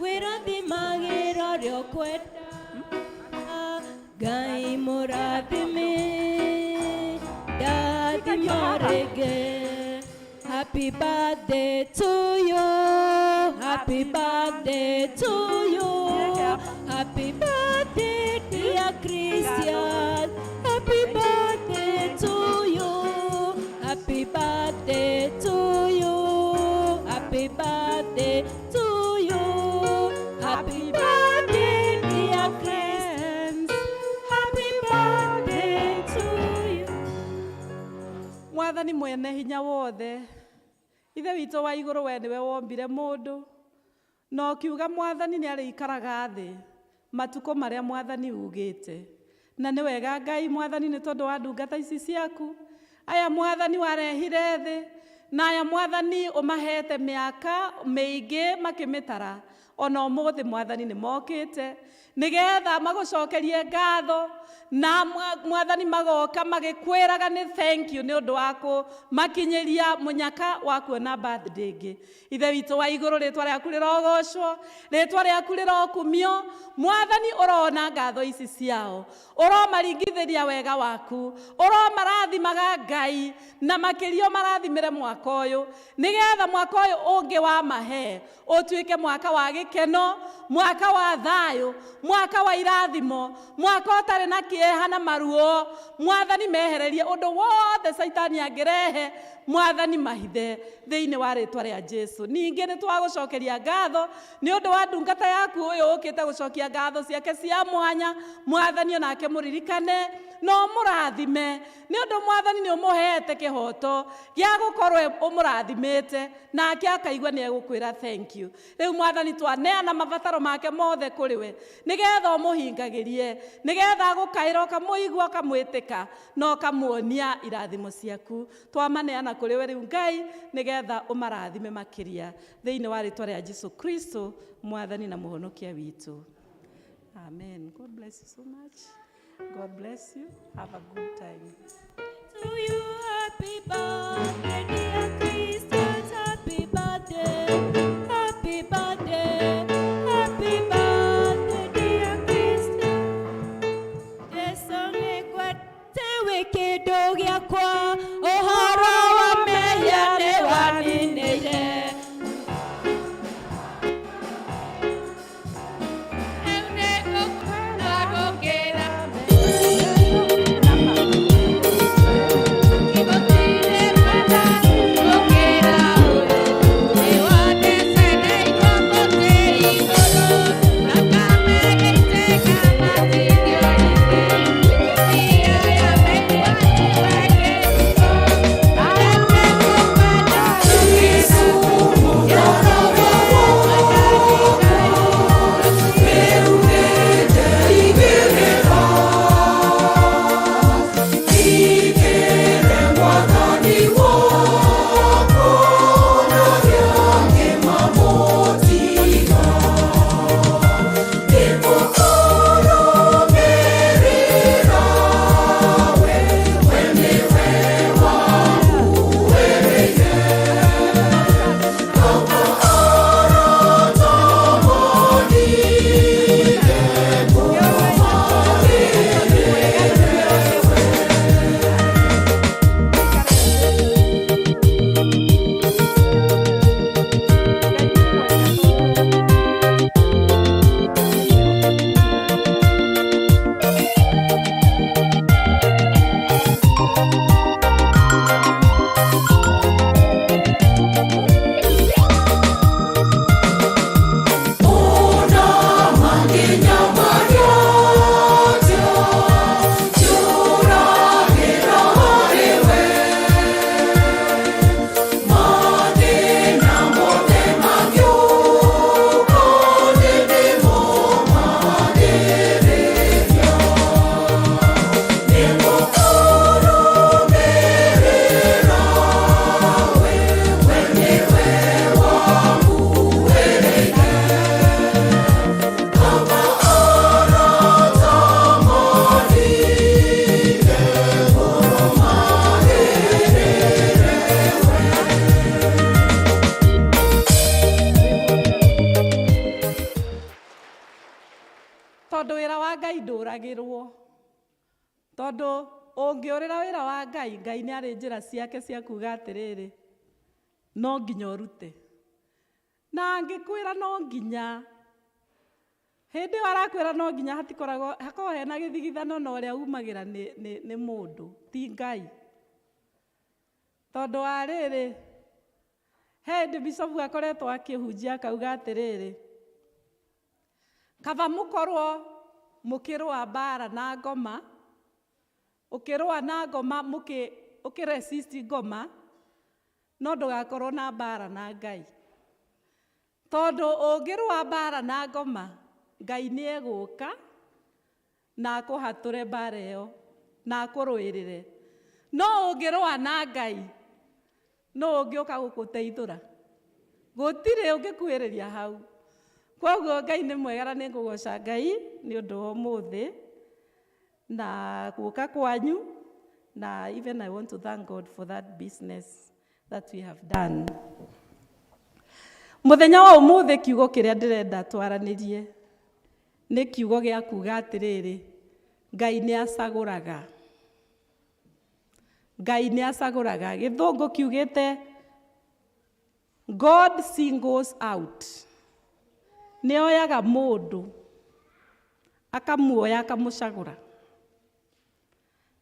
wĩrathimagĩra ũrĩa ũkwenda Ngai mũrathimi ndathima rĩngĩ Happy birthday to you Happy birthday to you Happy birthday dear Christian Happy birthday to you Happy birthday to you Happy birthday to you Happy birthday dear friends Happy birthday to mwathani mwene hinya wothe ithe witũ wa igũrũ we nĩwe wombire mũndũ na ũkiuga mwathani nĩ arĩikaraga thĩ matukũ marĩa mwathani ugĩte na nĩ wega Ngai mwathani nĩ tondũ wa ndungata ici ciaku aya mwathani warehire thĩ na aya mwathani ũmahete mĩaka mĩingĩ makĩmĩtara ona ũmũthĩ mwathani nĩ mokĩte nĩgetha magũcokerie ngatho na mwathani magoka magĩkwĩraga nĩ thank you nĩ ũndũ wa kũmakinyĩria mũnyaka wa kuona birthday ĩngĩ ithe witũ wa igũrũ rĩtwa rĩaku rĩrogocwo rĩtwa rĩaku rĩrokumio mwathani ũrona ngatho ici ciao ũromaringithĩria wega waku ũromarathimaga Ngai na makĩria marathimĩre mwaka ũyũ nĩgetha mwaka ũyũ ũngĩ wa mahe ũtuĩke mwaka wa gĩkeno mwaka wa thayũ mwaka wa irathimo mwaka ũtarĩ na kĩeha na maruo mwathani mehererie ũndũ wothe Saitani angĩrehe mwathani mahithe thĩinĩ wa rĩtwa rĩa Jesu ningĩ nĩ twagũcokeria ngatho nĩ ũndũ wa ndungata yaku ũyũ ũkĩte gũcokia ngatho ciake cia mwanya mwathani onake mũririkane no mũrathime nĩ ũndũ mwathani nĩ ũmũhete kĩhoto gĩa gũkorwo ũmũrathimĩte nake akaigua nĩ egũkwĩra thank you rĩu mwathani twaneana mabataro make mothe kũrĩ we nĩgetha ũmũhingagĩrie nĩgetha agũkaĩra ũkamũigua ũkamwĩtĩka na ũkamuonia irathimo ciaku twamaneana kũrĩ we rĩu Ngai nĩgetha ũmarathime makĩria thĩinĩ wa rĩtwa rĩa Jesu Kristo mwathani na mũhonokia witũ amen. God bless you so much. God bless you. Have a good time. To you, happy birthday, dear Christians, happy birthday, happy birthday, happy birthday, dear Christians. Jesonge kwa tewe kĩndũ gĩakwa, ũhoro wa mehia nĩ waninĩire. Tondũ wĩra wa Ngai ndũragĩrwo tondũ ũngĩũrĩra wĩra wa Ngai Ngai nĩ arĩ njĩra ciake cia kuga atĩrĩrĩ no nginya ũrute na angĩkwĩra no nginya hĩndĩ ĩyo arakwĩra no nginya hakoragwo hena gĩthigithano na ũrĩa umagĩra nĩ mũndũ ti Ngai tondũ wa rĩrĩ hĩndĩ bicobu akoretwo akĩhunjia akauga atĩrĩrĩ kaba mũkorwo mũkĩrũa mbara na ngoma ũkĩrũa na ngoma ukiresist ngoma no ndugakorwo na mbara na Ngai, tondu ungirwa mbara na ngoma Ngai ni eguka na akuhature mbara iyo na akurwirire. No ungirwa na Ngai no ungiuka guguteithura, gutire ungikuiriria hau. Koguo Ngai ni mwega na ni ngugoca Ngai ni undu wa umuthi na guka kwanyu, na even I want to thank God for that business that we have done. Muthenya wa umuthi kiugo kiria ndirenda twaranirie ni kiugo gia kuga atiriri, Ngai ni acaguraga. Ngai ni acaguraga. Githungu kiugite God singles out. Ni oyaga mundu akamuoya akamucagura.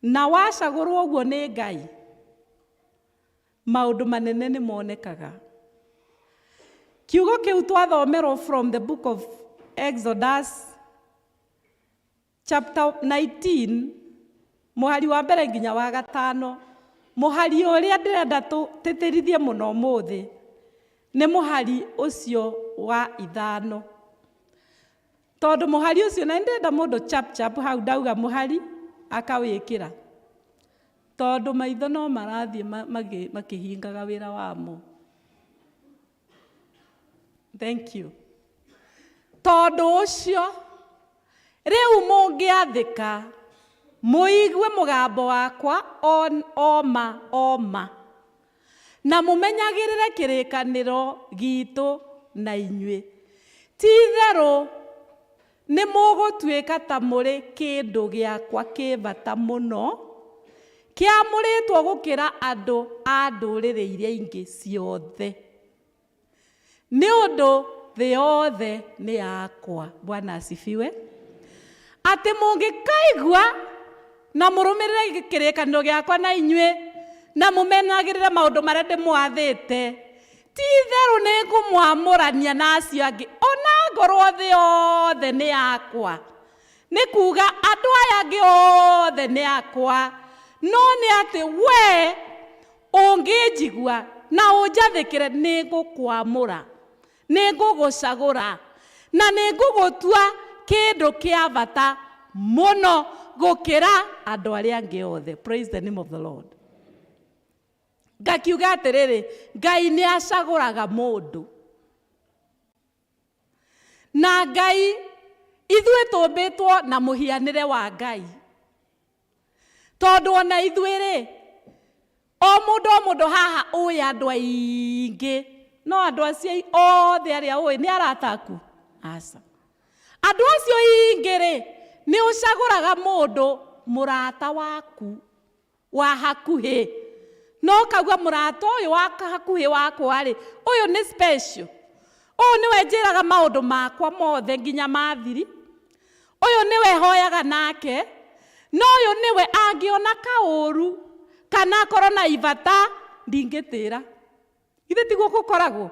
Na wacagurwo uguo ni Ngai, maundu manene ni monekaga. Kiugo kiu twathomerwo from the book of Exodus chapter 19 muhari wa mbere nginya wa gatano. Muhari uria ndirenda tutitirithie muno umuthi ni muhari ucio wa ithano, tondu muhari ucio na ndirenda mundu chap hau ndauga muhari akawikira, tondu maitho no marathie makihingaga wira wamo. Thank you. Tondu ucio riu mungiathika muigue mugambo wakwa oma na mumenyagirire kirikaniro gitu na inyue. Ti theru ni mugutuika ta muri kindu giakwa kibata muno kiamuritwo gukira andu a nduriri iria ingi ciothe, ni undu thii yothe ni yakwa. Bwana asifiwe. Ati mungikaigua na murumirire kirikaniro giakwa na inyue na mumenagirire maundu maria ndimwathite, ti theru ni ngumwamurania na acio angi ona ngorwo thii yothe ni yakwa. Ni kuga andu aya angi othe ni yakwa, no ni ati we ungijigua na unjathikire ni ngukwamura, ni ngugucagura na ni ngugutua kindu kia bata muno gukira andu aria angi othe. Praise the name of the Lord. Ngakiuga atiriri, Ngai ni acaguraga mundu, na Ngai ithuĩ tũmbĩtwo na mũhianĩre wa Ngai, tondu ona ithuĩ o mũndũ haha ũĩ andũ aingĩ, no andũ acio othe arĩa ũĩ nĩ arata aku? Aca. Andũ acio aingĩ nĩ ũcagũraga mũndũ mũrata waku wa hakuhĩ, no kaugua mũrata ũyũ wa hakuhĩ wakwa ũyũ nĩ special, ũyũ nĩwe njĩraga maũndũ makwa mothe nginya mathiri, ũyũ nĩwe hoyaga nake, no ũyũ nĩwe angĩona kaũru kana akorwo na ibata ndingĩtĩra. Ithe tiguo gũkoragwo?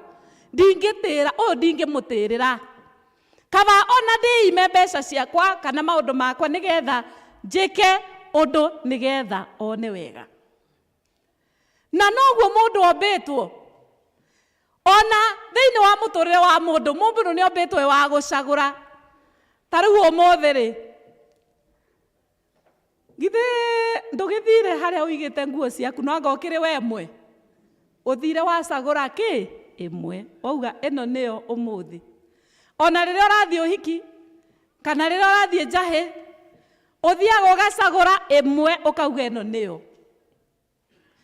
Ndingĩtĩra, ũyũ ndingĩmũtĩrĩra. Kaba ona ndĩime mbeca ciakwa kana maũndũ makwa nĩgetha njĩke ũndũ nĩgetha one wega. Na noguo mũndũ ombĩtwo, ona thĩinĩ wa mũtũrĩre wa mũndũ nĩ ombĩtwo wa gũcagũra. Ta rĩu ũmũthĩ githĩ ndũgĩthire harĩa ũigĩte nguo ciaku no anga ũkĩrĩ we mwe ũthire wacagũra kĩ ĩmwe, wauga ĩno nĩyo ũmũthĩ. Ona rĩrĩa ũrathiĩ ũhiki kana rĩrĩa ũrathiĩ njahĩ ũthiaga ũgacagũra ĩmwe ũkauga ĩno nĩyo,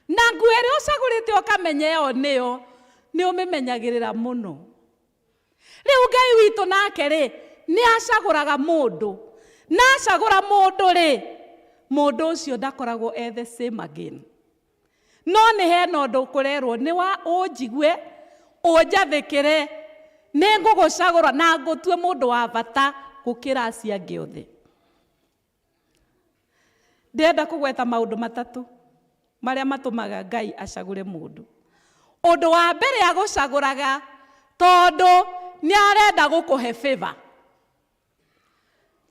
na nguo ĩrĩa ũcagũrĩte ũkamenya ĩyo nĩyo, nĩ ũmĩmenyagĩrĩra mũno. Rĩu Ngai witũ nake nĩ acagũraga mũndũ, na acagũra mũndũ mũndũ ũcio ndakoragwo the same again. No nĩ hena ũndũ ũkũrerwo nĩ wa ũnjigue ũnjathĩkĩre, nĩ ngũgũcagũra na ngũtue mũndũ wa bata gũkĩra acio angĩ othe. Ndĩrenda kũgweta maũndũ matatũ marĩa matũmaga Ngai acagũre mũndũ. Ũndũ wa mbere agũcagũraga tondũ nĩ arenda gũkũhe favor.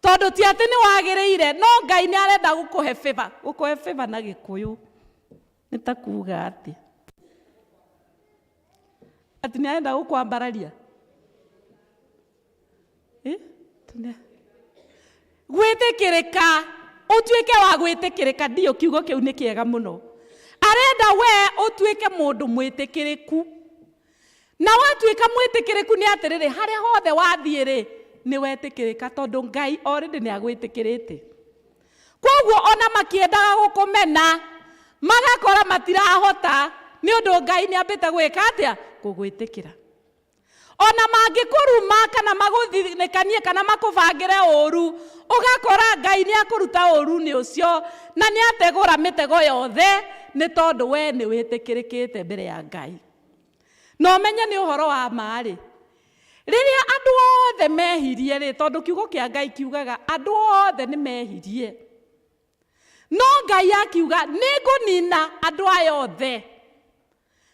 Tondu ti ati ni wagiriire, no Ngai ni arenda gukuhe favor na Gikuyu. nitakuga ati nĩ arenda gũkwambararia gwĩtĩkĩrĩka ũtuĩke wa gwĩtĩkĩrĩka ndio kiugo kĩu nĩ kĩega mũno arenda we ũtuĩke mũndũ mwĩtĩkĩrĩku na watuĩka mwĩtĩkĩrĩku nĩ atĩrĩrĩ harĩa hothe wathiĩ rĩ nĩ wetĩkĩrĩka tondũ Ngai already nĩ agwĩtĩkĩrĩte koguo ona makĩendaga gũkũmena magakora matirahota nĩ ũndũ Ngai nĩ ambĩte gwĩka atĩa gũgwĩtĩkĩra ona mangĩkũruma kana magũthinĩkanie kana makũbangĩre ũru ũgakora Ngai nĩ akũruta ũru-inĩ ũcio na nĩ ategũra mĩtego yothe nĩ tondũ we nĩ wĩtĩkĩrĩkĩte mbere ya Ngai na ũmenye nĩ ũhoro wa marĩ rĩrĩa andũ othe mehirie rĩ tondũ kiugo kĩa Ngai kiugaga andũ othe nĩ mehirie no Ngai akiuga nĩ ngũnina andũ aya othe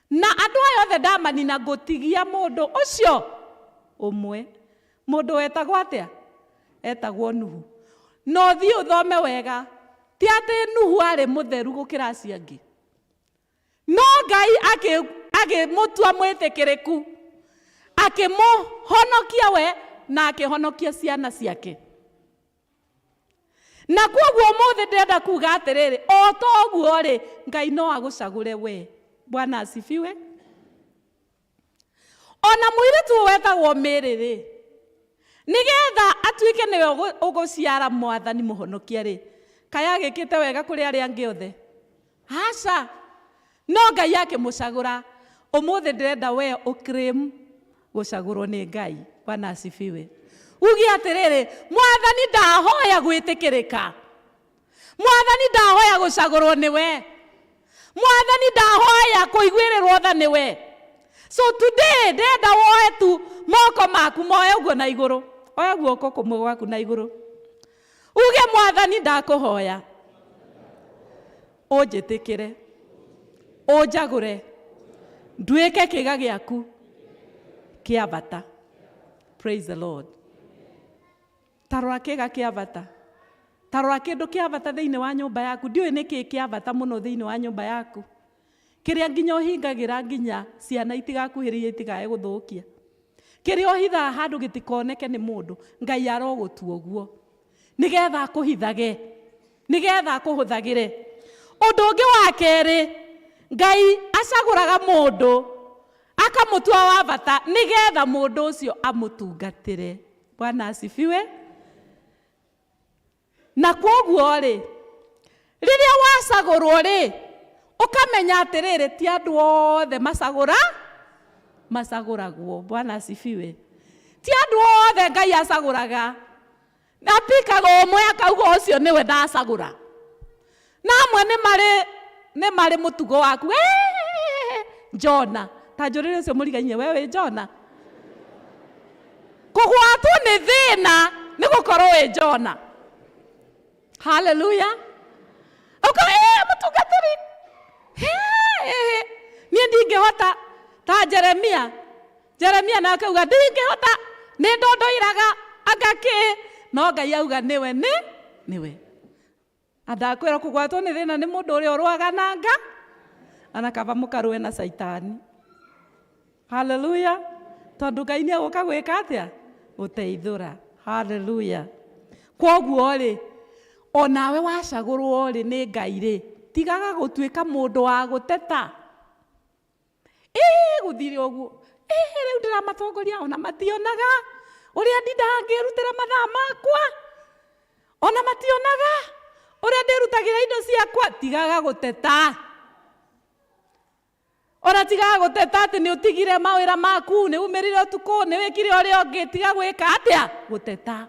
na andũ aya othe ndamanina ngũtigia mũndũ ũcio ũmwe mũndũ wetagwo atĩa etagwo Nuhu no thiĩ ũthome wega ti atĩ Nuhu arĩ mũtheru gũkĩra acio angĩ no Ngai akĩmũtua mwĩtĩkĩrĩku akĩmũhonokia we na akĩhonokia ciana ciake na koguo mũthĩ ndĩrenda kuga atĩrĩrĩ o ta ũguo rĩ Ngai no agũcagũre we Bwana asifiwe ona mũirĩtu wetagwo Mĩrĩ rĩ nĩgetha atuĩke nĩwe ũgũciara mwathani mũhonokia rĩ kaya agĩkĩte wega kũrĩ arĩa angĩ othe aca no Ngai akĩmũcagũra ũmũthĩ ndĩrenda we ũclaim gũcagũrwo nĩ Ngai Bwana asifiwe uge atĩrĩrĩ mwathani ndahoya gwĩtĩkĩrĩka mwathani ndahoya gũcagũrwo nĩwe mwathani ndahoya kũiguĩrĩrwo tha nĩwe so today ndĩrenda woe tu moko maku moe ũguo na igũrũ oya guoko kũmwe gwaku na igũrũ uge mwathani ndakũhoya ũnjĩtĩkĩre ũnjagũre nduĩke kĩga gĩaku kĩa bata praise the Lord tarora kĩga kĩa bata tarora kĩndũ kĩa bata thĩinĩ wa nyũmba yaku ndiũĩ nĩkĩ kĩa bata mũno thĩinĩ wa nyũmba yaku kĩrĩa nginya ũhingagĩra nginya ciana itigakuhĩrĩrie itikae gũthũkia kĩrĩa ũhithaga handũ gĩtikoneke nĩ mũndũ Ngai arogũtua ũguo nĩgetha akũhithage nĩgetha akũhũthagĩre ũndũ ũngĩ wa kerĩ Ngai acagũraga mũndũ akamũtua wa bata nĩgetha mũndũ ũcio amũtungatĩre Bwana asifiwe na koguo rĩ rĩrĩa wacagũrwo rĩ ũkamenya atĩrĩrĩ ti andũ othe macagũragwo Bwana asifiwe ti andũ othe Ngai acagũraga apikaga ũmwe akauga ũcio nĩwe ndacagũra na amwe nĩ marĩ mũtugo waku Jona ta njũrĩre ũcio mũrigainie we wĩ Jona kũgwatwo nĩ thĩna nĩ gũkorwo wĩ Jona haleluya ũkauga mũtungatĩri niĩ ndingĩhota ta Jeremia na akauga ndingĩhota nĩ ndondoiraga agakĩ no Ngai auga nĩwe andakwĩra kũgwatwo nĩ thĩna nĩ mũndũ ũrĩa ũrwagananga anakaba mũkarũe na Saitani haleluya tondũ Ngai nĩ agũka gwĩka atĩa gũteithũra haleluya koguo rĩ onawe wacagũrwo rĩ nĩ Ngai rĩ tigaga gũtuĩka mũndũ wa gũteta gũthire ũguo rĩu ndĩramatongoria ona mationaga ũrĩa ndangĩrutĩra mathaa makwa ona mationaga ũrĩa ndĩrutagĩra indo ciakwa tigaga gũteta ona tigaga gũteta atĩ nĩ ũtigire mawĩra maku nĩ umĩrire ũtukũ nĩ wĩkire ũrĩa ũngĩ tiga gwĩka atĩa gũteta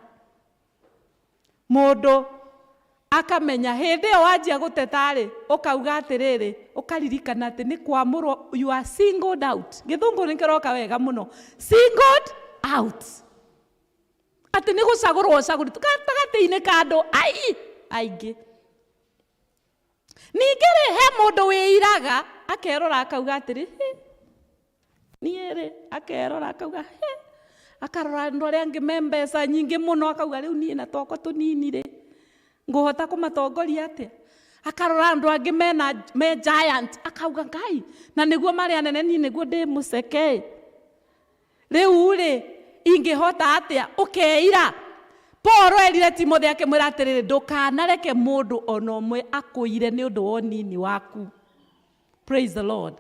mũndũ akamenya hĩndĩ ĩyo wanjia gũteta rĩ ũkauga atĩrĩrĩ ũkaririkana atĩ nĩ kwamũrwo you are singled out gĩthũngũ nĩ kĩroka wega mũno singled out atĩ nĩ gũcagũrwo ũcagũrĩtwo gatagatĩ-inĩ ka andũ aingĩ ningĩ rĩ he mũndũ wĩiraga akerora akauga atĩrĩ niĩ rĩ akerora akauga akarora andũ arĩa angĩ me mbeca nyingĩ mũno akauga rĩu niĩ na twakwa tũnini rĩ ngũhota kũmatongoria atĩa akarora andu angi me giant akauga Ngai na niguo mari anene ni niguo ndi muceke riu ri ingihota atia ukeira Paulo erire Timothy akimwira atiriri ndukanareke mundu ona umwe akuire ni undu wa nini waku. Praise the Lord.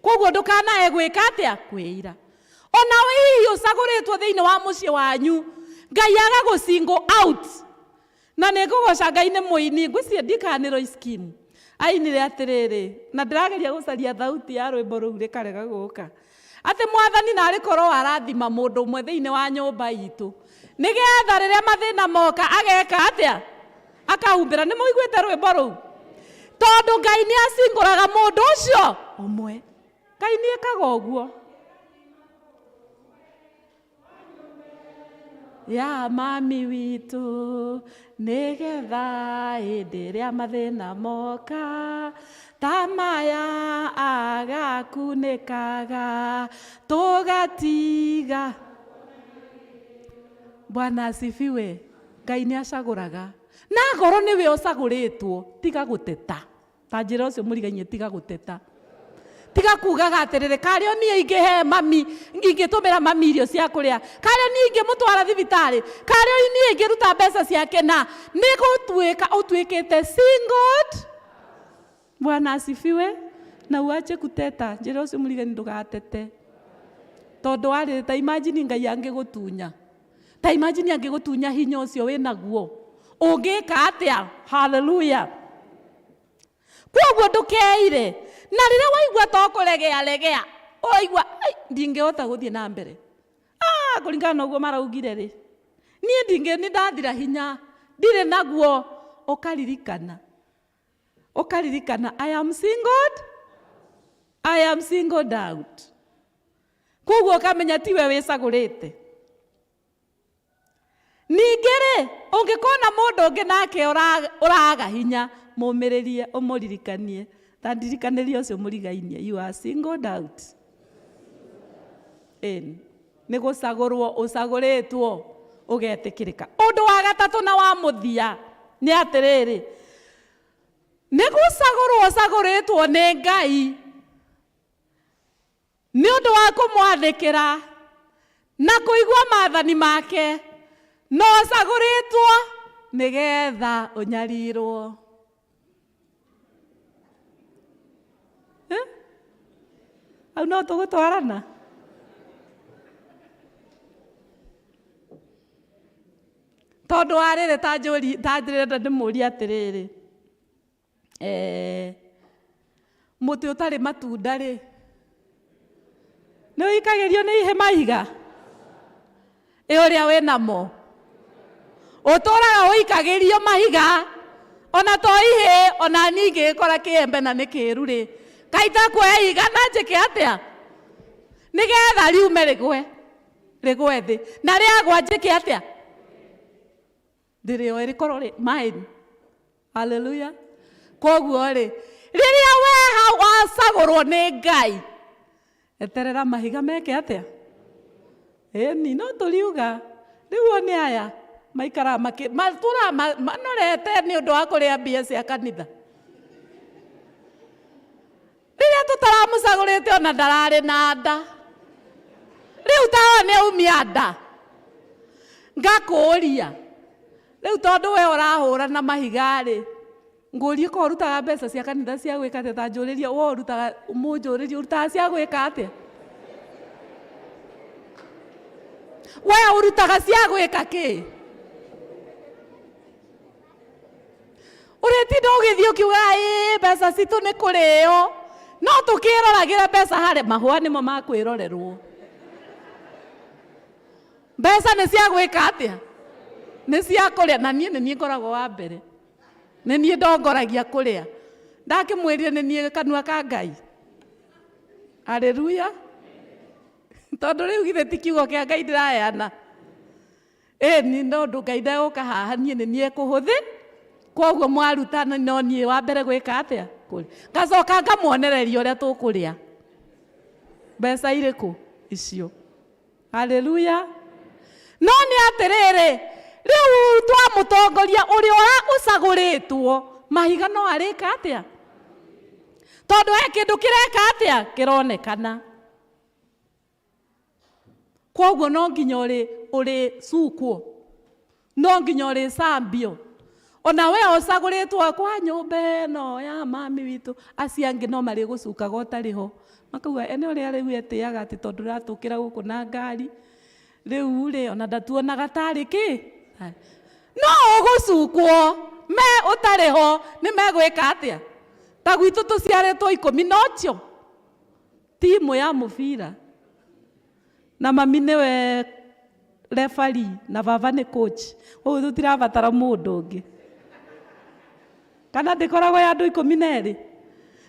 Koguo ndukanae gwika atia kwira ona we usaguritwo thiini wa mucii wanyu Ngai agagu single out na nigugoca Ngai ni muini ngwicie ndikaniro scheme ainire atiriri na ndirageria gucaria thauti ya rwimbo ruu rikarega guka ati Mwathani na arikorwo arathima mundu umwe thiini wa nyumba itu nigetha riria mathina moka ageka atia akahumbira. Ni muiguite rwimbo ruu tondu Ngai ni acinguraga mundu ucio umwe. Ngai ni ekaga uguo ya mami witu nigetha hindi ria mathina moka tamaya agakunikaga tugatiga. Bwana asifiwe. Ngai ni acaguraga na ngoro niwe ucaguritwo tiga guteta ta njira ucio murigainie tiga guteta tiga kugaga atiriri kario nie ingihe mami ingitumira mami irio cia kuria kario nie ingimutwara thibitari kario nie ingiruta mbeca ciake na nigutuika utuikite single. Bwana asifiwe. Na uache kuteta njira ucio murigani ndugatete tondu ari ta imagine Ngai angigutunya ta imagine angigutunya hinya ucio winaguo ungika atia. Hallelujah. Koguo ndukeire na riria waigua to kuregea oigua ndingihota guthie na mbere kuringana na uguo maraugire ri nie ni ndathira hinya ndire naguo ukaririkana I am singled out. Koguo kamenya tiwe wicagurite ningere ungikona mundu ungi nake uraga hinya mumiririe umuririkanie tandirikanirie ucio murigainie you are singled out. Ni gucagurwo ucaguritwo ugetikirika. Undu wa gatatu na wa muthia ni atiriri ni gucagurwo ucaguritwo ni Ngai ni undu wa kumwathikira na kuigua maathani make no ucaguritwo nigetha unyarirwo. Au no tugutwarana tondu arire tanjirenda ndimuria atiriri muti utari matunda ri ni uikagirio ni ihe mahiga uria winamo uturaga uikagirio mahiga ona to ihe ona ningi kora kiembe na ni kiru ri kaita kuoya iga na njike atia nigetha riume rigwe thi na riagwa njike atia ndirio rikorwo ri mine. Hallelujah. Koguo ri riria we wacagurwo ni Ngai eterera mahiga meke atia ni no turiuga riu ni aya maikara matura manorete ni undu wa kuria mbia cia kanitha riria tutaramucagurite ona ndarari na nda riu tawa ni umia nda ngakuria riu tondu we urahura na mahiga ri ngurie ko rutaga mbeca cia kanitha cia gwika atia ta njuriria wo rutaga munjuriria urutaga cia gwika atia we urutaga cia gwika ki uretinda ugithio kiuga mbeca citu ni kurio no tukiroragira mbeca hari mahua nimo makwirorerwo mbeca ni cia gwika atia ni cia kuria na nie ngoragwo wa mbere ni nie ndongoragia kuria ndakimwirire ni nie kanua ka Ngai. Haleluya. Tondu riu githe ti kiugo kia Ngai ndiraheana ni ndu Ngai ndauka haha nie ni nie kuhuthi koguo mwaruta no nie wa mbere gwika atia kuri ngacoka ngamuonereria uria tukuria mbeca iriku icio. Haleluya. No ni atiriri riu twa mutongoria uria ucaguritwo mahiga no arĩka atĩa tondũ kĩndũ kĩreka atĩa kĩronekana. Koguo no nginya ũrĩ cukwo, no nginya ũrĩ cambio. Ona we ũcagũrĩtwo kwa nyũmba ĩno ya mami witũ, acio angĩ no marĩ gũcukaga ũtarĩ ho. Makauga ene ũrĩa rĩu etĩaga atĩ tondũ ũratũkĩra gũkũ na ngari rĩu rĩ ona ndatuonaga tarĩ kĩ. No ũgũcukwo me ũtarĩ ho nĩ megwĩka atĩa? Ta gwitũ tũciarĩtwo 10 timu ya mũbira na mami nĩwe referee na baba nĩ coach. Ũguo tũtirabatara mũndũ ũngĩ. Kana ndĩkoragwo ya andũ 12.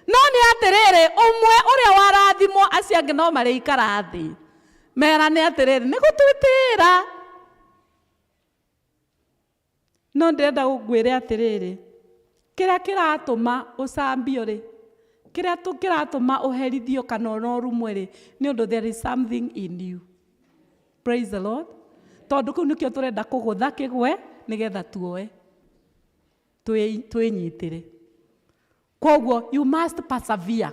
No nĩ atĩrĩrĩ, ũmwe ũrĩa warathimwo acio angĩ no marĩikara thĩ merane atĩrĩrĩ nĩ gũtwĩtĩra. No ndĩrenda gũkwĩra atĩrĩrĩ, kĩrĩa kĩratũma ũcambio rĩ, kĩrĩa kĩratũma ũherithio kana ũrorumwe rĩ, nĩ ũndũ there is something in you. Praise the Lord. Tondũ kũu nĩkĩo tũrenda kũgũtha kĩgwe nĩgetha tuoe twĩnyitĩre. Koguo you must persevere.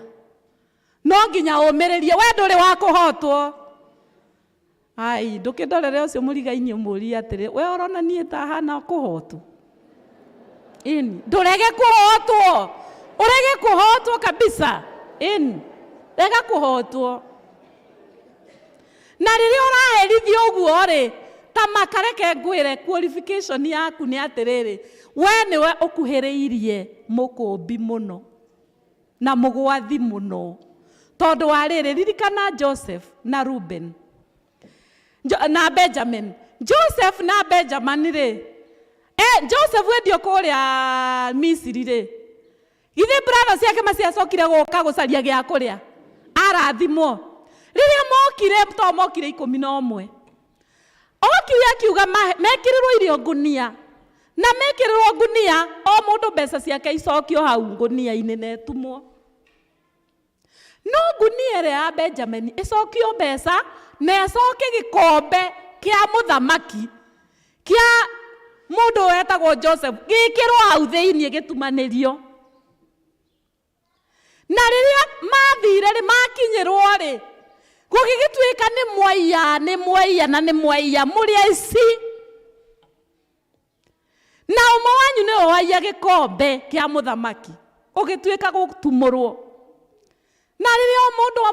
No nginya ũmĩrĩrie, we ndũrĩ wa kũhotwo. Ai, ndũkĩndorere ũcio mũrigainĩ ũmũrie atĩrĩ, we ũrona niĩ ta hana kũhotwo. Ndũrege kũhotwo, ũrege kũhotwo kabisa. Rega kũhotwo. Na rĩrĩa ũraherithio ũguo rĩ, ta makareke ngwĩre qualification yaku nĩ atĩrĩrĩ, we nĩwe ũkuhĩrĩirie mũkũmbi mũno na mũgwathi mũno. Tondũ wa rĩrĩ, ririkana Joseph na Reuben na Benjamin. Joseph na Benjamin rĩ, Joseph wendio kũrĩa Misiri rĩ, githĩ brother ciake maciacokire gũka gũcaria gĩa kũrĩa arathimwo. Rĩrĩa mokire to mokire 11, okire akiuga mekĩrĩrwo irio ngunia, na mekĩrĩrwo ngunia o mũndũ mbeca ciake icokio hau ngunia-inĩ netumwo. No ngunia ĩrĩa ya Benjamin ĩcokio mbeca na ĩcoke gĩkombe kĩa mũthamaki kĩa mũndũ wetagwo Joseph gĩkĩrwo hau thĩinĩ gĩtumanĩrio. Na rĩrĩa mathire rĩ, makinyĩrwo rĩ, gũgĩgĩtuĩka nĩ mwaiya mũrĩ aici. Na ũmwe wanyu nĩwe waiya gĩkombe kĩa mũthamaki ũgĩtuĩka gũtumũrwo. Na rĩrĩa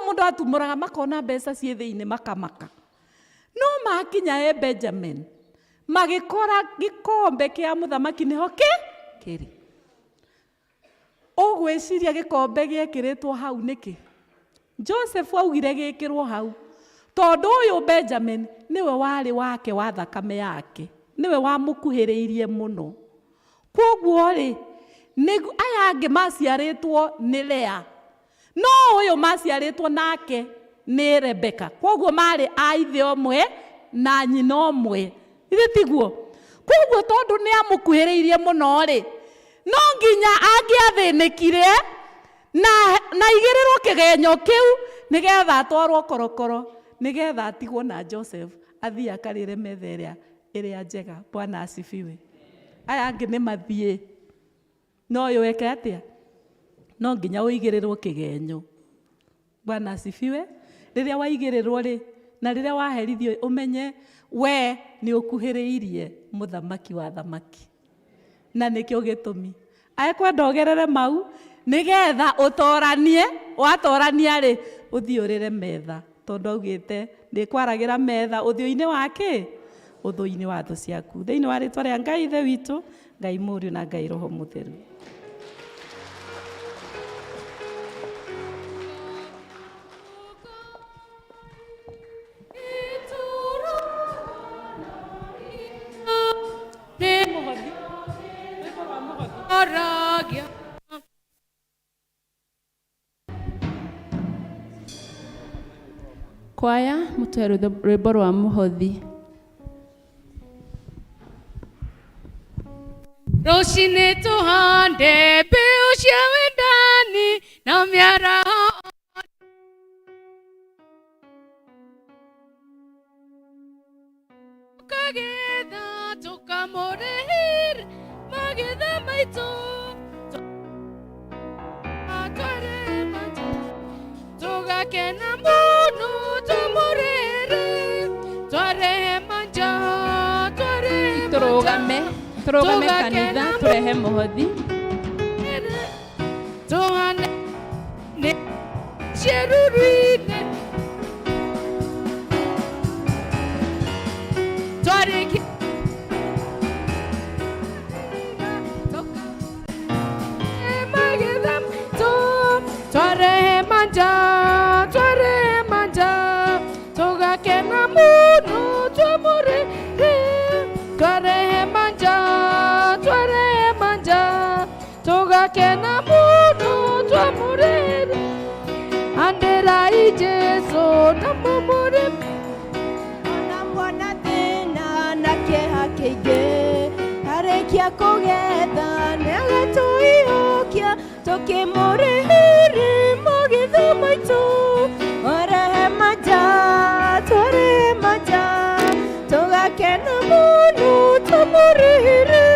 mũndũ atumũraga makona mbeca ciĩ thĩinĩ makamaka. No makinya Benjamin magĩkora gĩkombe kĩa mũthamaki nĩho kĩrĩ. Ũgwĩciria gĩkombe gĩekĩrĩtwo hau nĩkĩ? Joseph augire gĩkĩrwo hau tondũ ũyũ Benjamin nĩwe warĩ wake wa thakame yake, nĩwe wamũkuhĩrĩirie mũno. Koguo rĩ, aya angĩ maciarĩtwo nĩ Lea, no ũyũ maciarĩtwo nake nĩ Rebeka. Koguo marĩ a ithe ũmwe na nyina ũmwe, ithe tiguo? Koguo tondũ nĩ amũkuhĩrĩirie mũno rĩ, no nginya angĩathĩnĩkire na igĩrĩrwo kĩgenyo kĩu nĩgetha atwarwo korokoro, nĩgetha atigwo na Joseph athiĩ akarĩre metha ĩrĩa njega. Bwana asifiwe. Aya angĩ nĩ mathiĩ, no ũyũ eke atĩa? No nginya ũigĩrĩrwo kĩgenyo. Bwana asifiwe. Rĩrĩa waigĩrĩrwo rĩ, na rĩrĩa waherithio ũmenye we nĩ ũkuhĩrĩirie mũthamaki wa thamaki. Na nĩkĩo gĩtũmi akwenda ũgerere mau nĩgetha ũtoranie, watorania rĩ, ũthiĩ ũrĩre metha, tondũ augĩte ndĩkwaragĩra metha ũthiũ-inĩ wake, ũthũ-inĩ wa thũ ciaku. Thĩinĩ wa rĩtwa rĩa Ngai ithe witũ, Ngai Mũriũ na Ngai Roho Mũtheru. Kwaya mũtwe rwĩmbo rwa mũhothi. Rũcinĩ tũhande mbeũ cia wendani na mĩaraho, tũkagetha tũkamũrĩhĩra magetha maitũ, tugakena mũno tũmũrĩre twarehe manja twarehe tũrũgame kanitha tũrehe mũhothi tũhane nĩ ciĩruru-inĩ twarĩkia magetha twarehe manja tũgakena mũno twamũrĩre twarehe manja tũgakena mũno twamũrĩre andĩrai Jesũ na mũmũrĩme ona mwana thĩna na kĩeha kĩingĩ arĩkia kũgetha nĩagatũiyũkia tũkĩmũrĩhĩre magetha maitũ twarehe manja tũgakena mũno twamũrĩhĩre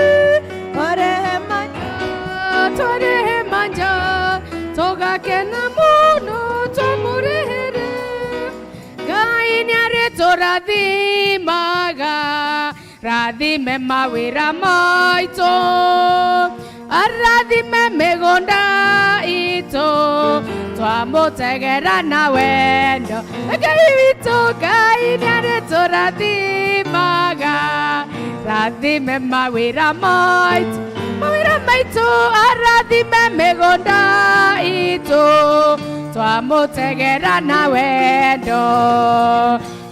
twarehe manja tũgakena mũno twamũrĩhĩre Ngai nĩarĩtũrathimaga rathime mawĩra maitũ arathime mĩgũnda itũ twamũtegera na wendo Ngai witũ Ngai nĩarĩtũrathimaga rathime mawĩra maitũ arathime mĩgũnda itũ twamũtegera na wendo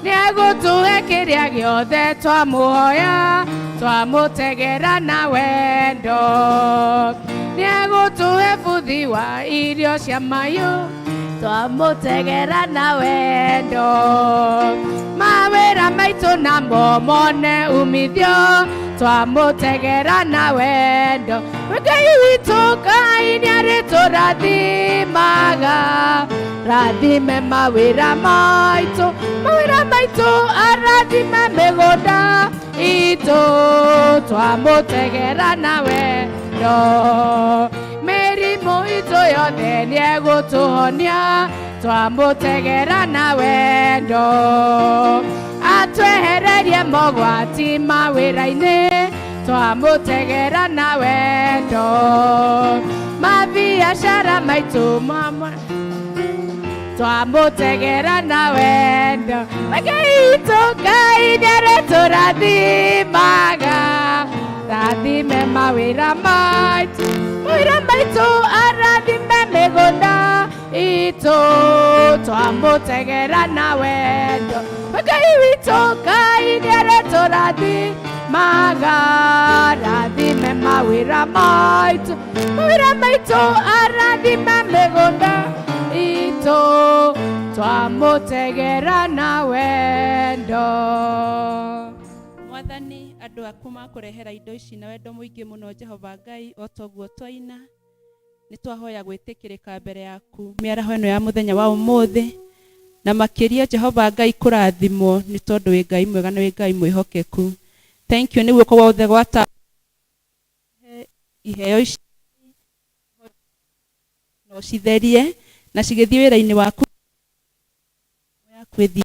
nĩegũtũhe kĩrĩa gĩothe twamũhoya twamũtegera na wendo nĩegũtũhe buthi wa irio cia mahiũ twamũtegera na wendo mawĩra maitũ namo mone umithio twamũtegera na wendo Ngai witũ Ngai nĩarĩtũrathimaga rathime mawĩra maitũ arathime mĩgũnda itũ twamũtegera na wendo mĩrimũ itũ yothe nĩegũtũhonia twamũtegera na wendo atwehererie mogwati mawĩra-inĩ twamũtegera na wendo mabiacara maitũ twamũtegera na wendo Ngai witũ Ngai nĩarĩtũrathimaga rathime mawĩra maitũ arathime mĩgũnda itũ twamũtegera na wendo Ngai witũ Ngai nĩarĩtũrathimaga rathime mawĩra maitũ arathime mĩgũnda itũ twamũtegera na wendo Mwathani andũ aku makũrehera indo ici na wendo mũingĩ mũno Jehova Ngai o toguo twaina nĩ twahoya gwĩtĩkĩrĩka mbere yaku mĩaraho ĩno ya mũthenya wa ũmũthĩ na makĩria Jehova Ngai kũrathimwo nĩ tondũ wĩ Ngai mwega na wĩ Ngai mwĩhokeku thank you nĩ guoko gwothe gwata iheo ici no citherie na cigĩthiĩ wĩra-inĩ waku yakwĩthiĩ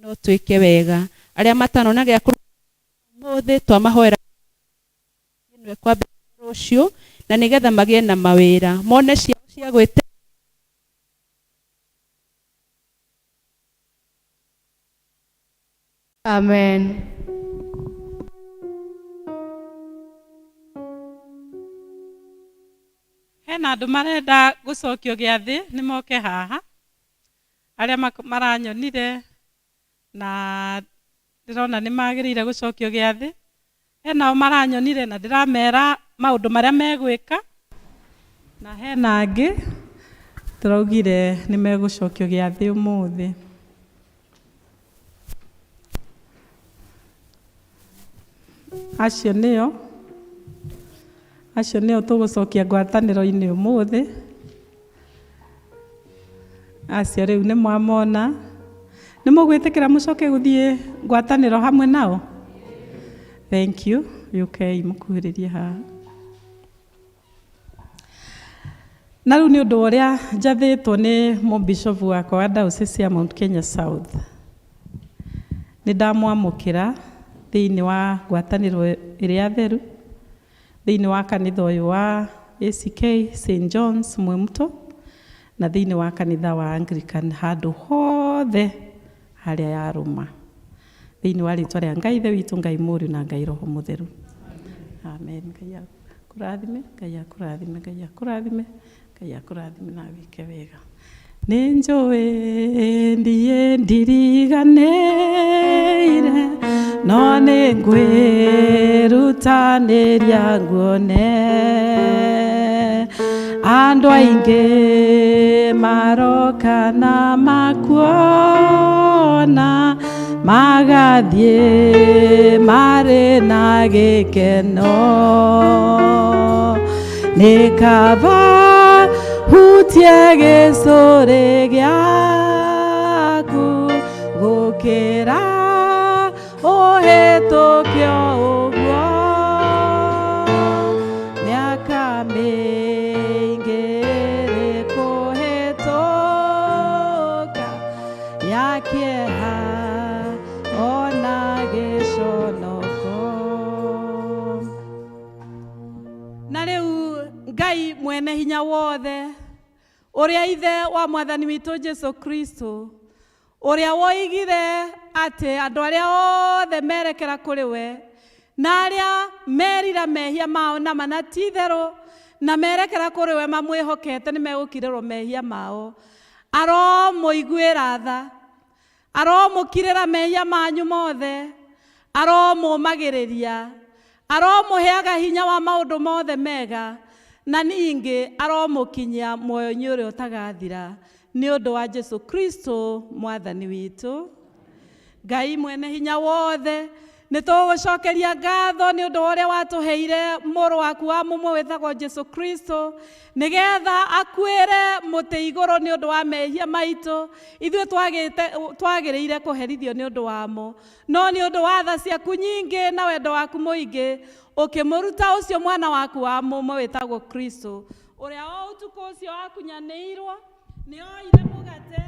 no twĩke wega arĩa matanona gĩa mũthĩ twamahoera ĩno kwambia rũciũ na nĩgetha magĩe na mawĩra mone ciao cia gwĩte amen hena andũ marenda gũcokio gĩathĩ nĩ moke haha arĩa maranyonire na ndĩrona nĩ magĩrĩire gũcokio gĩathĩ hena o maranyonire na ndĩramera maũndũ marĩa megwĩka na hena angĩ tũraugire nĩ megũcokio gĩathĩ ũmũthĩ acio nĩo tũgũcokia ngwatanĩro-inĩ ũmũthĩ acio rĩu nĩ mwamona nĩ mũgwĩtĩkĩra mũcoke gũthiĩ ngwatanĩro hamwe nao thank you yũkei mũkuhĩrĩrie haha Na rĩu nĩ ũndũ ũrĩa njathĩtwo nĩ mũbishopu wakwa wa diocese ya Mount Kenya South, nĩ ndamwamũkĩra thĩinĩ wa ngwatanĩro ĩrĩa theru thĩinĩ wa kanitha ũyũ wa ACK St John's Mwemto na thĩinĩ wa kanitha wa Anglican handũ hothe harĩa yarũma thĩinĩ wa rĩtwa rĩa Ngai Ithe witũ, Ngai Mũriũ na Ngai Roho Mũtheru. Amen. Ngai akũrathime, Ngai akũrathime, Ngai akũrathime, Ngai akũrathime na wike wega. Nĩ njũĩ ndiĩ ndiriganĩire, no nĩ ngwĩrutanĩria nguone andũ aingĩ maroka na makuona magathiĩ marĩ na gĩkeno, nĩ kaba hutie gĩcũrĩ gĩaku gũkĩra ũhĩtũkio ũguo mĩaka mĩingĩ ĩrĩ kũhĩtũka ya kĩeha ona gĩconoko. Na rĩu Ngai mwene hinya wothe, ũrĩa ithe wa mwathani witũ Jesu Kristo, ũrĩa woigire atĩ andũ arĩa othe merekera kũrĩ we na arĩa merira mehia mao na manatitherũ na merekera kũrĩ we mamwĩhokete nĩ megũkirĩrwo mehia mao, aromũiguĩra tha, aromũkirĩra mehia manyu mothe, aromũmagĩrĩria, aromũheaga hinya wa maũndũ mothe mega, na ningĩ aromũkinyia muoyo-inĩ ũrĩa ũtagathira nĩ ũndũ wa Jesu Kristo mwathani witũ. Ngai mwene hinya wothe, nĩ tũgũcokeria ngatho nĩ ũndũ ũrĩa watũheire mũrũ waku wa mũmwe wĩtagwo Jesu Kristo, nĩgetha akuĩre mũtĩ igũrũ nĩ ũndũ wa mehia maitũ, ithuĩ twagĩrĩire kũherithio nĩ ũndũ wamo, no nĩ ũndũ wa tha ciaku nyingĩ na wendo waku mũingĩ ũkĩmũruta ũcio mwana waku wa mũmwe wĩtagwo Kristo, ũrĩa o ũtukũ ũcio akunyanĩirwo nĩ oire mũgate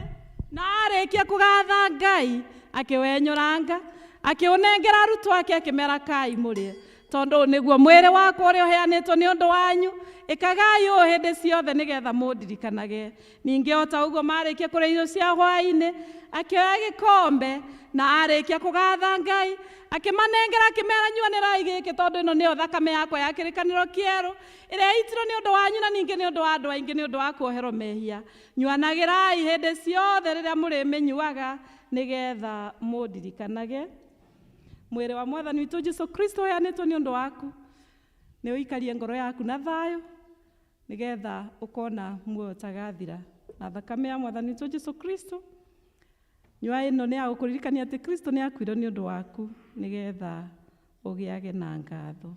na arĩkia kũgatha Ngai akĩwenyũranga akĩũnengera arutwo ake akĩmera kai mũrĩe, tondũ nĩguo mwĩrĩ wakwa ũrĩa ũheanĩtwo nĩ ũndũ wanyu, ĩkagai ũũ hĩndĩ ciothe nĩgetha mũndirikanage. Ningĩ o ta ũguo marĩkia kũrĩa irio cia hwaĩ-inĩ akĩoya gĩkombe na arĩkia kũgatha Ngai akĩmanengera akĩmera nyuanĩrai gĩkĩ, tondũ ĩno nĩyo thakame yakwa ya kĩrĩkanĩro kĩerũ ĩrĩa yaitirwo nĩ ũndũ wanyu na ningĩ nĩ ũndũ wa andũ aingĩ nĩ ũndũ wa kuoherwo mehia. Nyuanagĩrai hĩndĩ ciothe rĩrĩa mũrĩmĩnyuaga nĩgetha mũndirikanage. Mwĩrĩ wa mwathani witũ Jesu Kristo ũheanĩtwo nĩ ũndũ waku, nĩ ũikarie ngoro yaku na thayũ nĩgetha ũkona muoyo ũtagathira. Na thakame ya mwathani witũ Jesu Kristo, nyua ĩno nĩ ya gũkũririkania atĩ Kristo nĩ akuire nĩ ũndũ waku nĩgetha ũgĩage na ngatho.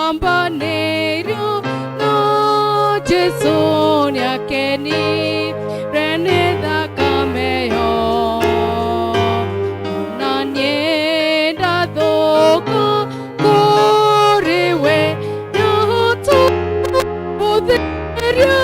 Ambaneiro no Jesu nyakeni reneda kameyo nanyenda doko korewe nyoto poderia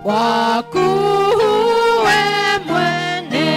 waku we mwene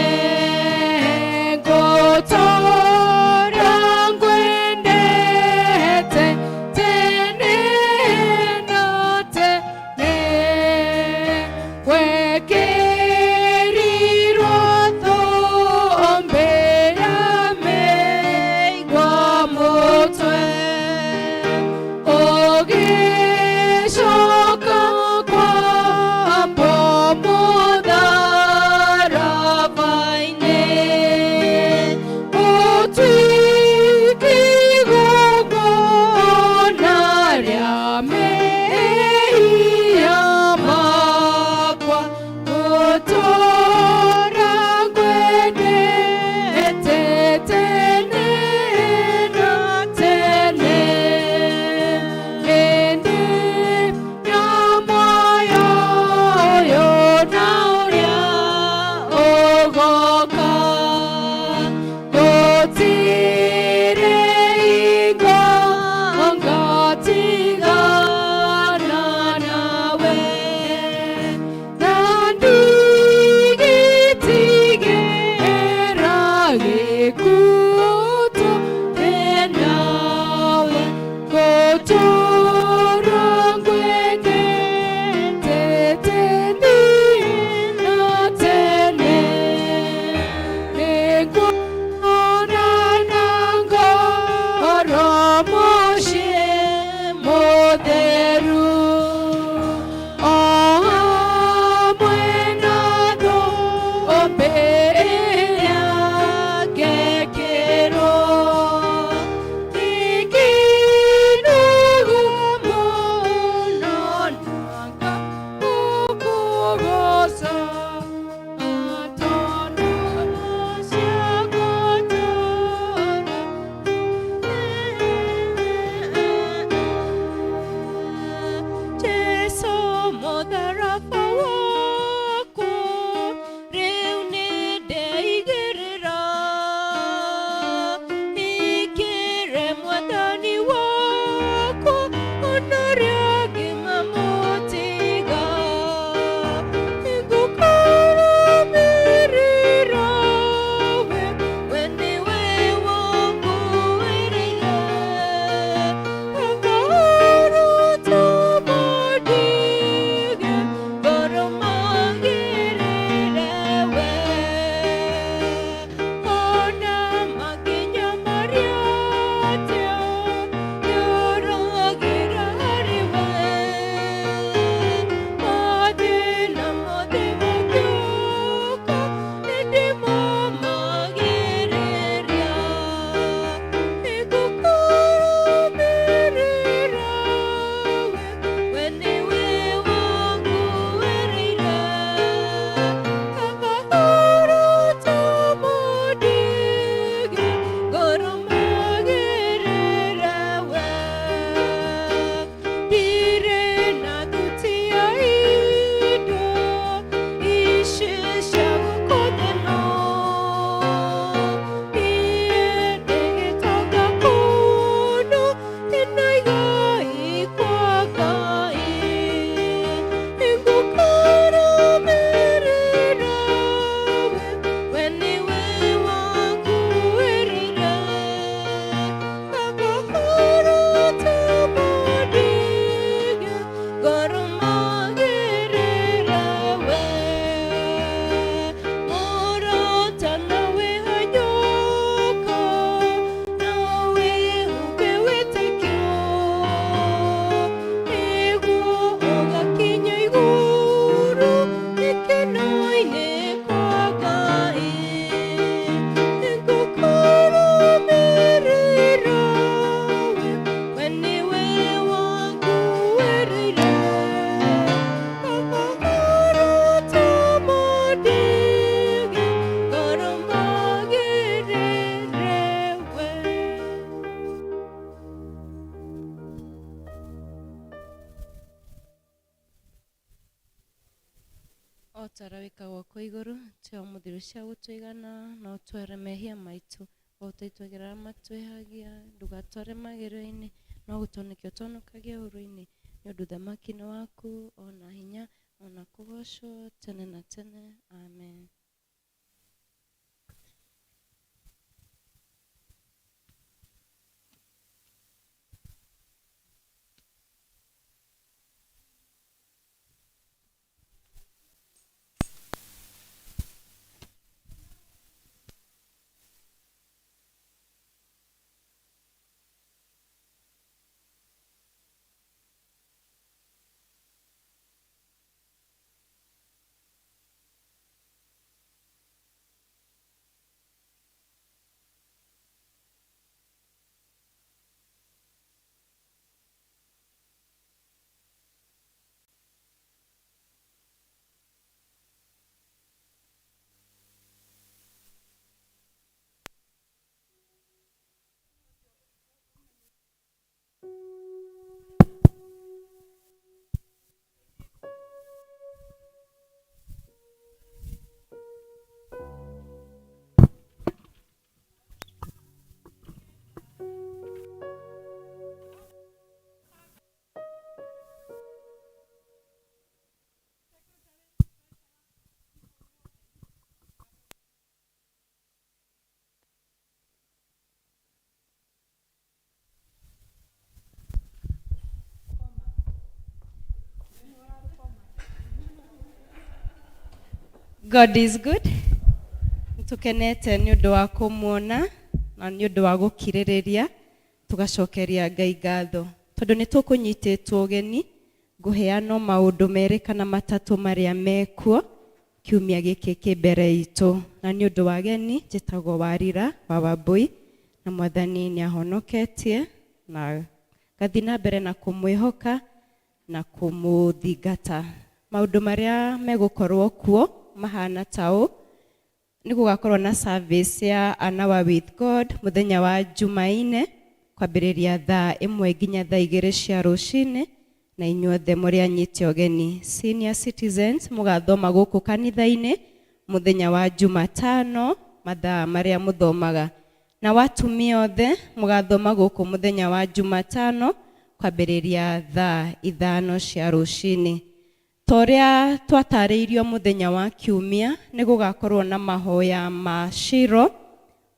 mutara wikagwo kwa iguru tio muthiru cia gutwigana no twere mehia maitu gutaitwagira matwihagia ndugatware magero-ini no gutoneke utonokagia huru-ini ni undu thamaki ni waku ona hinya ona kugocwo tene na tene. Amen. God is good. Tukenete ni undu wa kumuona na ni undu wa gukiriria tugacokeria Ngai ngatho tondu ni tukunyititwo ugeni nguheano maundu meri kana matatu maria mekuo kiumia giki kimbere itu na ni undu wa geni njitagwo Warira wa Wambui na Mwathani ni ahonoketie na gathi na mbere na kumwihoka na kumuthingata. Maundu maria megukorwo kuo mahana tao ni gugakorwo na service ya Anawa with God muthenya wa Jumaine kwambiriria thaa 1 nginya thaa 2 cia rucini na inyuothe muri anyite ogeni. Senior citizens mugathoma guku kanitha-ini muthenya wa Jumatano mathaa maria muthomaga na watumia othe mugathoma guku muthenya wa Jumatano kwambiriria thaa 5 cia rucini. Toria twatariirio muthenya wa kiumia ni gugakorwo na mahoya ma shiro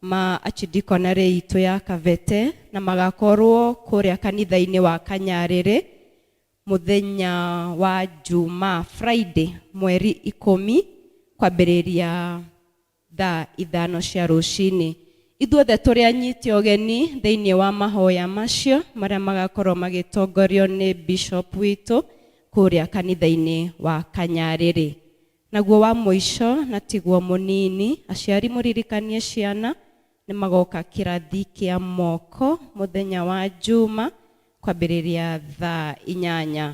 ma archdiconary itu ya Kavete na magakorwo kuria kanitha-ini wa Kanyarire muthenya wa Juma Friday mweri 10 kwambiriria thaa 5 cia rucini. Ithuothe turi anyite ogeni thiini wa mahoya macio maria magakorwo magitongorio ni bishop witu kuria kanitha-ini wa Kanyarire. Naguo wa muico na tiguo munini aciari muririkanie ciana ni magoka kirathi kia moko muthenya wa Juma kwambiriria thaa 8.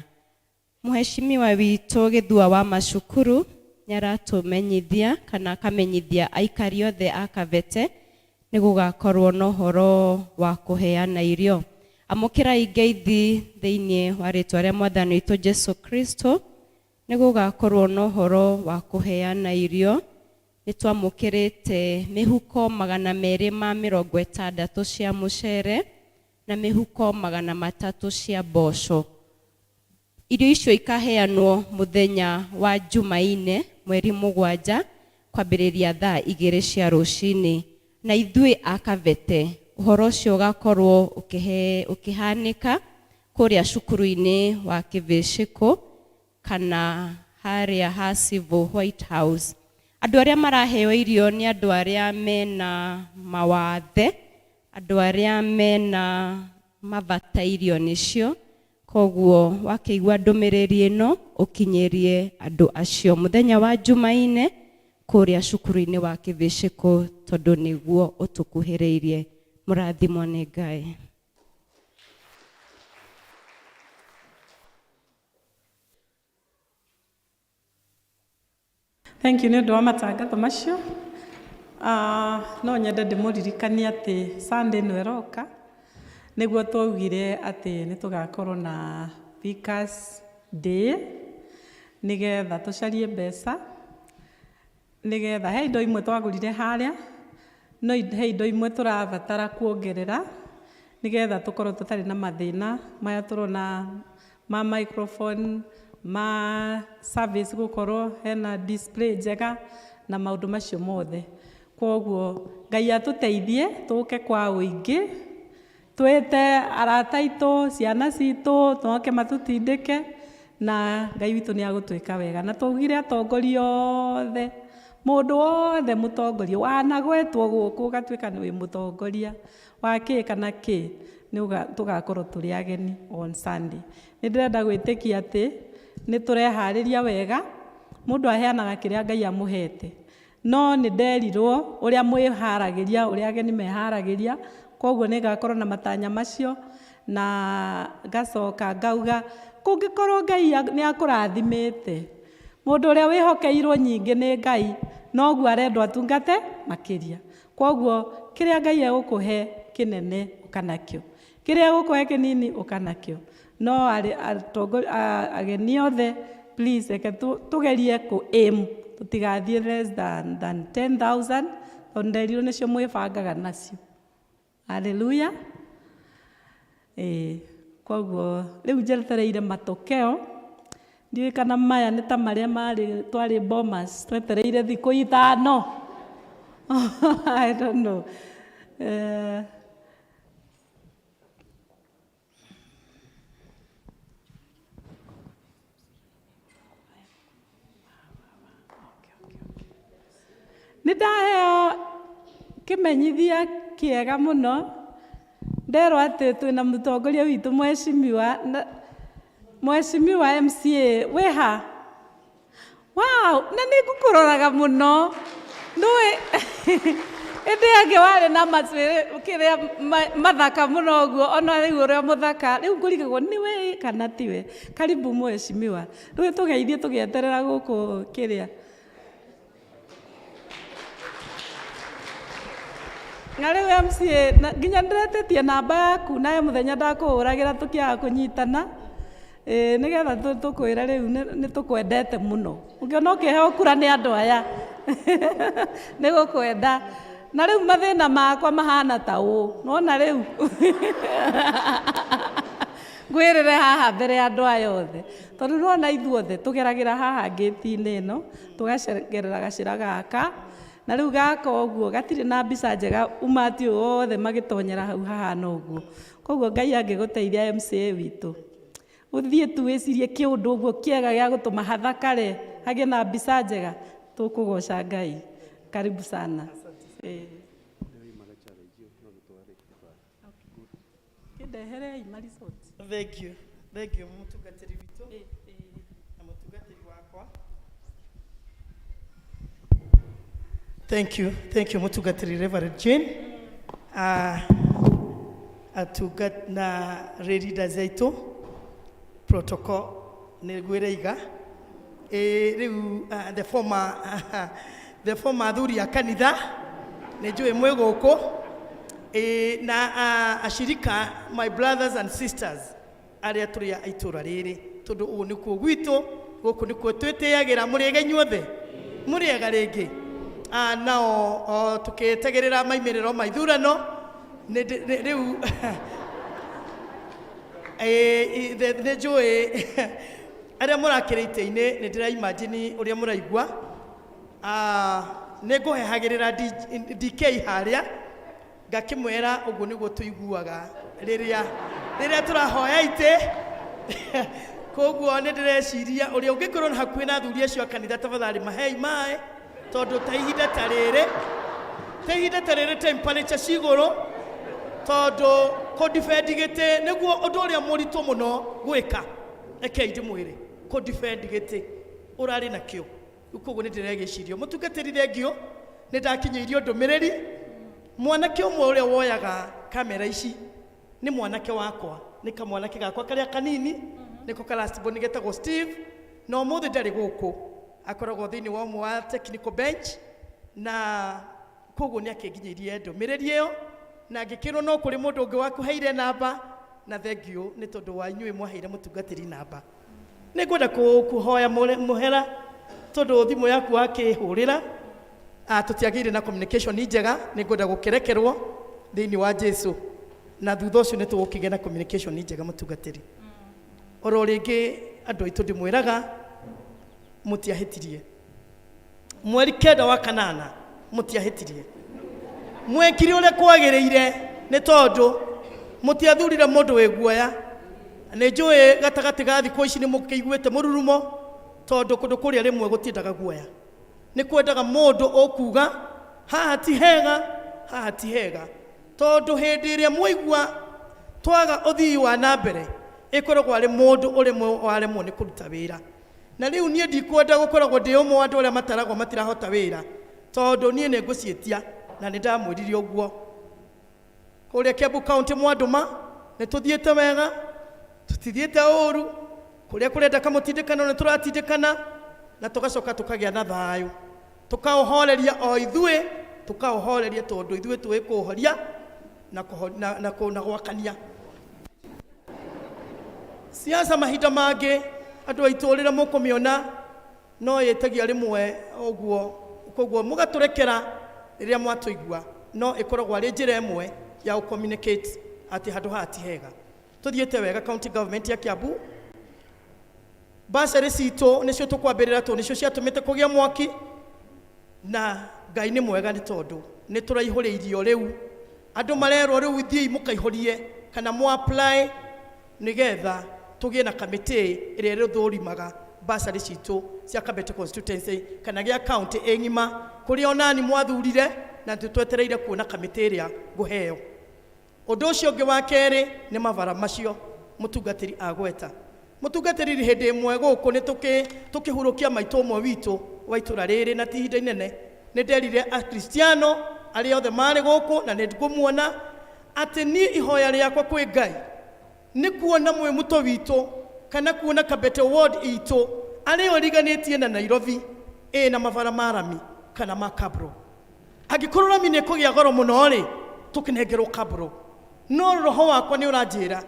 Muheshimiwa witu Githua wa macukuru nyaratumenyithia kana kamenyithia aikari othe a Kavete ni gugakorwo no horo wa kuheana irio. Amukira ingeithi thiini wa ritwa ria Mwathani witu Jesu Kristo ni gugakorwo no horo wa kuheana irio. Ni twamukirite mihuko 260 cia mucere na mihuko 300 cia mboco. Irio icio ikaheanwo muthenya wa Jumaine mweri 7 kwambiriria thaa 2 cia rucini na ithui a Kavete uhoro ucio ugakorwo ukihanika kuria cukuru-ini wa Kivishiko kana haria ha Civil White House. Andu aria maraheo irio ni andu aria mena mawathe, andu aria mena mavata irio nicio. Koguo wakeigua ndumiriri ino ukinyerie andu acio muthenya wa Jumaine kuria cukuru-ini wa Kivishiko tondu niguo utukuhiriirie. Murathimwo ni Ngai. Thank you nĩ ũndũ wa matangatho macio. No nyende ndĩmũririkanie atĩ Sunday ĩno ĩroka nĩguo twaugire atĩ nĩ tũgakorwo na Speakers Day nĩgetha tũcarie mbeca nigetha he indo imwe twagũrire harĩa no he indo imwe tũrabatara kuongerera nigetha tũkorwo tũtarĩ na mathĩna maya tũrona ma microphone ma service gũkorwo hena display njega na maũndũ macio mothe. Kwoguo Ngai atũteithie tũke kwa ũingĩ twĩte arata aitũ ciana citũ tũke matũtindĩke na Ngai witũ nĩ agũtwĩka wega na twaugire atongoria othe mũndũ wothe mũtongoria wanagwetwo gũkũ ũgatuĩka nĩ mũtongoria wa kĩ kana kĩ tũgakorwo tũrĩ ageni on Sunday. Nĩ ndĩrenda gwĩtĩkia atĩ nĩ tũreharĩria wega mũndũ aheanaga kĩrĩa Ngai amũhete no nĩ nderirwo ũrĩa mwĩharagĩria ũrĩa ageni meharagĩria kwoguo nĩ ngakorwo na matanya macio na ngacoka ngauga kũngĩkorwo Ngai nĩ akũrathimĩte mũndũ ũrĩa wĩhokeirwo nyingĩ nĩ Ngai noguo arendwo atungate makĩria. Kwoguo kĩrĩa Ngai egũkũhe kĩnene ũkanakĩo kĩrĩa egũkũhe kĩnini ũkanakĩo no ageni othe please reke tũgerie aim tũtigathiĩ less than 10,000 tondũ nderirwo nĩcio mwĩbangaga nacio. Haleluya. Kwoguo rĩu njetereire matokeo ndiũĩ kana maya nĩ ta marĩa twarĩ Bomas twetereire thikũ 5. I don't know. Nĩ ndaheo kĩmenyithia kĩega mũno nderwo atĩ twĩna mũtongoria witũ Mheshimiwa MCA wĩha. Wow, na nĩ ngũkũroraga mũno ndũĩ ĩndĩ angĩ warĩ na kĩrĩa mathaka mũno ũguo ona rĩu ũrĩa mũthaka rĩu ngũrigagwo nĩ we kana tiwe. Karibu Mheshimiwa rĩu tũgeithie tũgĩeterera gũkũ kĩrĩa na rĩu MCA nginya ndĩretĩtie namba yaku nawe mũthenya ndakũhũragĩra tũkĩaga kũnyitana nigetha tũkwĩra rĩu nĩ tũkwendete mũno ũngĩona ũkĩheo kura nĩ andũ aya nĩ gũkwenda na rĩu mathĩna makwa mahana ta ũũ nona rĩu ngwĩrĩre haha mbere ya andũ aya othe tondũ nona ithuothe tũgeragĩra haha ngĩti-inĩ ĩno tũgacerera gacĩra gaka na rĩu gaka ũguo gatirĩ na mbica njega umati wothe magĩtonyera hau hahana ũguo. Kwoguo Ngai angĩgũteithia MCA witũ ũthiĩ tu wĩcirie kĩũndũ ũguo kĩega gĩa gũtũma hathakare hagĩe na mbica njega tũkũgoca Ngai. Karibu sana. Thank you mũtungatĩri witũ na mũtungatĩri wakwa. Thank you mũtungatĩri Reverend Jane na leaders aitũ protocol nĩ gwĩreiga rĩu the former athuri a kanitha nĩ njũĩ mwĩ gũkũ na ashirika my brothers and sisters arĩa tũrĩ a itũra rĩrĩ tondũ ũũ nĩkuo gwitũ gũkũ nĩkuo twĩtĩagĩra mũrĩega inyuothe mũrĩega rĩngĩ nao tũkĩtegĩrĩra maimĩrĩro ma ithurano rĩu nĩ njũĩ arĩa mũrakĩrĩ itĩ-inĩ nĩ ndĩraimagine ũrĩa mũraigua nĩ ngũhehagĩrĩra DK harĩa ngakĩmwĩra ũguo nĩguo tũiguaga rĩrĩa tũrahoya itĩ kwoguo nĩ ndĩreciria ũrĩa ũngĩkorwo na hakuhĩ na athuri acio a kanitha tafadhali mahei maĩ tondũ ta ihinda ta rĩrĩ temperature cigũrũ tondũ kũ-defend gĩtĩ nĩguo ũndũ ũrĩa mũritũ mũno gwĩka rekei ndĩmwĩre kũ-defend gĩtĩ ũrarĩ nakĩo kwoguo nĩ ndĩregĩcirio mũtungatĩri thengio nĩ ndakinyĩirio ndũmĩrĩri mwanake ũmwe ũrĩa woyaga kamera ici nĩ mwanake wakwa nĩ kamwanake gakwa karĩa kanini nĩko karastborn getagwo Steve na ũmũthĩ ndarĩ gũkũ akoragwo thĩinĩ wa ũmwe wa technical bench na kwoguo nĩ akĩnginyĩirie ndũmĩrĩri ĩyo na ngĩkĩrwo no kũrĩ mũndũ ũngĩ wakũheire namba na thengio nĩ tondũ wa inyuĩ mwaheire mũtungatĩri namba. Nĩ ngwenda kũhoya mũhera tondũ thimũ yaku akĩhũrĩra tutiagire na communication njega nĩ ngwenda gũkerekerwo thĩinĩ wa Jesu na thutha ũcio nĩ tũgũkĩgĩa na communication njega mũtungatĩri. Oro rĩngĩ andũ aitũ ndĩmwĩraga mũtiahĩtirie. Mweri 9 wa kanana mũtiahĩtirie. Mwekire ũrĩa kwagĩrĩire nĩ tondũ mũtiathurire mũndũ wĩ guoya. Nĩ njũĩ gatagatĩ ga thikũ ici nĩ mũkĩiguĩte mũrurumo tondũ kũndũ kũrĩa rĩmwe gũtiendaga guoya. Nĩ kwendaga mũndũ ũkuga haha ti hega, haha ti hega. Tondũ hĩndĩ ĩrĩa mwaigua twaga ũthii wa na mbere ĩkoragwo arĩ mũndũ ũrĩmwe waremwo nĩ kũruta wĩra. Na rĩu niĩ ndikwenda gũkoragwo ndĩ ũmwe wa andũ arĩa mataragwo matirahota wĩra tondũ niĩ nĩ ngũciĩtia na nĩ ndamwĩrire ũguo. Kũrĩa Kiambu County mwandũma nĩ tũthiĩte wega, tũtithiĩte ũũru. Kũrĩa kũrenda kamũtindĩkano nĩ tũratindĩkana na tũgacoka tũkagĩa na thayũ. Tũkaũhoreria o ithuĩ, tũkaũhoreria tondũ ithuĩ tũĩ kũũhoria na gwakania. Siasa mahinda mangĩ andũ aitũ rĩrĩa mũkũmĩona no yĩtagia rĩmwe ũguo, koguo mũgatũrekera rĩrĩa mwatũigua, no ĩkoragwo arĩ njĩra ĩmwe ya gũ-communicate atĩ handũ haha ti hega. Tũthiĩte wega county government ya Kiambu. Basarĩ citũ nĩcio tũkwambĩrĩra tondũ nĩcio ciatũmĩte kũgĩa mwaki, na Ngai nĩ mwega nĩ tondũ nĩ tũraihũrĩirio rĩu. Andũ marerwo rĩu ithiĩ mũkaihũrie kana mu apply nĩgetha tũgĩe na kamĩtĩ ĩrĩa ĩrĩthũrimaga basarĩ citũ cia Kabete constituency kana gĩa county ng'ima kũrĩa onani mwathurire na twetereire kuona kamĩtĩ ĩrĩa ngũheo. Ũndũ ũcio ũngĩ wa kerĩ nĩ mavara macio mũtungatĩri agweta. Mũtungatĩri hĩndĩ ĩmwe gũkũ nĩ tũkĩhurũkia maitũ ũmwe witũ wa itũra rĩrĩ na ti ihinda inene nĩ nderire Akristiano arĩa othe marĩ gũkũ na nĩ ngũmuona atĩ niĩ ihoya rĩakwa kwĩ Ngai nĩ kuona mwĩmuto witũ kana kuona Kabete ward itũ arĩa origanĩtie na Nairobi na mavara marami kana makabro. Angĩkorwo rami nĩ kũgĩa goro mũno rĩ tũkĩnengerwo kabro, no roho wakwa nĩ ũranjĩra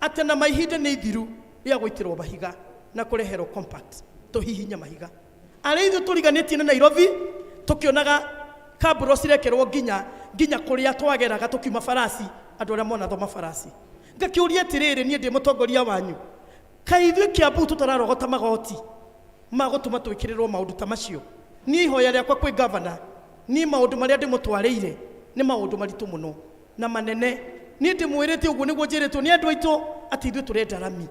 atĩ na mahinda nĩ ithiru rĩa gũitĩrwo mahiga na kũreherwo compact tũhihinya mahiga. Arĩa ithuĩ tũriganĩtie na Nairobi tũkĩonaga kabro cirekerwo nginya kũrĩa twageraga tũkiuma farasi, andũ arĩa mona thoma farasi. Ngakĩũria atĩrĩrĩ, niĩ ndĩ mũtongoria wanyu, kaĩ ithuĩ Kiambu tũtararogota magoti magũtũma twĩkĩrĩrwo maũndũ ta macio? Niĩ ihoya rĩakwa kwĩ governor, niĩ maũndũ marĩa ndĩmũtwarĩire nĩ maũndũ maritũ mũno na manene. Niĩ ndĩmwĩrĩte ũguo nĩguo njĩrĩtwo nĩ andũ aitũ atĩ ithuĩ tũrenda rami,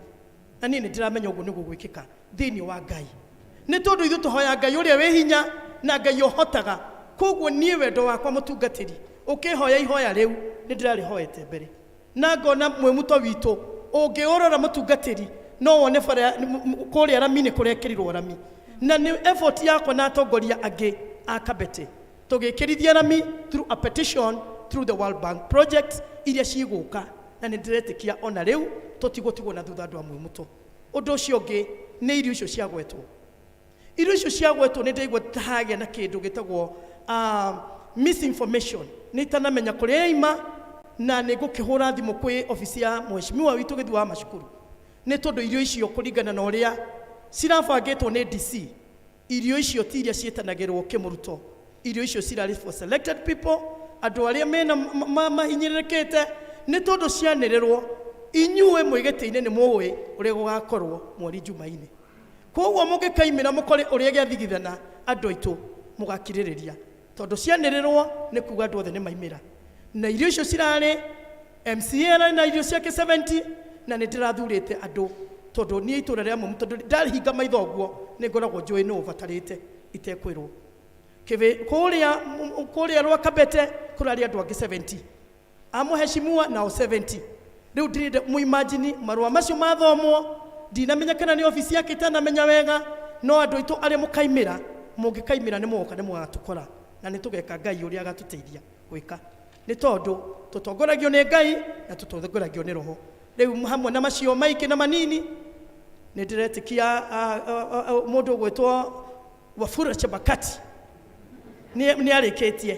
na niĩ nĩ ndĩramenya ũguo nĩguo gwĩkĩka thĩinĩ wa Ngai. Nĩ tondũ ithuĩ tũhoya Ngai ũrĩa wĩ hinya na Ngai ũhotaga. Koguo niĩ wendo wakwa mũtungatĩri ũkĩhoya ihoya rĩu nĩ ndĩrarĩhoete mbere na ngona mwĩmuto witũ ũngĩũrora mũtungatĩri no wone kũrĩa rami nĩ kũrekĩrirwo rami, na nĩ effort yakwa na atongoria angĩ a Kabete tũgĩkĩrithia rami through a petition through the World Bank project iria cigũka, na nĩ ndĩretĩkia ona rĩu tũtigũtigwo na thutha andũ a mwĩmuto. Ũndũ ũcio ũngĩ nĩ irio icio ciagwetwo. Irio icio ciagwetwo nĩ ndaigua tahagĩa na kĩndũ gĩtagwo misinformation, nĩ itanamenya kũrĩa ima, na nĩ ngũkĩhũra thimũ kwĩ ofici ya mheshimiwa witũ gĩthiĩ wa macukuru. Nĩ tondũ irio icio kũringana na ũrĩa cirabangĩtwo nĩ DC, irio icio ti iria ciĩtanagĩrwo kĩmũruto. Irio icio cirarĩ for selected people, andũ arĩa mena mahinyĩrĩrĩkĩte, nĩ tondũ cianĩrĩrwo. Inyuĩ mwĩgĩtĩ-inĩ nĩ mũĩ ũrĩa gũgakorwo mweri Jumaine. Koguo mũngĩkaimĩra mũkore ũrĩa gĩathigithana andũ aitũ mũgakirĩrĩria, tondũ cianĩrĩrwo nĩ kuga andũ othe nĩ maimĩra. Na irio icio cirarĩ MCA na irio ciake 70, na nĩ ndĩrathurĩte andũ tondũ niĩ itũra rĩa mũmu tondũ ndarĩhinga maitho ũguo nĩ ngoragwo njũĩ nũ ũbatarĩte itekwĩrwo. Kũrĩa rwa Kabete kũrarĩ andũ angĩ 70 amũheshimiwa nao 70. Rĩu ndĩrenda mũimagine marũa macio mathomwo, ndinamenya kana nĩ ofici yake itanamenya wega, no andũ aitũ arĩa mũkaimĩra, mũngĩkaimĩra nĩ mũgoka nĩ mũgatũkora na nĩ tũgeka Ngai ũrĩa agatũteithia gwĩka, nĩ tondũ tũtongoragio nĩ Ngai na tũtongoragio nĩ Roho. Rĩu hamwe na macio maingĩ na manini nĩ ndĩretĩkia mũndũ ũgwĩtwo Wafula Chebukati nĩ arĩkĩtie,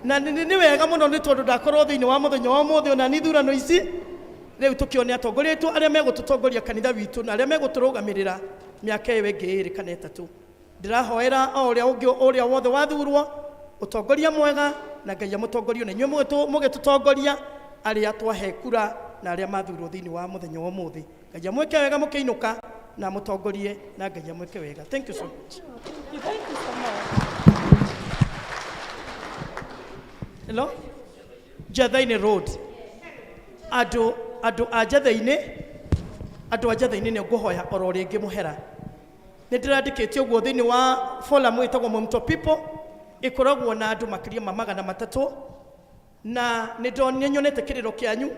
na nĩ wega mũno nĩ tondũ ndakorwo thĩinĩ wa mũthenya wa ũmũthĩ ona nĩ ithurano ici. Rĩu tũkĩone atongoria aitũ arĩa megũtũtongoria kanitha witũ na arĩa megũtũrũgamĩrĩra mĩaka ĩyo ĩngĩ 2 kana 3. Ndĩrahoera o ũrĩa wothe wathurwo utongoria mwega na Ngai amutongorie na inyuĩ mũgĩtũtongoria arĩa twahe kura na arĩa mathurwo thĩinĩ wa mũthenya wa ũmũthĩ. Ngai amwĩke wega mũkĩinũka na mũtongorie na Ngai amwĩke wega. Thank you so much. Thank you so much. Hello? Njatha-inĩ road. Andũ a Njatha-inĩ nĩ ngũhoya oro rĩngĩ mũhera. Nĩ ndĩrandĩkĩte ũguo thĩinĩ wa forum ĩtagwo Mumto People, ĩkoragwo na andũ makĩria ma 300, na nĩ nyonete kĩrĩro kĩanyu,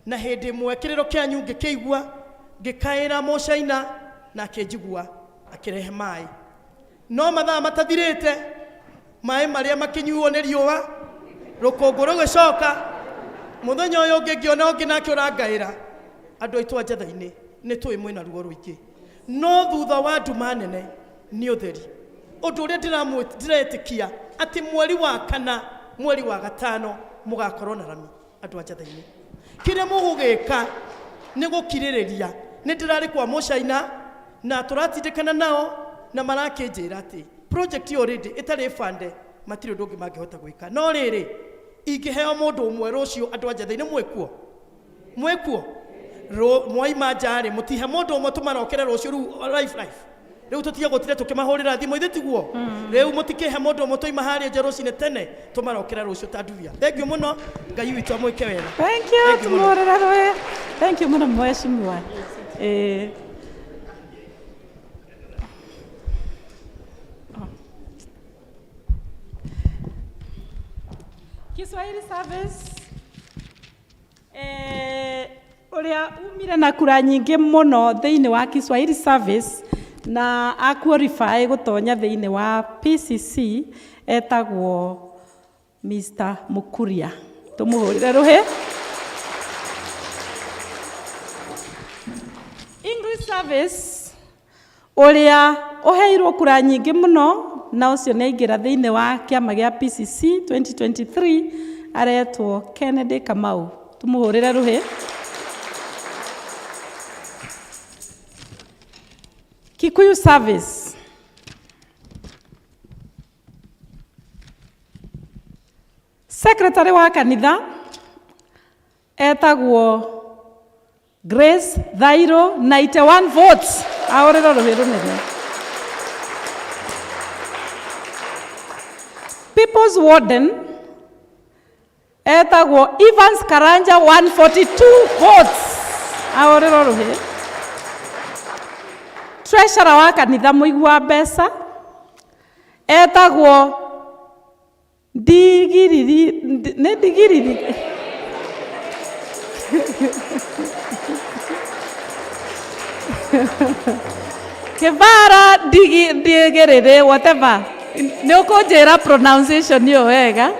na hĩndĩ ĩmwe kĩrĩro kĩanyu ngĩkĩigua ngĩkaĩra mũcaina na akĩnjigua akĩrehe maĩ. No mathaa matathirĩte, maĩ marĩa makĩnyuo nĩ riũa, rũkũngũ rũgĩcoka, mũthenya ũyũ ũngĩ ngĩona ũngĩ nake ũrangaĩra. Andũ aitũ a Njatha-inĩ nĩ tũĩ mwĩna ruo rũingĩ, no thutha wa nduma nene nĩ ũtheri. Ũndũ ũrĩa ndĩretĩkia atĩ mweri wa kana, mweri wa gatano mũgakorwo na rami. Andũ a Njatha-inĩ, kĩrĩa mũgũgĩka nĩ gũkirĩrĩria. Nĩ ndĩrarĩ kwa mũcaina na tũratindĩkana nao na marakĩnjĩra atĩ project already ĩtarĩ bande, matirĩ ũndũ ũngĩ mangĩhota gwĩka. No rĩrĩ, ingĩheo mũndũ ũmwe rũciũ, andũ a Njatha-inĩ mwĩkuo mwaima njarĩ, mũtihe mũndũ ũmwe tũmarokere rũciũ rĩu life rĩu tũtige gũtire tũkĩmahũrĩra thimũ ithĩ tiguo. Rĩu mũtikĩhe mũndũ ũmwe tũima harĩa nja rũcinĩ tene tũmarokera rũciũ ta nduvia. Thengiũ mũno, Ngai witũ amwĩke wega. Thank you, tũmũhũrĩra rũĩ. Thank you mũno mheshimiwa. Kiswahili service ũrĩa umire na kura nyingĩ mũno thĩinĩ wa Kiswahili service na aqualify gũtonya thĩinĩ wa PCC etagwo Mr. Mukuria. Tũmũhũrĩre rũhĩ. English service ũrĩa ũheirwo kura nyingĩ mũno na ũcio nĩ aingĩra thĩinĩ wa kĩama gĩa PCC 2023 aretwo Kennedy Kamau. Tũmũhũrĩre rũhĩ. Kikuyu service secretary wa kanitha etagwo Grace Thairo, 91 votes. Ahũrĩrwo rũhĩ rũnene. People's warden etagwo Evans Karanja, 142 votes. Ahũrĩrwo rũhĩ. Treasurer wa kanitha mũigua wa mbeca etagwo Ndigiriri Kivara Ndigiriri whatever nĩ ũkũnjĩra pronunciation ĩyo wega.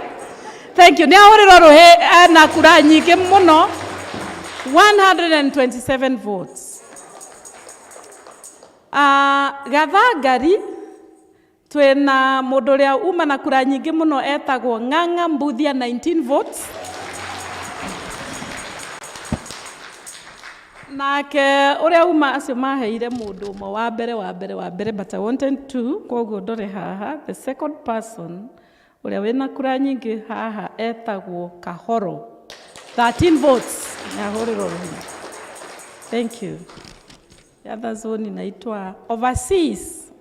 Thank you. Nĩ ahũrĩrwo rũhĩ na kura nyingĩ mũno, 127 votes. Gathangari twĩna mũndũ ũrĩa uma na kura nyingĩ mũno etagwo Ng'ang'a Mbuthia, 19 votes. Nake ũrĩa uma acio maheire mũndũ ũmwe wa mbere but I wanted to, koguo ndore haha. The second person ũrĩa wĩna kura nyingĩ haha etagwo Kahoro, 13 votes. Nĩ ahũrĩrwo rũhĩ. Thank you. The other zone inaitwa overseas.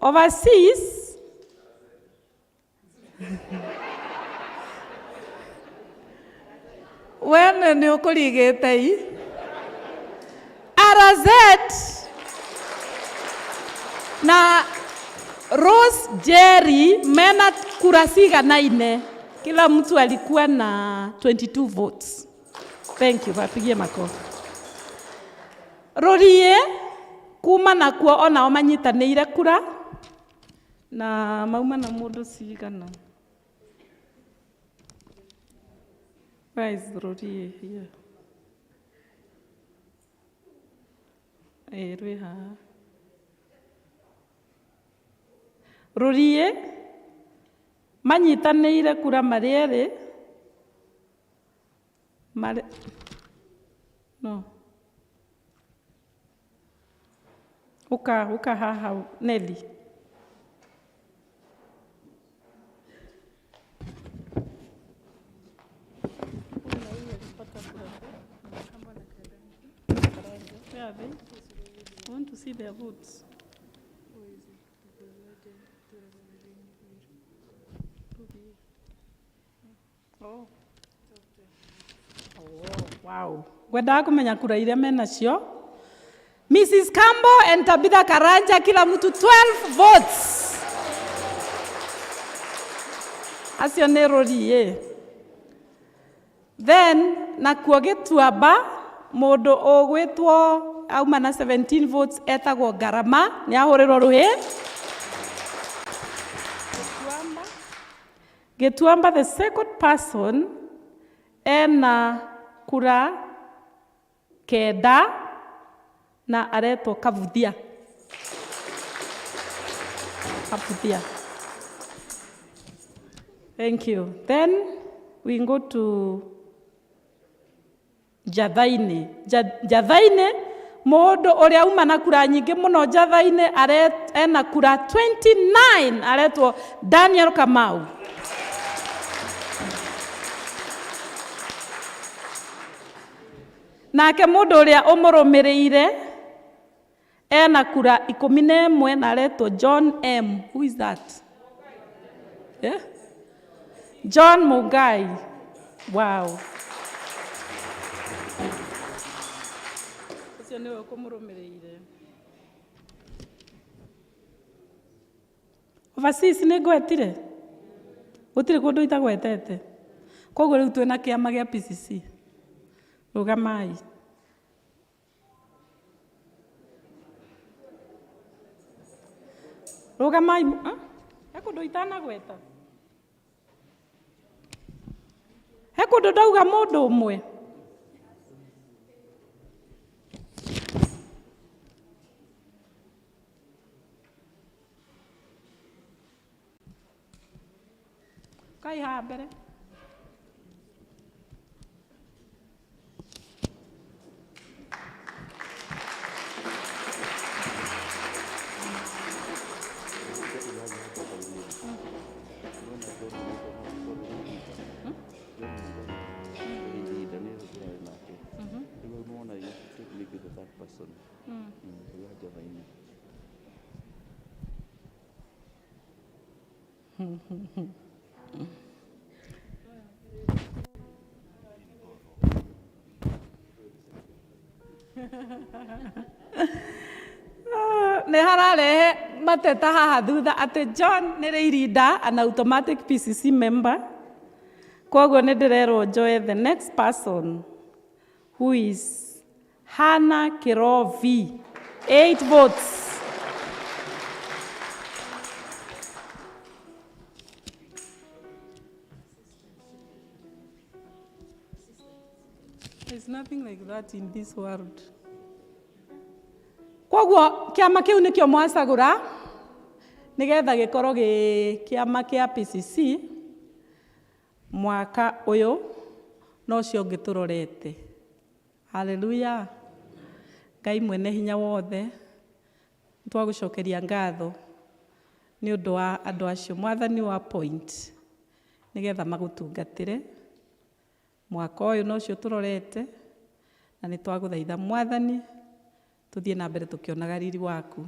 Wene nĩ ũkũrigĩte i. RZ na Rose Jerry mena kura ciganaine. Kila mtu alikuwa na 22 votes. Thank you. Wapigie makofi. Rorie kuma nakuo onao manyitanĩire kura na mauma na mũndũ cigana. Where is Rorie here? Rwĩ haha. Rorie manyitanĩire kura marĩ erĩ. No. Uka haha Nelly. are they? I want to see their votes. Oh. Wow. Ngwendaga kumenya kura iria menacio. Mrs. Campbell and Tabitha Karanja, kila mtu 12 votes. Acio nĩ rũri. Then nakuo Gĩtuamba mũndũ ũgwĩtwo auma na 17 votes etagwo Ngarama nĩ ahũrĩrwo rũhĩ. Gĩtuamba the second person ena kura kenda na aretwo Kabuthia. Kabuthia. Thank you. Then we go to Jathaine. Jathaine, mũndũ ũrĩa uma na kura nyingĩ mũno Jathaine ena kura 29 aretwo Daniel Kamau. Nake mũndũ ũrĩa ũmũrũmĩrĩire ena kura 11 na aretwo John M. Who is that? Yeah? John Mugai. Wow. Ũcio nĩwe ũkũmũrũmĩrĩire. Overseas nĩ ngwetire. Gũtirĩ kũndũ itagwetete. Koguo rĩu twĩna kĩama gĩa PCC. Rũgamai. Rũgamai. He kũndũ itanagweta. He kũndũ ndauga mũndũ ũmwe. Kai haha mbere. Nĩ hararehe mateta haha thutha atĩ John nĩ Rĩirinda, an automatic PCC member. Koguo nĩ ndĩrerwo njoe the next person who is Hannah Kirovi, 8 votes. There's nothing like that in this world. Koguo kiama kiu nikio mwacagura nigetha gikorwo gi kiama kia PCC mwaka uyu no cio ngiturorete. Hallelujah. Ngai mwene hinya wothe twagucokeria ngatho ni undu wa andu acio mwathani wa point nigetha magutungatire mwaka uyu no cio turorete na ni twaguthaitha mwathani tuthie na mbere tukionaga riri waku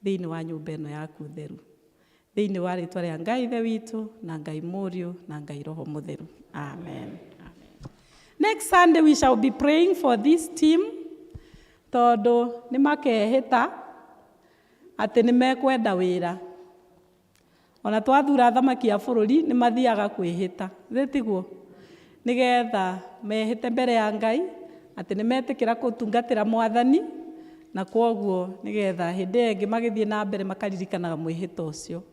thiini wa nyumba ino yaku theru thiini wa ritwa ria Ngai ithe witu na Ngai Mũriũ na Ngai Roho Mũtheru. Amen. Next Sunday we shall be praying for this team tondu ni makehita ati ni mekwenda wira ona twathura thamaki ya bururi ni mathiaga kwihita thitiguo nigetha mehite mbere ya Ngai ati ni metikira kutungatira mwathani na kwoguo nigetha hindi ingi magithie na mbere makaririkanaga mwihito ucio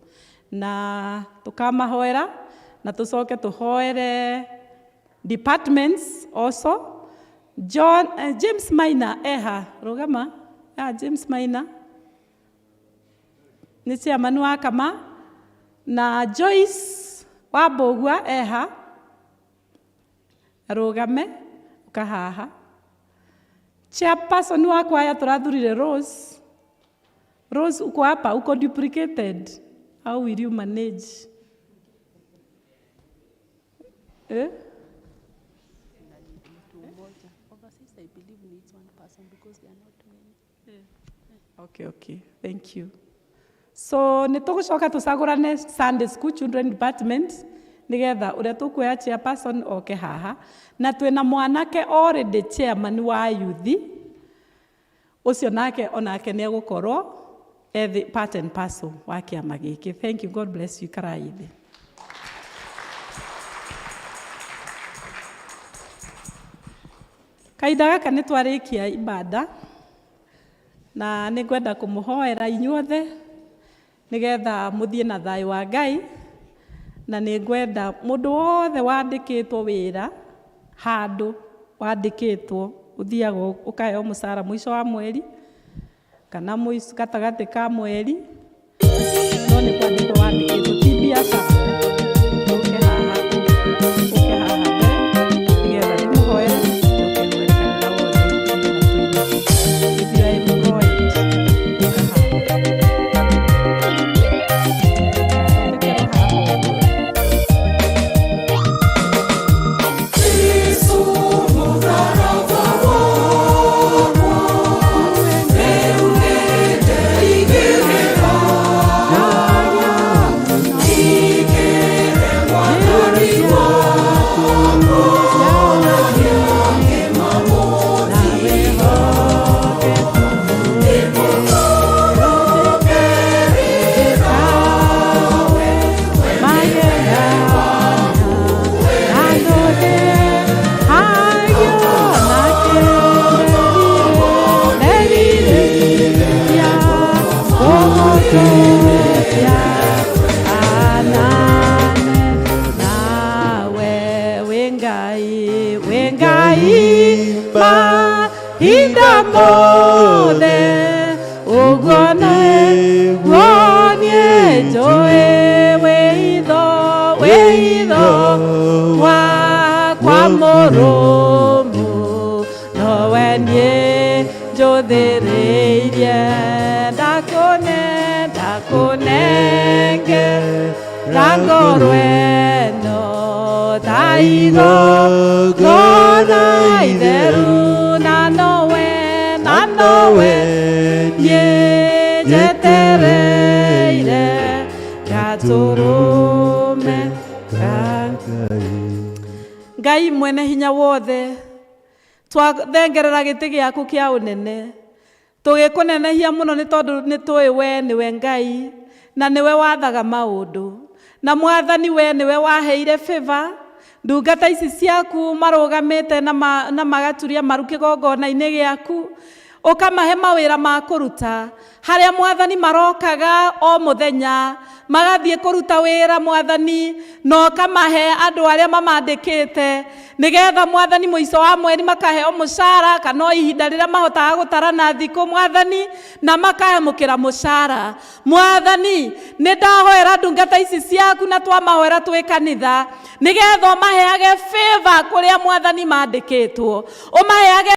na tukamahoera na tucoke tuhoere departments also. James Maina eha rugama James Maina ni chairman wa kama na Joyce Wambogua eha rugame ukahaha. Chairperson wa kwaya turathurire Rose. Rose uko hapa, uko duplicated. How will you manage? I believe needs one person because they are not many. Okay, thank you. So nä tå gå coka tå cagårane Sunday School Children Department nä getha å rä a tå kuoya chairperson oke haha na twä na mwanake already chairman wa youthi å cio nake onake nä egå korwo part and parcel wa kä ama gä kä. Thank you, God bless you. Karai thä. Kahinda gaka nä twarä kia ibada na nä ngwenda kå må hoera inyuothe nä getha må thiä na thayå wa Ngai na nä ngwenda må ndå wothe wandä kä two wä ra handå wandä kä two å thiaga å kaheo må cara må ico wa mweri kana gatagatä ka mweri no nä kwandä two wandä kä two ti biacara å ke haha mbere nä getha tå må hoere Ngai mwene hinya wothe twathengerera gĩtĩ gĩaku kĩa ũnene tũgĩkũnenehia mũno nĩ tondũ nĩ tũĩ we nĩwe Ngai na nĩwe wathaga maũndũ na Mwathani we nĩwe waheire favor ndungata ici ciaku marũgamĩte na magaturia maru kĩgongona-inĩ gĩaku ũkamahe mawĩra ma kũruta harĩa Mwathani marokaga o mũthenya magathiĩ kũruta wĩra Mwathani na ũkamahe andũ arĩa mamandĩkĩte nĩgetha Mwathani mũico wa mweri makaheo mũcara kana ihinda rĩrĩa mahotaga gũtarana thikũ Mwathani na makahemũkĩra mũcara Mwathani nĩ ndahoera ndungata ici ciaku na twamahoera twĩ kanitha nĩgetha ũmaheage favor kũrĩa Mwathani mandĩkĩtwo ũmaheage